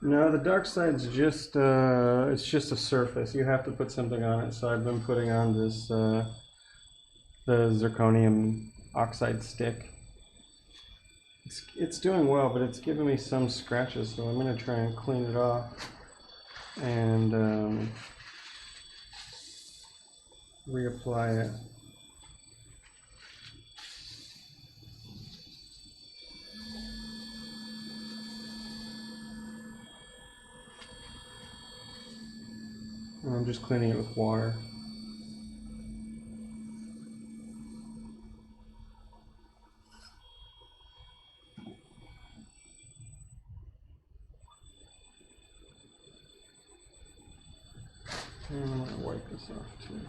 No, the dark side's just it's just a surface. You have to put something on it. So I've been putting on this the zirconium oxide stick. It's doing well, but it's giving me some scratches, so I'm going to try and clean it off and reapply it. And I'm just cleaning it with water. And I'm going to wipe this off too.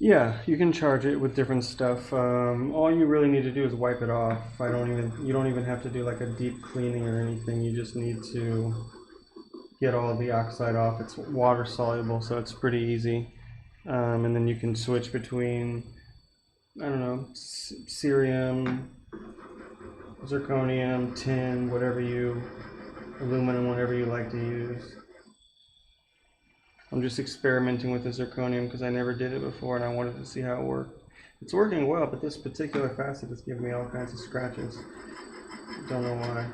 Yeah, you can charge it with different stuff. All you really need to do is wipe it off. You don't even have to do like a deep cleaning or anything. You just need to get all of the oxide off. It's water soluble, so it's pretty easy. And then you can switch between, I don't know, cerium, zirconium, tin, aluminum, whatever you like to use. I'm just experimenting with the zirconium because I never did it before and I wanted to see how it worked. It's working well, but this particular facet is giving me all kinds of scratches. Don't know why.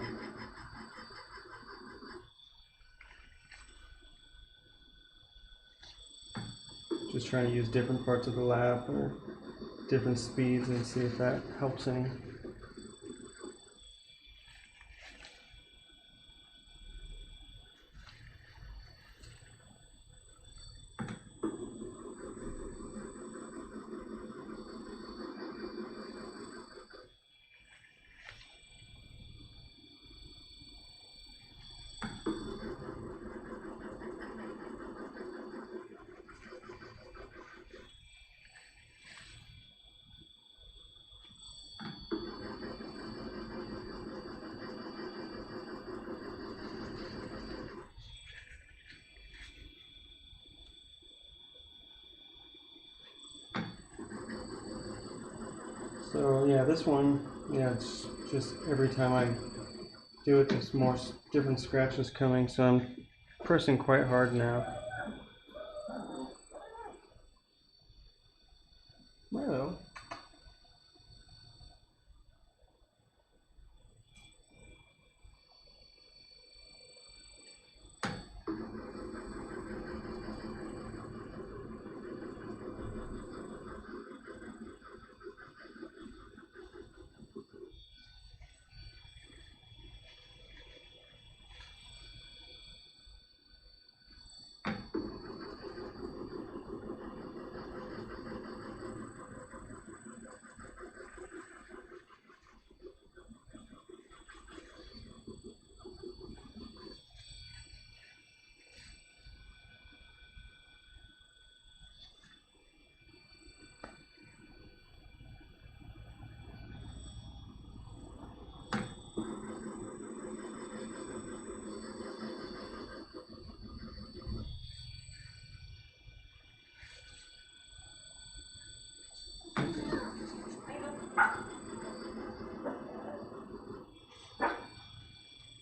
Just trying to use different parts of the lab or different speeds and see if that helps any. So yeah, this one, yeah, it's just every time I do it, there's more different scratches coming, so I'm pressing quite hard now. Well,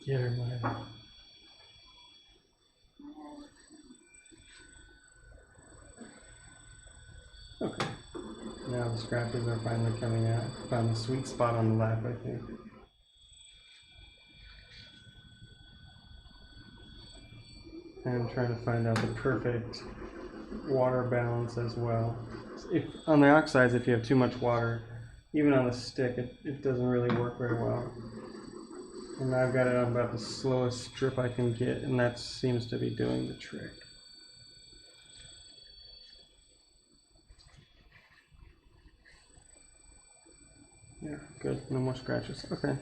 get her, Maya. Okay. Now the scratches are finally coming out. Found the sweet spot on the lap, I think. And I'm trying to find out the perfect water balance as well. If on the oxides, if you have too much water, even on the stick, it doesn't really work very well. And I've got it on about the slowest strip I can get, and that seems to be doing the trick. Yeah, good. No more scratches. Okay.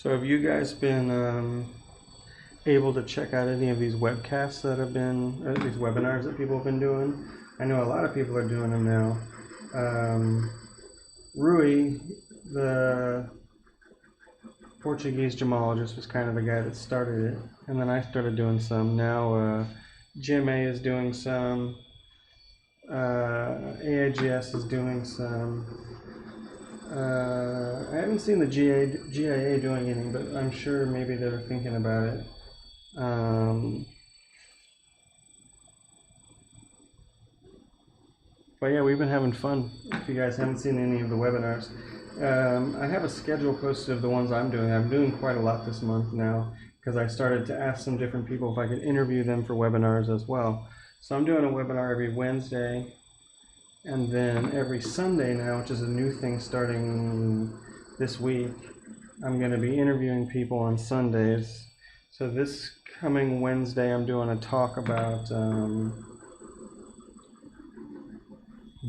So have you guys been able to check out any of these webcasts that have been, or these webinars that people have been doing? I know a lot of people are doing them now. Rui, the Portuguese gemologist, was kind of the guy that started it, and then I started doing some. Now Jim A is doing some, AIGS is doing some. I haven't seen the GIA doing any, but I'm sure maybe they're thinking about it. But yeah, we've been having fun. If you guys haven't seen any of the webinars, I have a schedule posted of the ones I'm doing. I'm doing quite a lot this month now because I started to ask some different people if I could interview them for webinars as well. So I'm doing a webinar every Wednesday, and then every Sunday now, which is a new thing starting this week, I'm going to be interviewing people on Sundays. So this coming Wednesday, I'm doing a talk about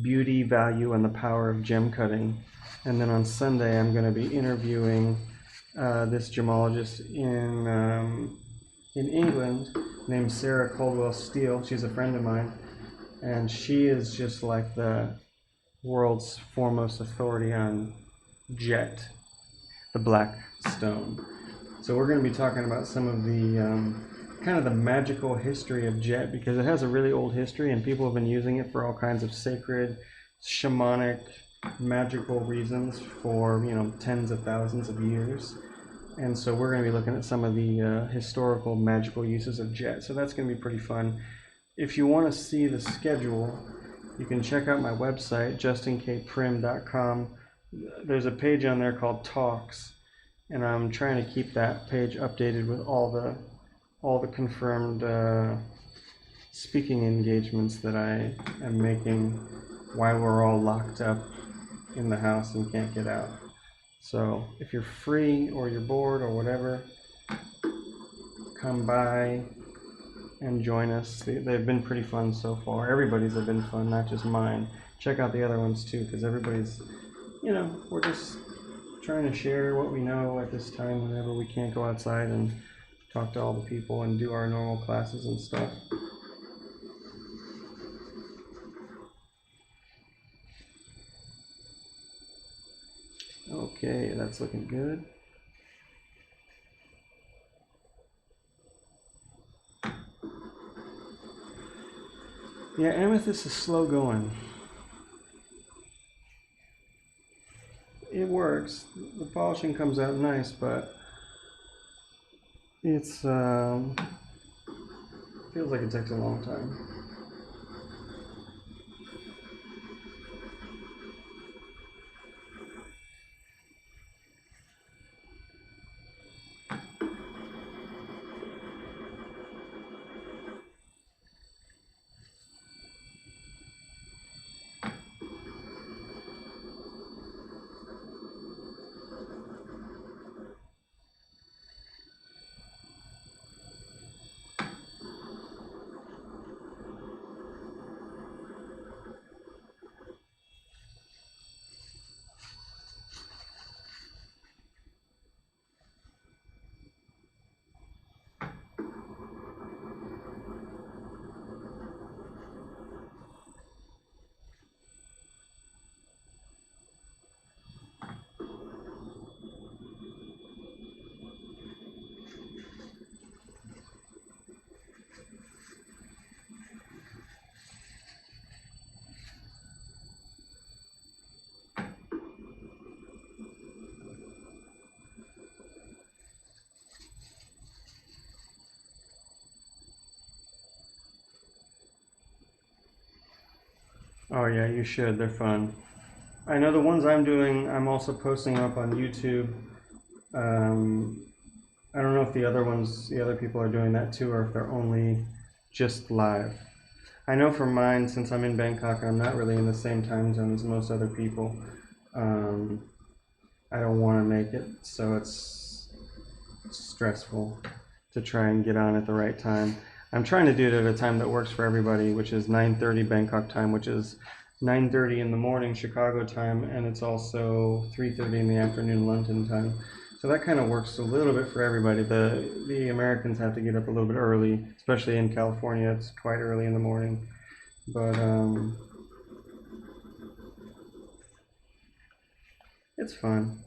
beauty, value, and the power of gem cutting. And then on Sunday, I'm going to be interviewing this gemologist in England named Sarah Caldwell Steele. She's a friend of mine, and she is just like the world's foremost authority on jet, the black stone. So we're going to be talking about some of the kind of the magical history of jet, because it has a really old history and people have been using it for all kinds of sacred, shamanic, magical reasons for, you know, tens of thousands of years. And so we're going to be looking at some of the historical magical uses of jet. So that's going to be pretty fun. If you want to see the schedule, you can check out my website, justinkprim.com. There's a page on there called Talks, and I'm trying to keep that page updated with all the confirmed speaking engagements that I am making while we're all locked up in the house and can't get out. So if you're free or you're bored or whatever, come by and join us. They've been pretty fun so far. Everybody's have been fun, not just mine. Check out the other ones too, because everybody's, you know, we're just trying to share what we know at this time whenever we can't go outside and talk to all the people and do our normal classes and stuff. Okay, that's looking good. Yeah, Amethyst is slow going. It works. The polishing comes out nice, but it's feels like it takes a long time. Oh yeah, you should. They're fun. I know the ones I'm doing, I'm also posting up on YouTube. I don't know if the other people are doing that too, or if they're only just live. I know for mine, since I'm in Bangkok, I'm not really in the same time zone as most other people. I don't want to make it so it's stressful to try and get on at the right time. I'm trying to do it at a time that works for everybody, which is 9:30 Bangkok time, which is 9:30 in the morning Chicago time, and it's also 3:30 in the afternoon London time. So that kind of works a little bit for everybody. The Americans have to get up a little bit early, especially in California. It's quite early in the morning. But it's fun.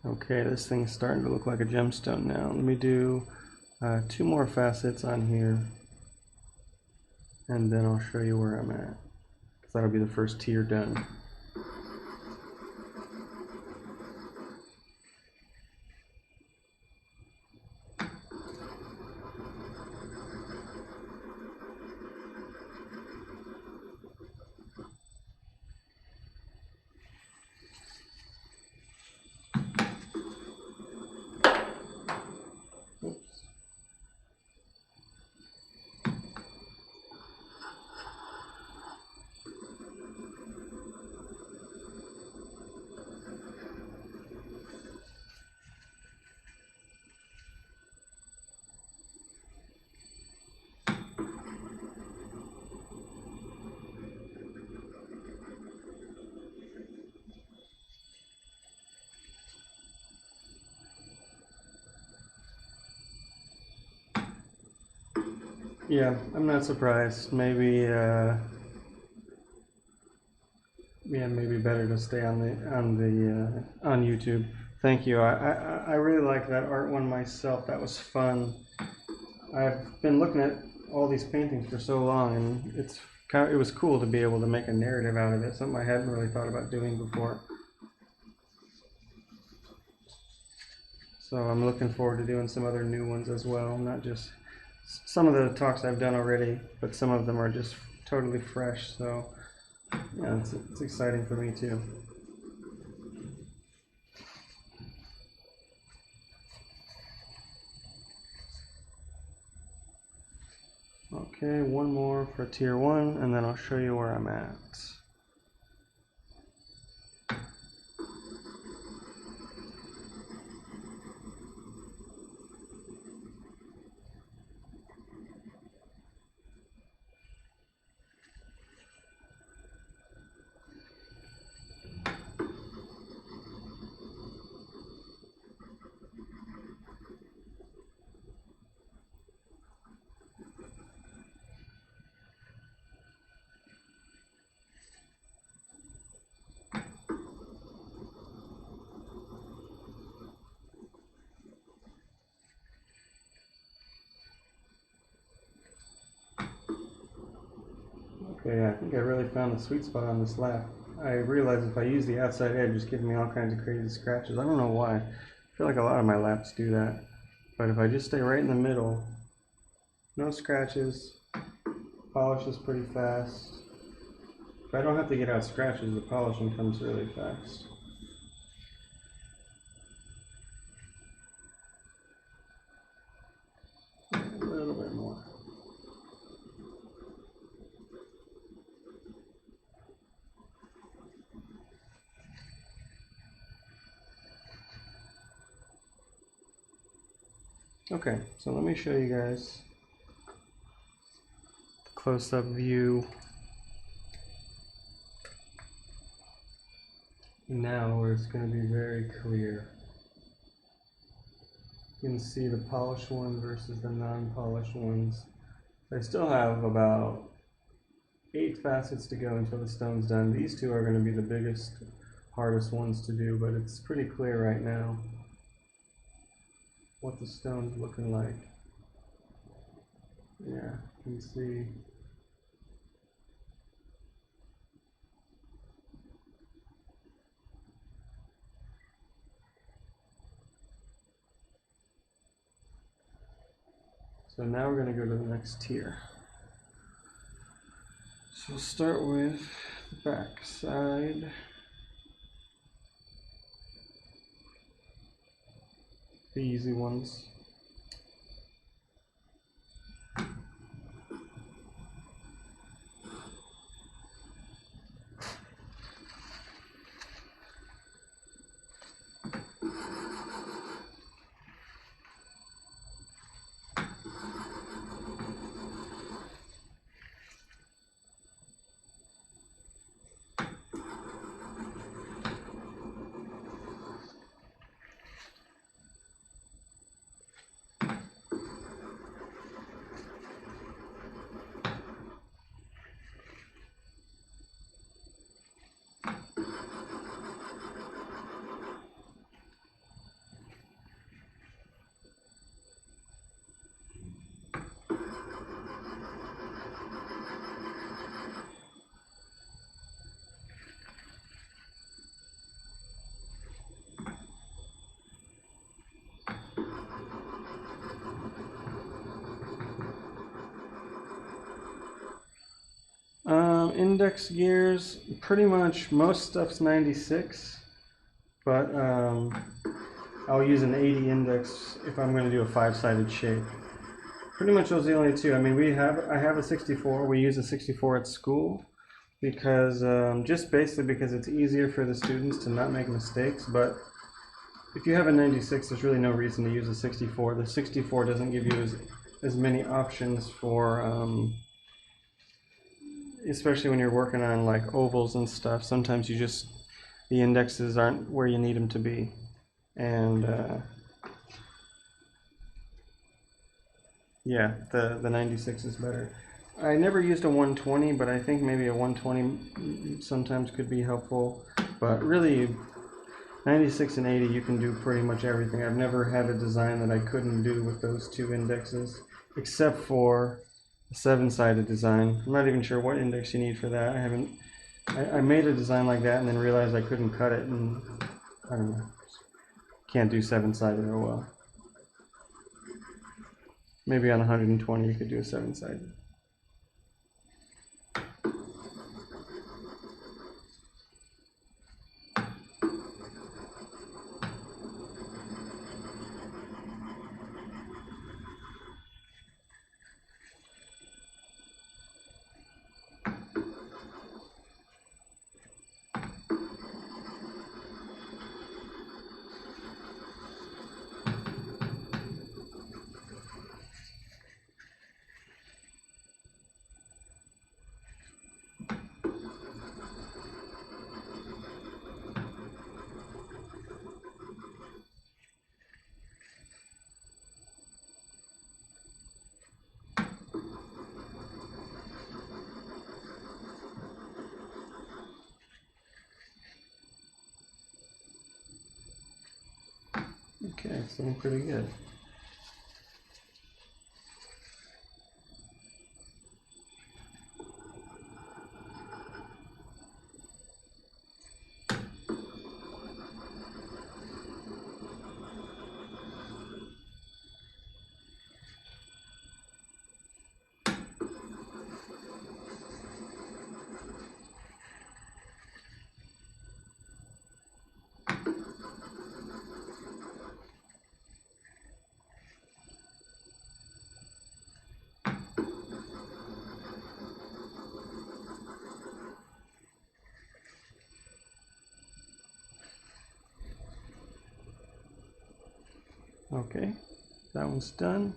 Okay, this thing's starting to look like a gemstone now. Let me do 2 more facets on here, and then I'll show you where I'm at. That'll be the first tier done. Yeah, I'm not surprised. Maybe, yeah, maybe better to stay on YouTube. Thank you. I really like that art one myself. That was fun. I've been looking at all these paintings for so long, and it was cool to be able to make a narrative out of it. Something I hadn't really thought about doing before. So I'm looking forward to doing some other new ones as well, not just some of the talks I've done already, but some of them are just totally fresh, so yeah, it's exciting for me too. Okay, one more for tier 1, and then I'll show you where I'm at. Okay, I think I really found the sweet spot on this lap. I realize if I use the outside edge, it's giving me all kinds of crazy scratches. I don't know why. I feel like a lot of my laps do that. But if I just stay right in the middle, no scratches, polishes pretty fast. If I don't have to get out scratches, the polishing comes really fast. A little bit more. Okay, so let me show you guys the close-up view now, where it's going to be very clear. You can see the polished one versus the non-polished ones. I still have about 8 facets to go until the stone's done. These 2 are going to be the biggest, hardest ones to do, but it's pretty clear right now what the stone's looking like. Yeah, you can see. So now we're going to go to the next tier. So we'll start with the back side. The easy ones. Index gears, pretty much most stuff's 96, but I'll use an 80 index if I'm going to do a 5-sided shape. Pretty much those are the only two. I mean, I have a 64. We use a 64 at school because just basically because it's easier for the students to not make mistakes. But if you have a 96, there's really no reason to use a 64. The 64 doesn't give you as many options for, especially when you're working on like ovals and stuff. Sometimes the indexes aren't where you need them to be, and yeah, the 96 is better. I never used a 120, but I think maybe a 120 sometimes could be helpful. But really, 96 and 80, you can do pretty much everything. I've never had a design that I couldn't do with those two indexes, except for a 7-sided design. I'm not even sure what index you need for that. I made a design like that and then realized I couldn't cut it, and I don't know. Can't do 7-sided, oh well. Maybe on 120 you could do a 7-sided. Okay, it's looking pretty good. Okay, that one's done.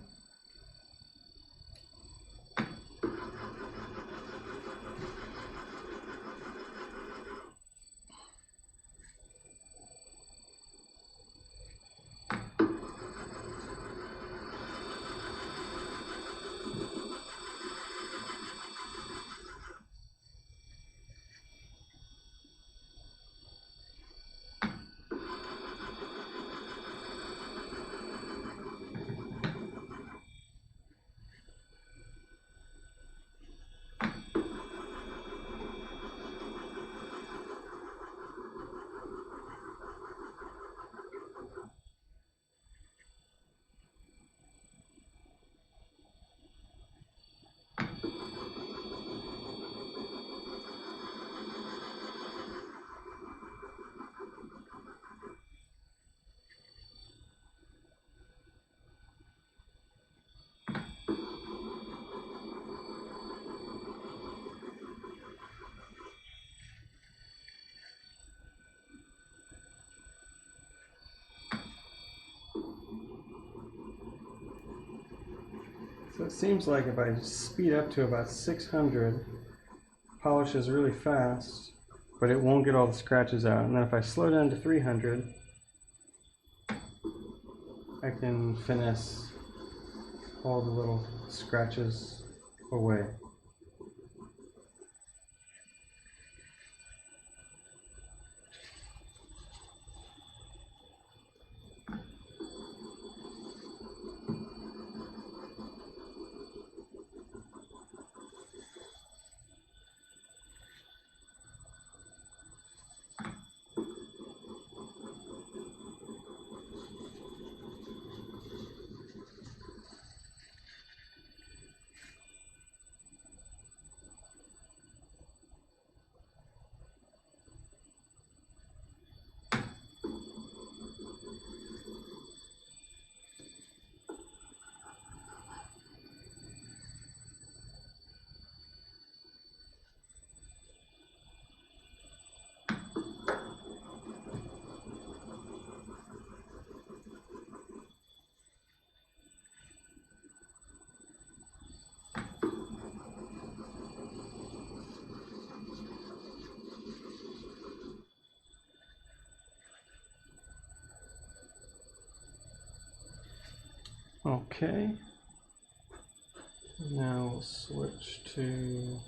So it seems like if I speed up to about 600, polishes really fast, but it won't get all the scratches out. And then if I slow down to 300, I can finesse all the little scratches away. Okay. Now we'll switch to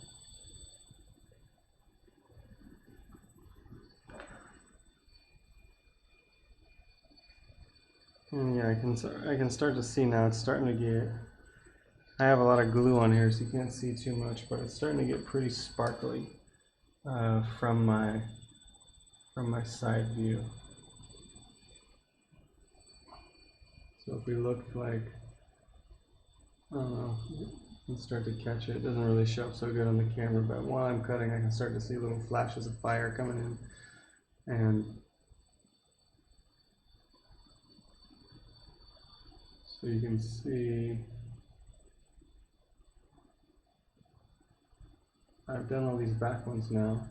yeah, I can start to see now. It's starting to get. I have a lot of glue on here, so you can't see too much, but it's starting to get pretty sparkly from my side view. So if we look like, I don't know, you can start to catch it. It doesn't really show up so good on the camera, but while I'm cutting, I can start to see little flashes of fire coming in, and so you can see I've done all these back ones now,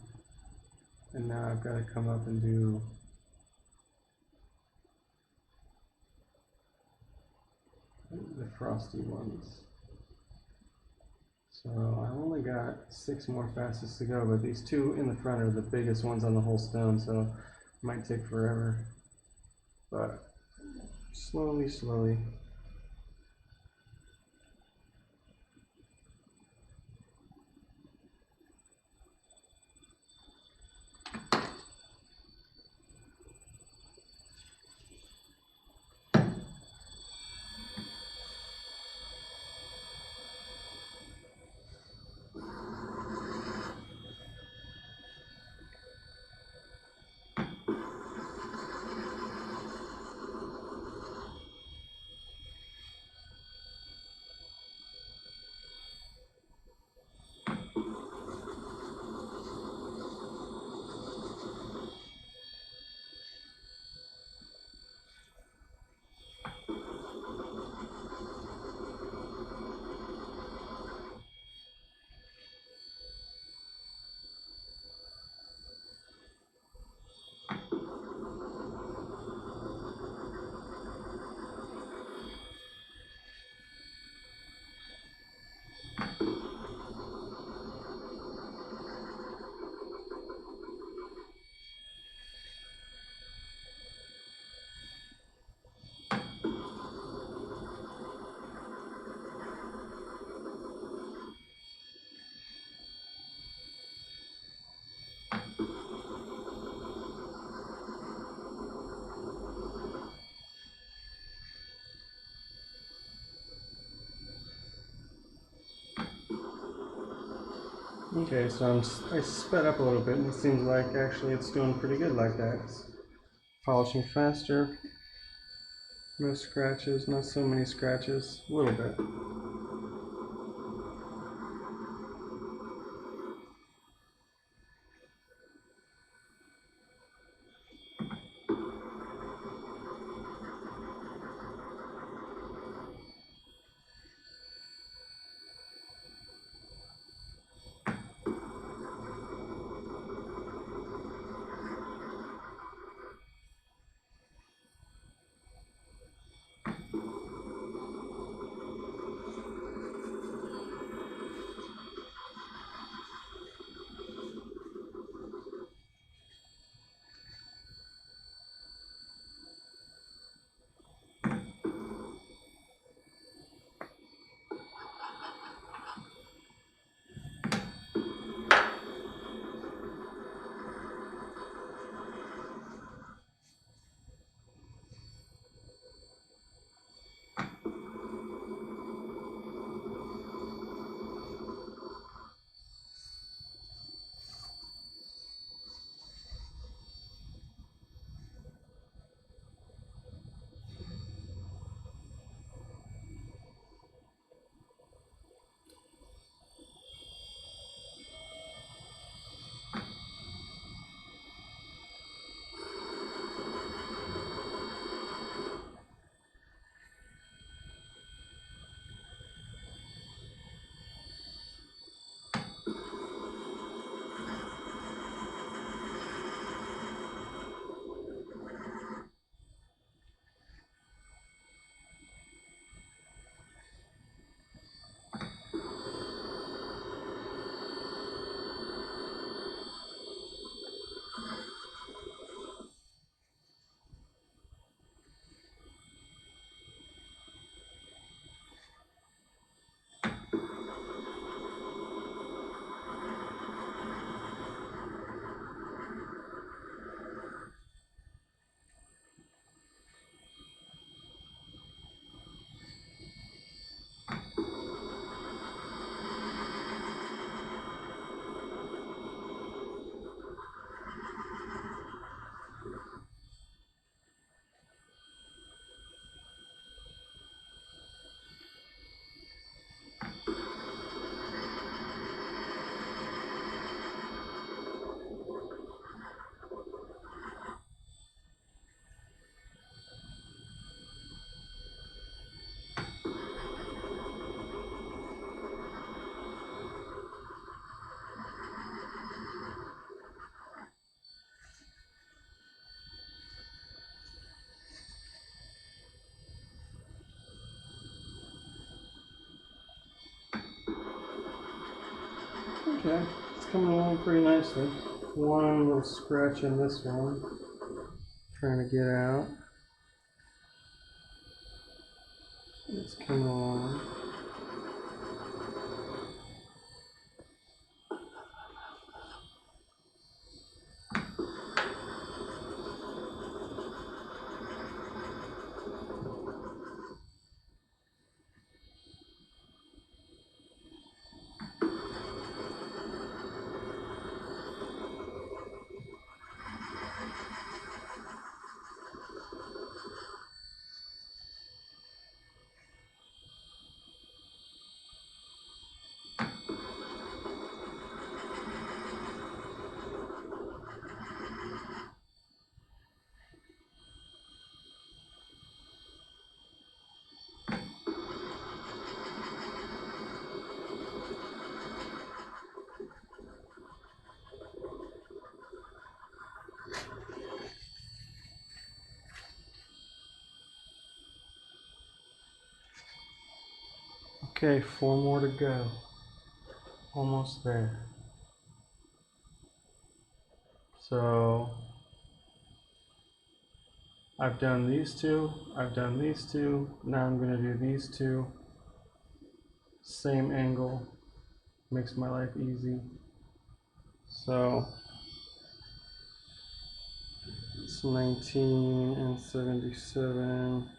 and now I've got to come up and do the frosty ones. So I've only got 6 more facets to go, but these 2 in the front are the biggest ones on the whole stone, so it might take forever. But slowly, slowly. Okay, so I sped up a little bit, and it seems like actually it's doing pretty good like that. It's polishing faster, no scratches, not so many scratches, a little bit. Okay, it's coming along pretty nicely. One little scratch in this one, trying to get out. It's coming along. Okay, 4 more to go. Almost there. So I've done these two, I've done these two, now I'm going to do these two. Same angle, makes my life easy. So it's 19 and 77.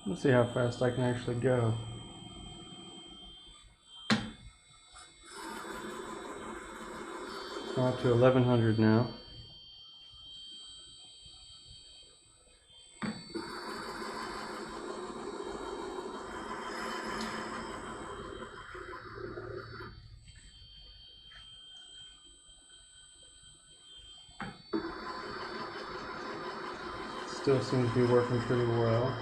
Let's see how fast I can actually go. I'm up to 1100 now. Still seems to be working pretty well.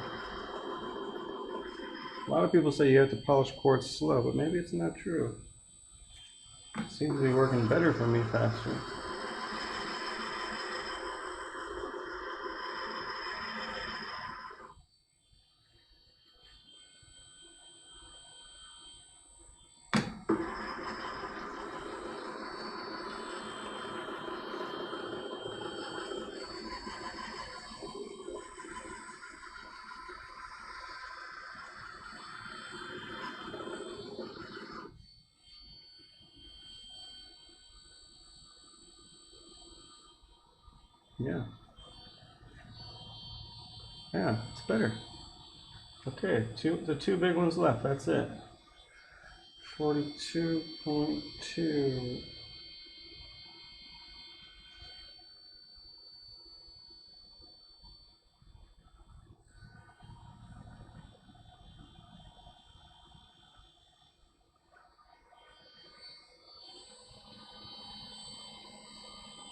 A lot of people say you have to polish quartz slow, but maybe it's not true. It seems to be working better for me faster. Yeah. Yeah, it's better. Okay, the two big ones left, that's it. 42.2.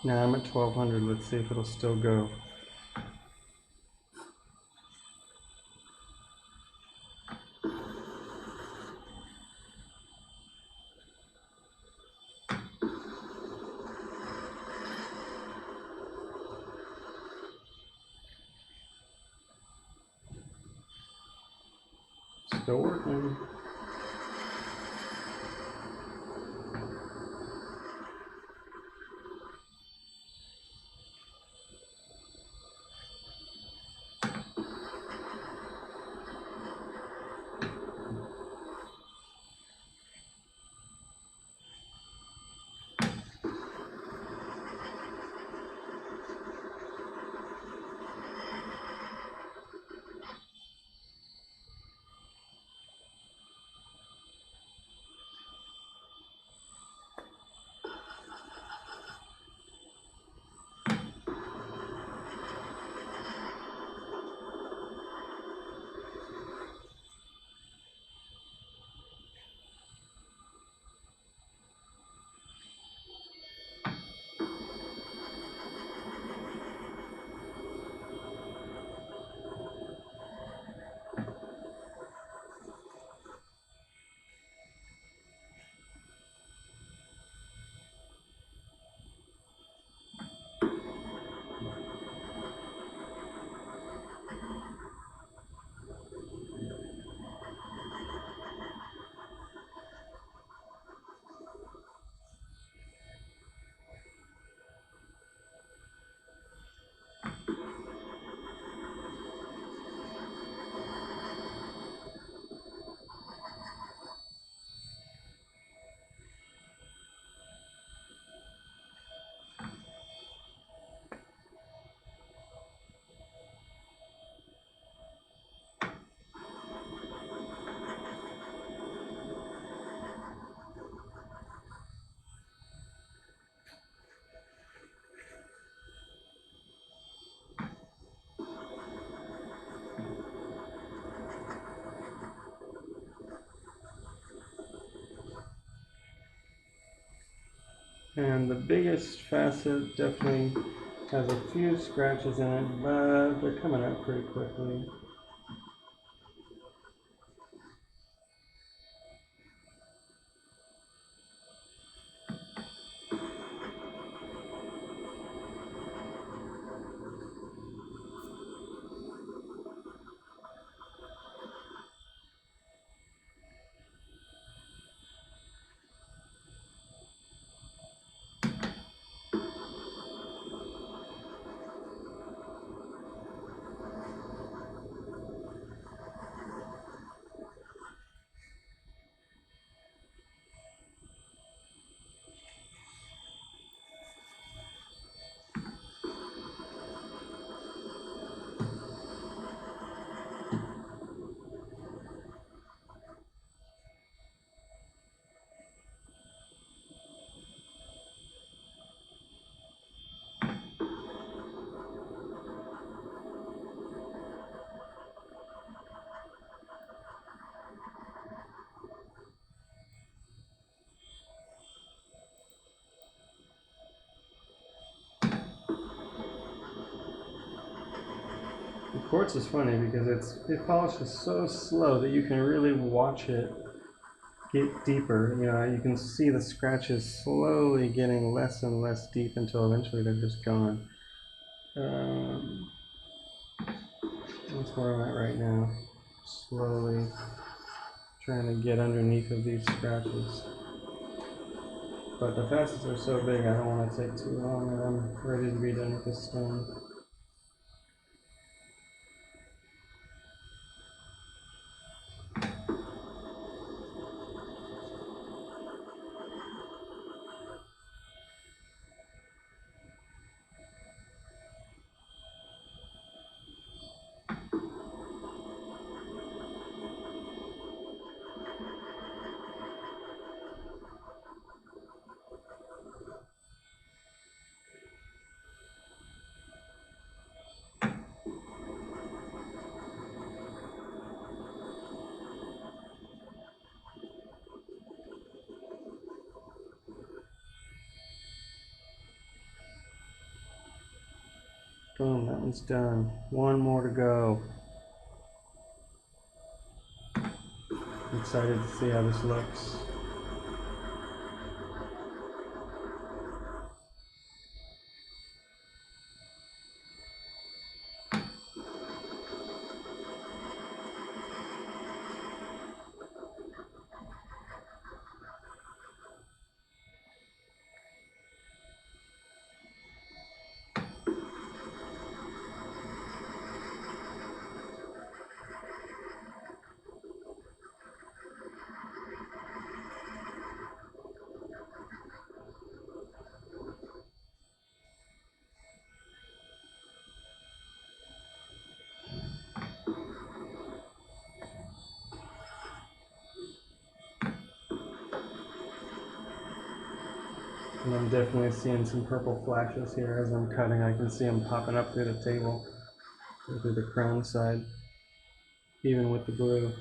Now I'm at 1200. Let's see if it'll still go. Still working. And the biggest facet definitely has a few scratches in it, but they're coming out pretty quickly. The quartz is funny because it polishes so slow that you can really watch it get deeper. You know, you can see the scratches slowly getting less and less deep until eventually they're just gone. That's where I'm at right now. Slowly trying to get underneath of these scratches. But the facets are so big, I don't want to take too long, and I'm ready to be done with this stone. Boom, that one's done. One more to go. I'm excited to see how this looks. And I'm definitely seeing some purple flashes here as I'm cutting. I can see them popping up through the table, through the crown side, even with the glue.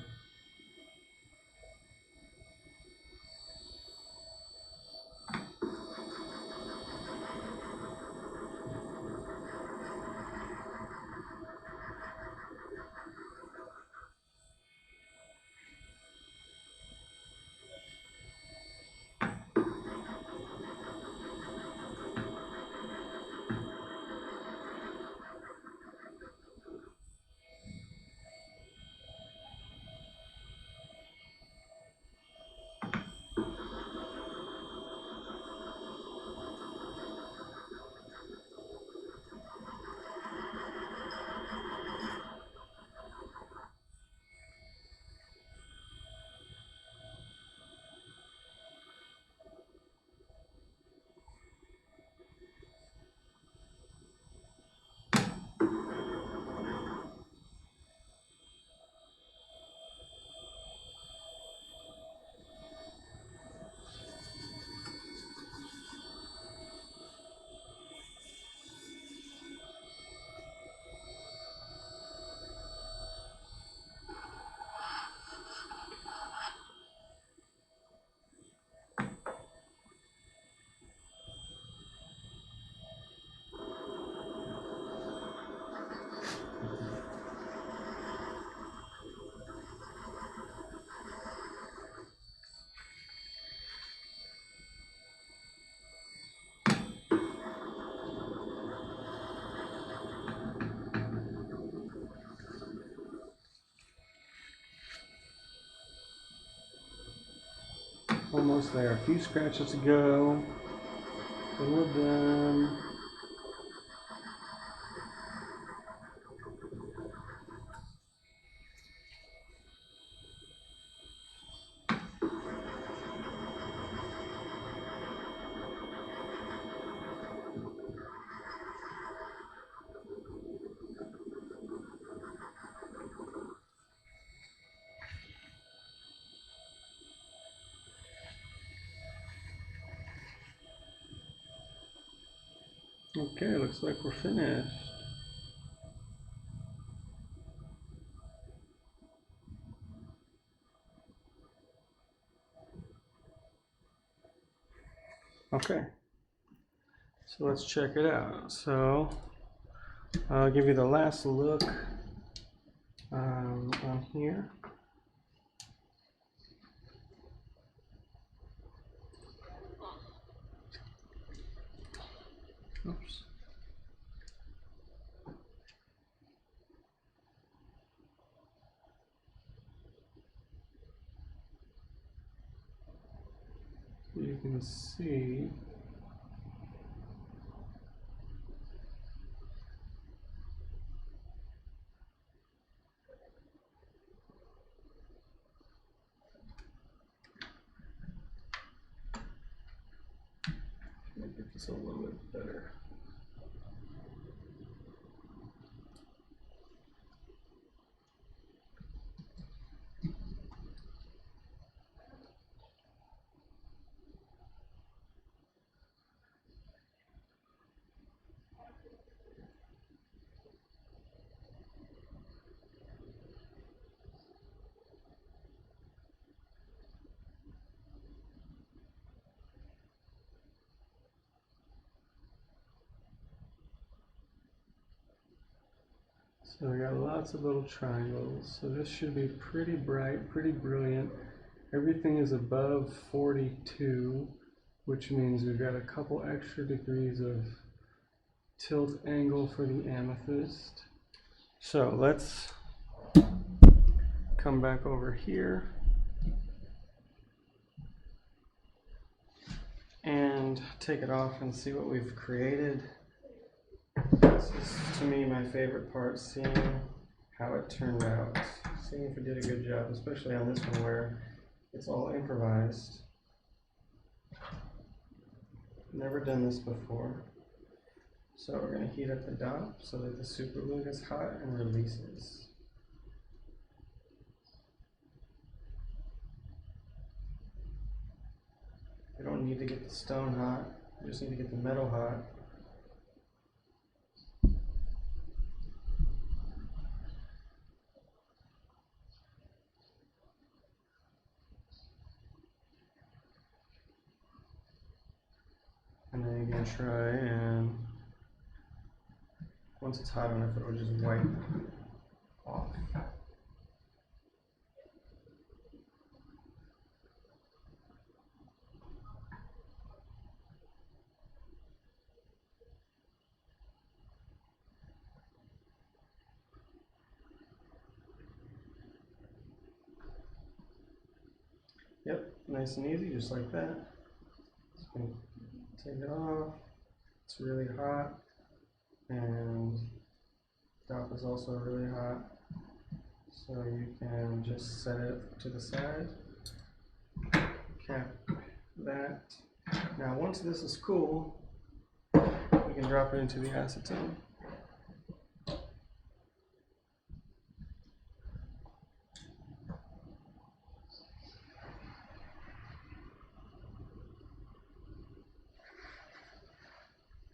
Almost there. A few scratches to go. And we're done. Okay, looks like we're finished. Okay, so let's check it out. So I'll give you the last look on here. Oops. You can see make this a little bit better. So we got lots of little triangles. So this should be pretty bright, pretty brilliant. Everything is above 42, which means we've got a couple extra degrees of tilt angle for the amethyst. So let's come back over here and take it off and see what we've created. This is, to me, my favorite part, seeing how it turned out, seeing if we did a good job, especially on this one where it's all improvised. Never done this before. So we're going to heat up the dop so that the super glue gets hot and releases. We don't need to get the stone hot, we just need to get the metal hot. And then you can try and, once it's hot enough, it'll just wipe off. Yep, nice and easy, just like that. Just gonna take it off. It's really hot, and dop is also really hot. So you can just set it to the side, cap that. Now once this is cool, we can drop it into the acetone.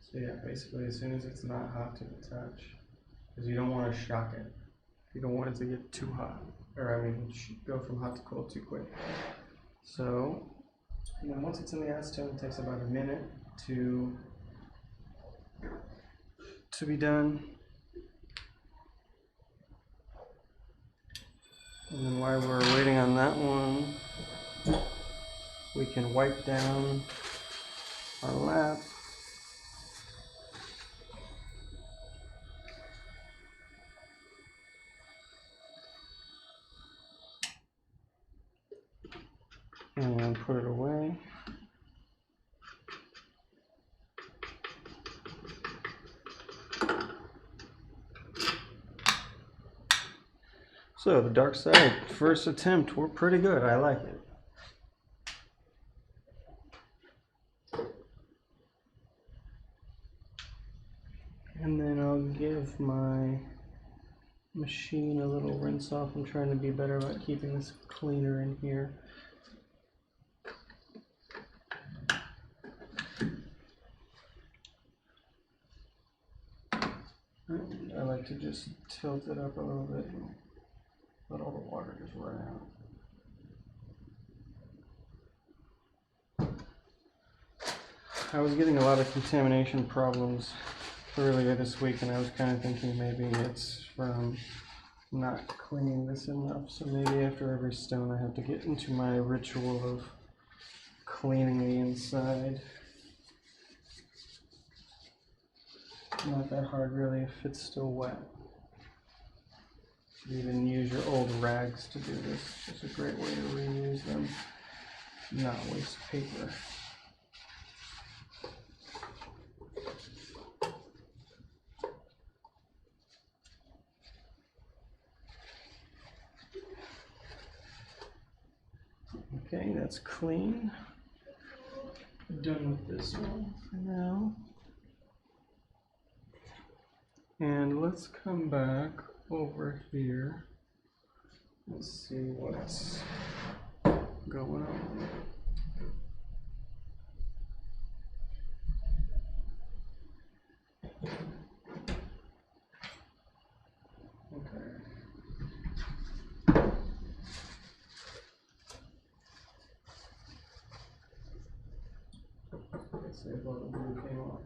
So yeah, basically as soon as it's not hot to the touch, because you don't want to shock it. You don't want it to get too hot, or I mean, go from hot to cold too quick. So, and then once it's in the acetone, it takes about a minute to be done. And then while we're waiting on that one, we can wipe down our lap. And put it away. So the dark side, first attempt, we're pretty good. I like it. And then I'll give my machine a little rinse off. I'm trying to be better about keeping this cleaner in here. And I like to just tilt it up a little bit and let all the water just run out. I was getting a lot of contamination problems earlier this week, and I was kind of thinking maybe it's from not cleaning this enough. So maybe after every stone I have to get into my ritual of cleaning the inside. Not that hard really if it's still wet. You can even use your old rags to do this. It's a great way to reuse them, not waste paper. Okay, that's clean. Done with this one for now. And let's come back over here and see what's going on. Okay. Let's see if all the blue came off.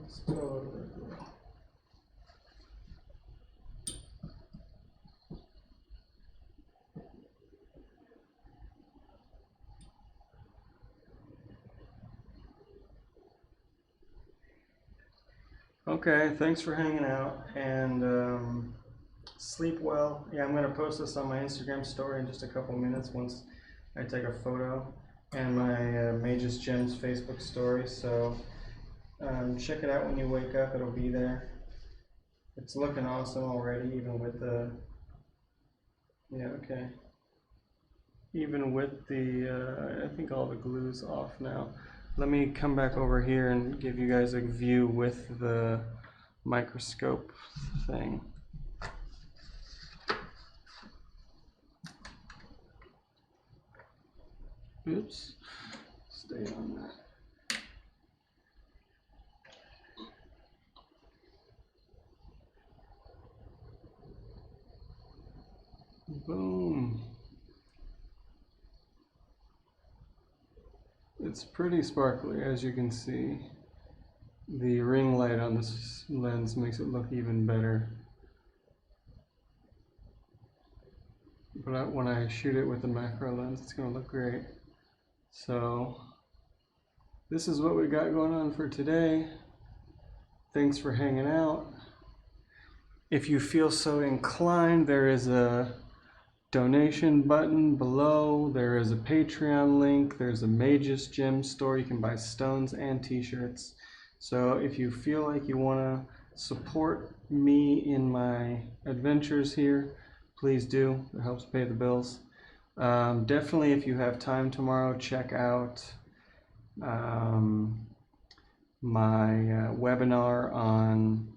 It's totally cool. Okay, thanks for hanging out, and sleep well. Yeah, I'm going to post this on my Instagram story in just a couple minutes once I take a photo, and my Mage's Gems Facebook story, so check it out when you wake up. It'll be there. It's looking awesome already, even with the, yeah, okay. Even with the, I think all the glue's off now. Let me come back over here and give you guys a view with the microscope thing. Oops, stay on that. Boom. It's pretty sparkly, as you can see. The ring light on this lens makes it look even better. But when I shoot it with the macro lens, it's going to look great. So this is what we got going on for today. Thanks for hanging out. If you feel so inclined, there is a donation button below. There is a Patreon link. There's a Mage's Gem store. You can buy stones and t-shirts. So if you feel like you want to support me in my adventures here, please do. It helps pay the bills. Definitely, if you have time tomorrow, check out my webinar on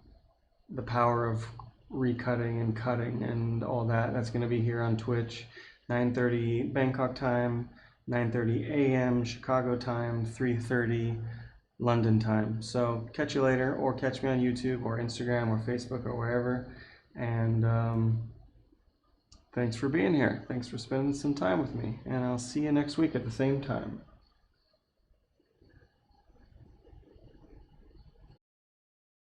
the power of recutting and cutting and all that. That's going to be here on Twitch, 9:30 Bangkok time, 9:30 a.m. Chicago time, 3:30 London time. So catch you later, or catch me on YouTube or Instagram or Facebook or wherever. And thanks for being here. Thanks for spending some time with me. And I'll see you next week at the same time.